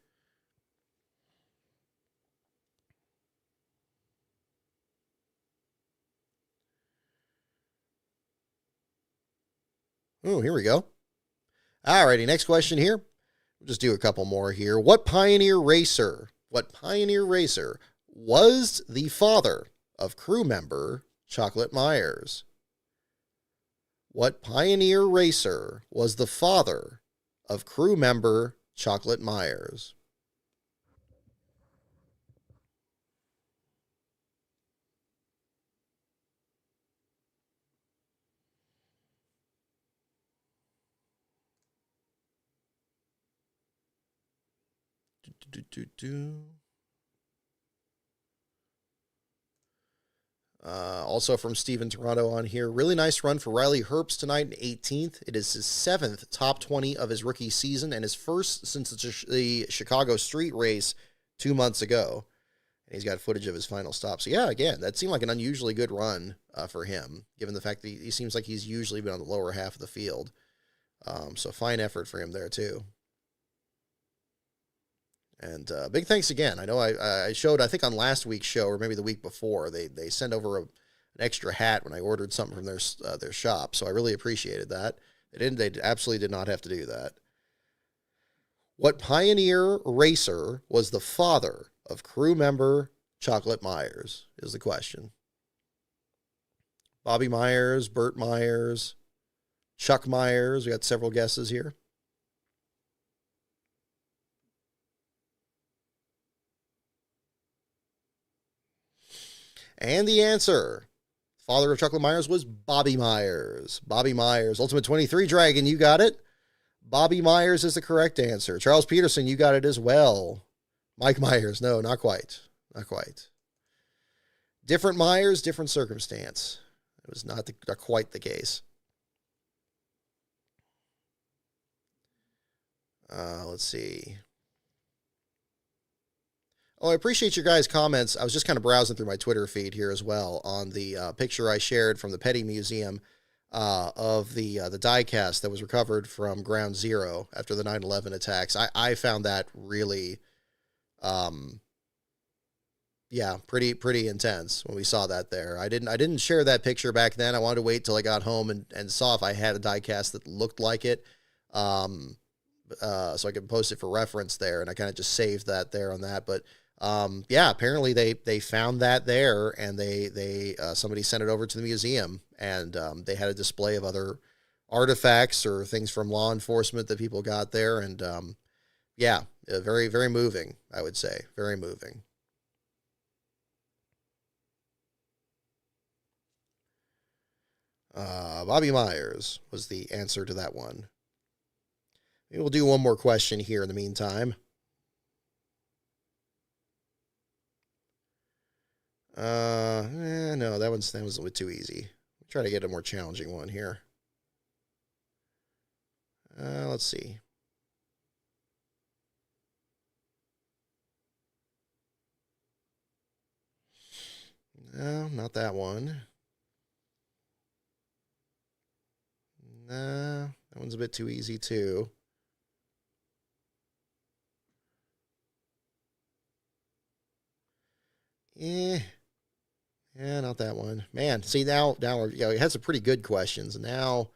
Oh, here we go. All righty, next question here. We'll just do a couple more here. What pioneer racer was the father of crew member Chocolate Myers? What pioneer racer was the father of crew member Chocolate Myers? Also from Steven Toronto on here, really nice run for Riley Herbst tonight in 18th. It is his 7th top 20 of his rookie season and his first since the Chicago street race 2 months ago. And he's got footage of his final stop. So yeah, again, that seemed like an unusually good run for him, given the fact that he seems like he's usually been on the lower half of the field. So fine effort for him there too. And big thanks again. I know I showed, I think on last week's show, or maybe the week before, they sent over an extra hat when I ordered something from their shop. So I really appreciated that. They absolutely did not have to do that. What pioneer racer was the father of crew member Chocolate Myers is the question. Bobby Myers, Burt Myers, Chuck Myers. We got several guesses here. And the answer, father of Chocolate Myers, was Bobby Myers. Bobby Myers, Ultimate 23 Dragon, you got it. Bobby Myers is the correct answer. Charles Peterson, you got it as well. Mike Myers, no, not quite. Not quite. Different Myers, different circumstance. It was not quite the case. Let's see. Oh, I appreciate your guys' comments. I was just kind of browsing through my Twitter feed here as well on the picture I shared from the Petty Museum of the diecast that was recovered from Ground Zero after the 9/11 attacks. I found that really, pretty intense when we saw that there. I didn't share that picture back then. I wanted to wait till I got home and saw if I had a diecast that looked like it. So I could post it for reference there, and I kind of just saved that there on that. But apparently they found that there, and they somebody sent it over to the museum, and they had a display of other artifacts or things from law enforcement that people got there, and very, very moving, I would say, very moving. Bobby Myers was the answer to that one. Maybe we'll do one more question here in the meantime. No, that was a little bit too easy. I'll try to get a more challenging one here. Let's see. No, not that one. No, that one's a bit too easy too. Yeah, not that one. Man, see now we had some pretty good questions, and now,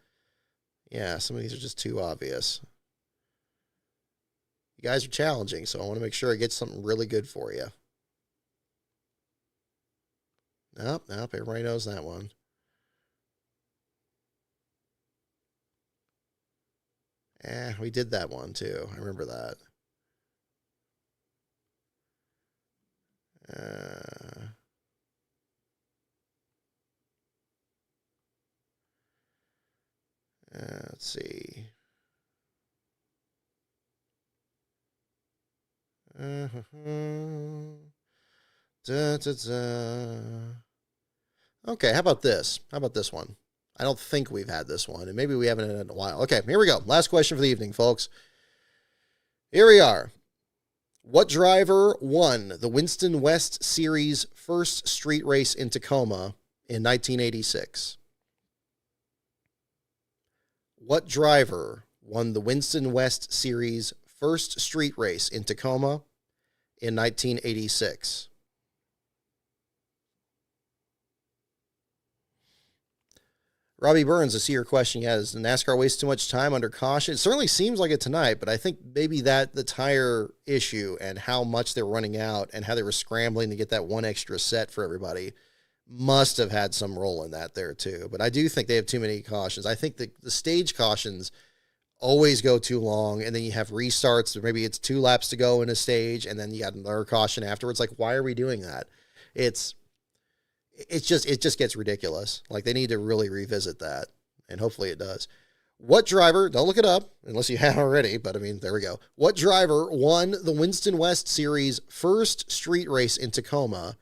some of these are just too obvious. You guys are challenging, so I want to make sure I get something really good for you. Nope, everybody knows that one. We did that one too. I remember that. Let's see. Okay, how about this? How about this one? I don't think we've had this one, and maybe we haven't in a while. Okay, here we go. Last question for the evening, folks. Here we are. What driver won the Winston West Series first street race in Tacoma in 1986? What driver won the Winston West Series first street race in Tacoma in 1986? Robbie Burns, I see your question. Yeah, does NASCAR waste too much time under caution? It certainly seems like it tonight, but I think maybe that the tire issue and how much they're running out and how they were scrambling to get that one extra set for everybody must have had some role in that there too. But I do think they have too many cautions. I think the stage cautions always go too long, and then you have restarts, or maybe it's 2 laps to go in a stage, and then you got another caution afterwards. Like, why are we doing that? It just gets ridiculous. Like, they need to really revisit that, and hopefully it does. What driver, don't look it up unless you have already, but I mean, there we go. What driver won the Winston West Series first street race in Tacoma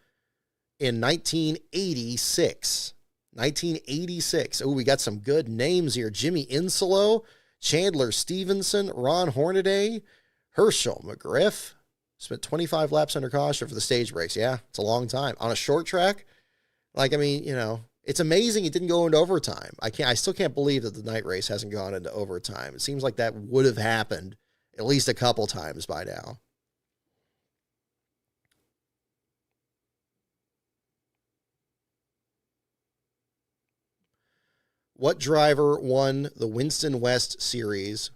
in 1986. 1986. Oh, we got some good names here. Jimmy Insolo, Chandler Stevenson, Ron Hornaday, Herschel McGriff. Spent 25 laps under caution for the stage breaks. Yeah, it's a long time. On a short track, like, I mean, it's amazing it didn't go into overtime. I still can't believe that the night race hasn't gone into overtime. It seems like that would have happened at least a couple times by now. What driver won the Winston West Series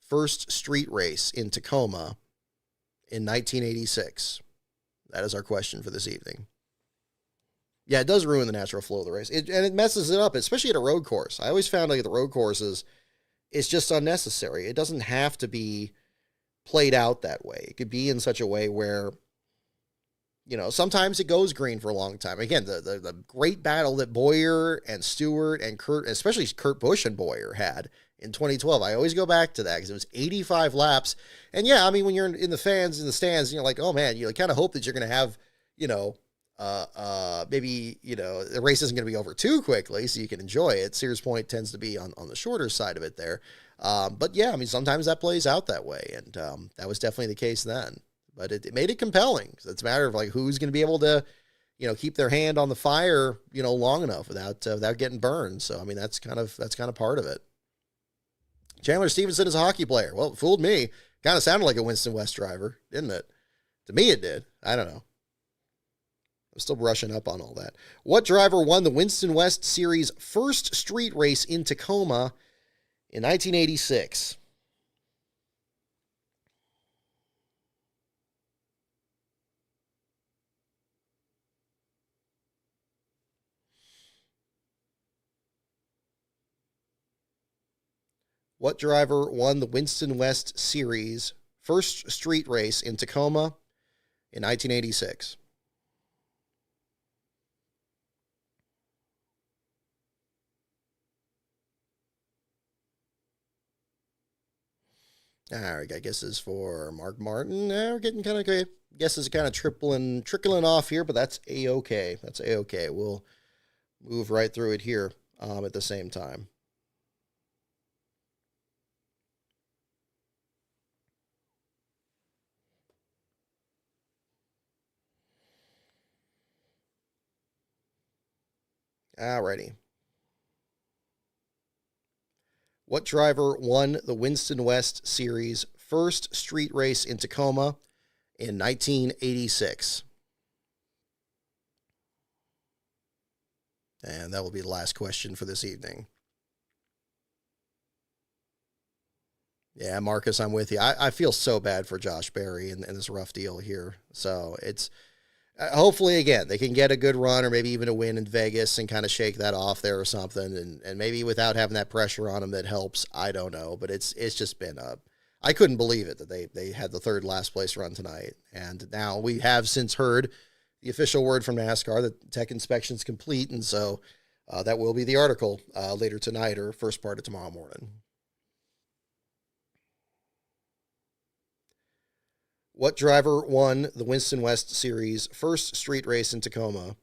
first street race in Tacoma in 1986? That is our question for this evening. Yeah, it does ruin the natural flow of the race. And it messes it up, especially at a road course. I always found like the road courses, it's just unnecessary. It doesn't have to be played out that way. It could be in such a way where, sometimes it goes green for a long time. Again, the great battle that Boyer and Stewart and Kurt, especially Kurt Busch and Boyer had in 2012. I always go back to that because it was 85 laps. And yeah, I mean, when you're in the stands, you're like, oh man, you kind of hope that you're going to have, maybe, the race isn't going to be over too quickly so you can enjoy it. Sears Point tends to be on the shorter side of it there. But yeah, I mean, sometimes that plays out that way. And that was definitely the case then. But it made it compelling. So it's a matter of like who's going to be able to, keep their hand on the fire, long enough without getting burned. So I mean, that's kind of part of it. Chandler Stevenson is a hockey player. Well, it fooled me. Kind of sounded like a Winston West driver, didn't it? To me, it did. I don't know. I'm still brushing up on all that. What driver won the Winston West Series first street race in Tacoma in 1986? What driver won the Winston West Series first street race in Tacoma in 1986? All right, got guesses for Mark Martin. We're getting kind of okay. Guesses are kind of trickling off here, but that's a-okay. That's a-okay. We'll move right through it here at the same time. Alrighty. What driver won the Winston West Series first street race in Tacoma in 1986? And that will be the last question for this evening. Yeah, Marcus, I'm with you. I feel so bad for Josh Berry and this rough deal here. So it's hopefully, again, they can get a good run or maybe even a win in Vegas and kind of shake that off there or something. And maybe without having that pressure on them that helps. I don't know. But it's just been I couldn't believe it that they had the third last place run tonight. And now we have since heard the official word from NASCAR that tech inspection's complete. And so that will be the article later tonight or first part of tomorrow morning. What driver won the Winston West Series first street race in Tacoma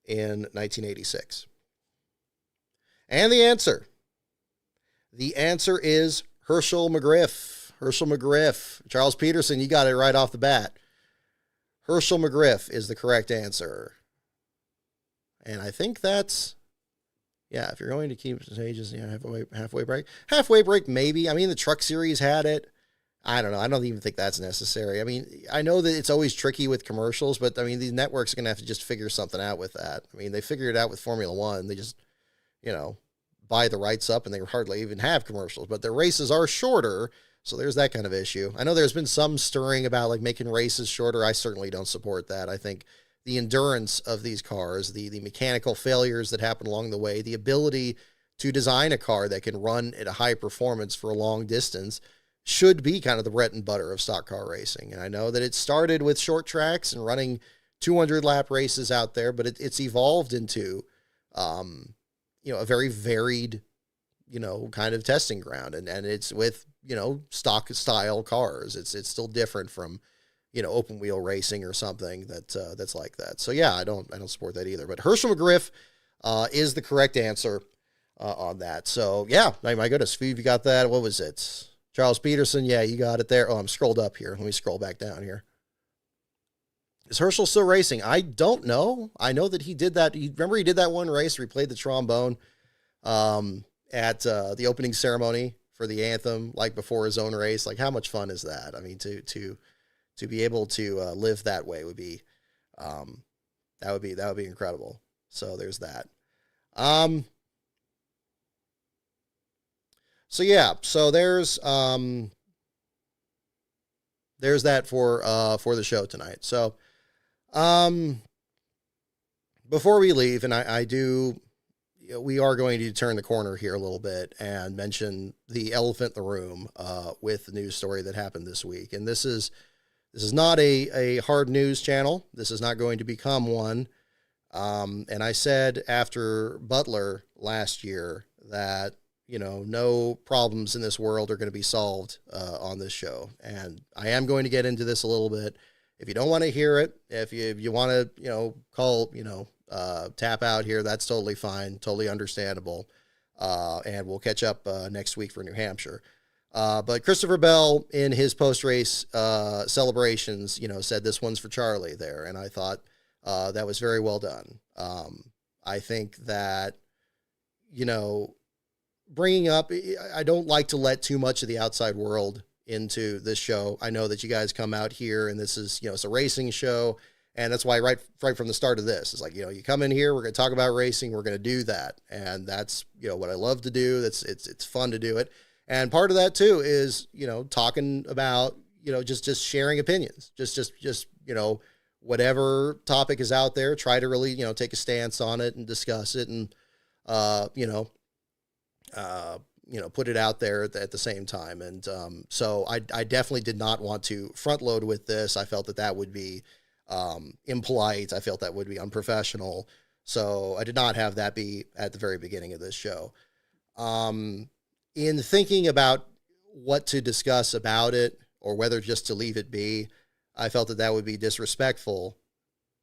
in 1986? And the answer is Herschel McGriff. Herschel McGriff. Charles Peterson, you got it right off the bat. Herschel McGriff is the correct answer. And I think that's, yeah, if you're going to keep stages, halfway break. Halfway break, maybe. I mean, the Truck Series had it. I don't know. I don't even think that's necessary. I mean, I know that it's always tricky with commercials, but I mean, these networks are going to have to just figure something out with that. I mean, they figured it out with Formula One. They just, buy the rights up and they hardly even have commercials, but their races are shorter. So there's that kind of issue. I know there's been some stirring about like making races shorter. I certainly don't support that. I think the endurance of these cars, the mechanical failures that happen along the way, the ability to design a car that can run at a high performance for a long distance should be kind of the bread and butter of stock car racing. And I know that it started with short tracks and running 200 lap races out there, but it's evolved into, a very varied, kind of testing ground. And it's with, stock style cars. It's still different from, open wheel racing or something that's like that. So yeah, I don't support that either. But Herschel McGriff is the correct answer on that. So yeah, my goodness, Steve, you got that? What was it? Charles Peterson, yeah, you got it there. Oh, I'm scrolled up here. Let me scroll back down here. Is Herschel still racing? I don't know. I know that he did that. Remember he did that one race where he played the trombone at the opening ceremony for the anthem, like before his own race. Like, how much fun is that? I mean, to be able to live that way would be, that would be incredible. So there's that. So yeah, so there's that for the show tonight. So, before we leave, and we are going to turn the corner here a little bit and mention the elephant in the room with the news story that happened this week. And this is not a hard news channel. This is not going to become one. And I said after Butler last year that, no problems in this world are going to be solved on this show. And I am going to get into this a little bit. If you don't want to hear it, if you want to, call, tap out here, that's totally fine, totally understandable. And we'll catch up next week for New Hampshire. But Christopher Bell, in his post-race celebrations, said this one's for Charlie there. And I thought that was very well done. I think that, bringing up, I don't like to let too much of the outside world into this show. I know that you guys come out here and this is, it's a racing show. And that's why right from the start of this, it's like, you come in here, we're going to talk about racing. We're going to do that. And that's, what I love to do. It's fun to do it. And part of that too is, talking about, just sharing opinions, just, whatever topic is out there, try to really, take a stance on it and discuss it and, put it out there at the same time. And so I definitely did not want to front load with this. I felt that would be impolite. I felt that would be unprofessional. So I did not have that be at the very beginning of this show. In thinking about what to discuss about it or whether just to leave it be, I felt that would be disrespectful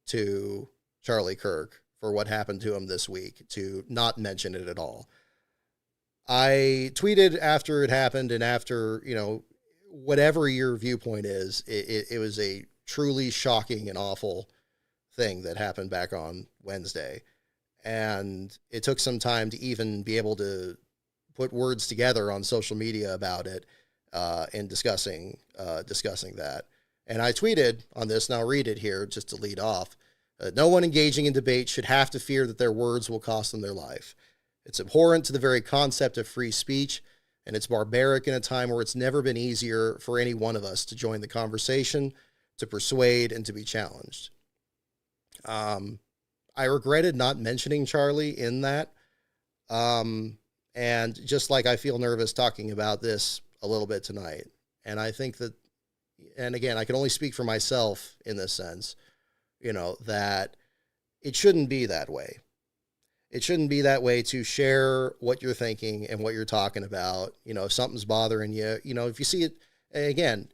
to Charlie Kirk for what happened to him this week, to not mention it at all. I tweeted after it happened and after, whatever your viewpoint is, it was a truly shocking and awful thing that happened back on Wednesday. And it took some time to even be able to put words together on social media about it and discussing that. And I tweeted on this, and I'll read it here just to lead off. No one engaging in debate should have to fear that their words will cost them their life. It's abhorrent to the very concept of free speech, and it's barbaric in a time where it's never been easier for any one of us to join the conversation, to persuade, and to be challenged. I regretted not mentioning Charlie in that. And just like I feel nervous talking about this a little bit tonight. And I think that, and again, I can only speak for myself in this sense, that it shouldn't be that way. It shouldn't be that way to share what you're thinking and what you're talking about. If something's bothering you, if you see it, again,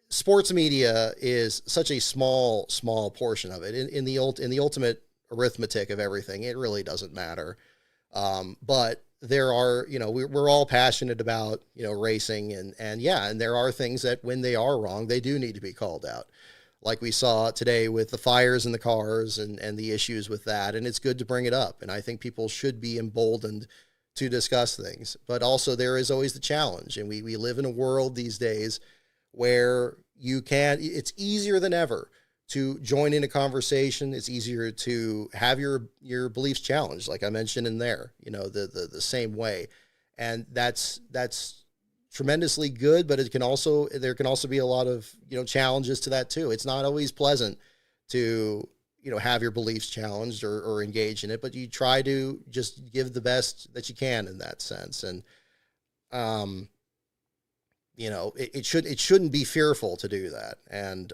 sports media is such a small portion of it. In the ultimate arithmetic of everything, it really doesn't matter. But there are, we're all passionate about, racing and there are things that when they are wrong, they do need to be called out. Like we saw today with the fires in the cars and the issues with that. And it's good to bring it up. And I think people should be emboldened to discuss things, but also there is always the challenge. And we live in a world these days where it's easier than ever to join in a conversation. It's easier to have your beliefs challenged. Like I mentioned in there, the same way. And that's tremendously good, but there can also be a lot of, challenges to that too. It's not always pleasant to, have your beliefs challenged or engage in it, but you try to just give the best that you can in that sense. And, it shouldn't be fearful to do that. And,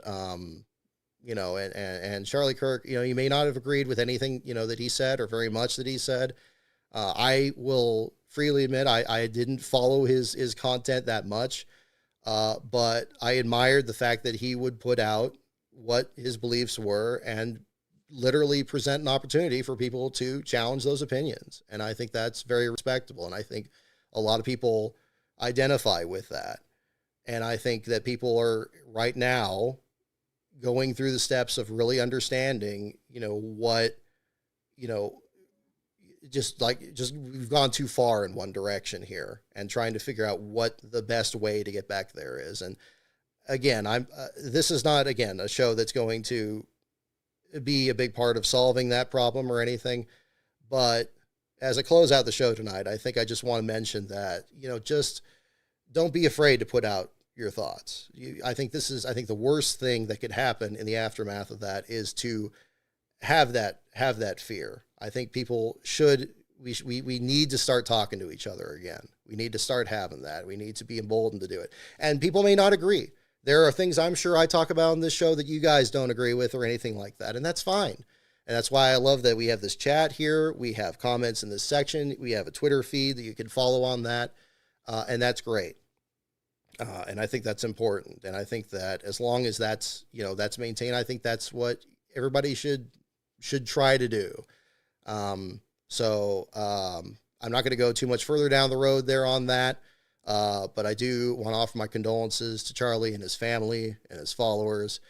and Charlie Kirk, you may not have agreed with anything, that he said or very much that he said. I will freely admit I didn't follow his content that much, but I admired the fact that he would put out, what his beliefs were and literally present an opportunity for people to challenge those opinions. And I think that's very respectable. And I think a lot of people identify with that. And I think that people are right now going through the steps of really understanding, what, just we've gone too far in one direction here and trying to figure out what the best way to get back there is. And again, this is not, again, a show that's going to be a big part of solving that problem or anything. But as I close out the show tonight, I think I just want to mention that, just don't be afraid to put out your thoughts. I think the worst thing that could happen in the aftermath of that is to have that fear. I think people we need to start talking to each other again. We need to start having that. We need to be emboldened to do it. And people may not agree. There are things I'm sure I talk about on this show that you guys don't agree with or anything like that. And that's fine. And that's why I love that we have this chat here. We have comments in this section. We have a Twitter feed that you can follow on that. And that's great. And I think that's important. And I think that as long as that's maintained, I think that's what everybody should try to do. So I'm not going to go too much further down the road there on that. But I do want to offer my condolences to Charlie and his family and his followers.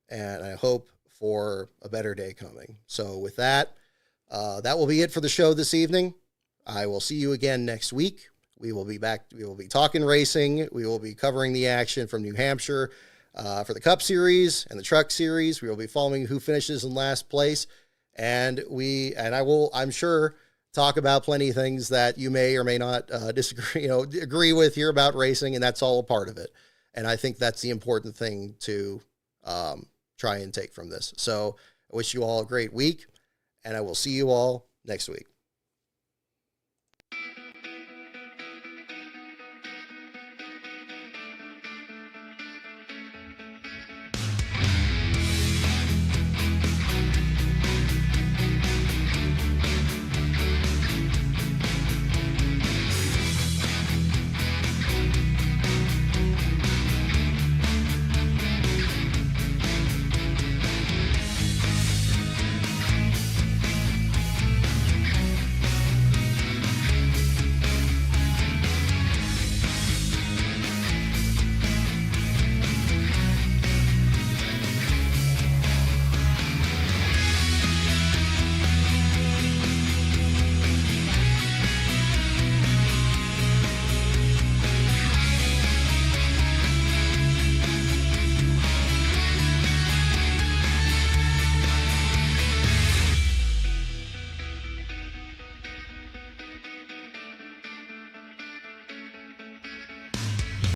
And I hope for a better day coming. So with that, that will be it for the show this evening. I will see you again next week. We will be back. We will be talking racing. We will be covering the action from New Hampshire for the Cup Series and the Truck Series. We will be following who finishes in last place. And I will, I'm sure, talk about plenty of things that you may or may not disagree, agree with here about racing, and that's all a part of it. And I think that's the important thing to try and take from this. So I wish you all a great week, and I will see you all next week.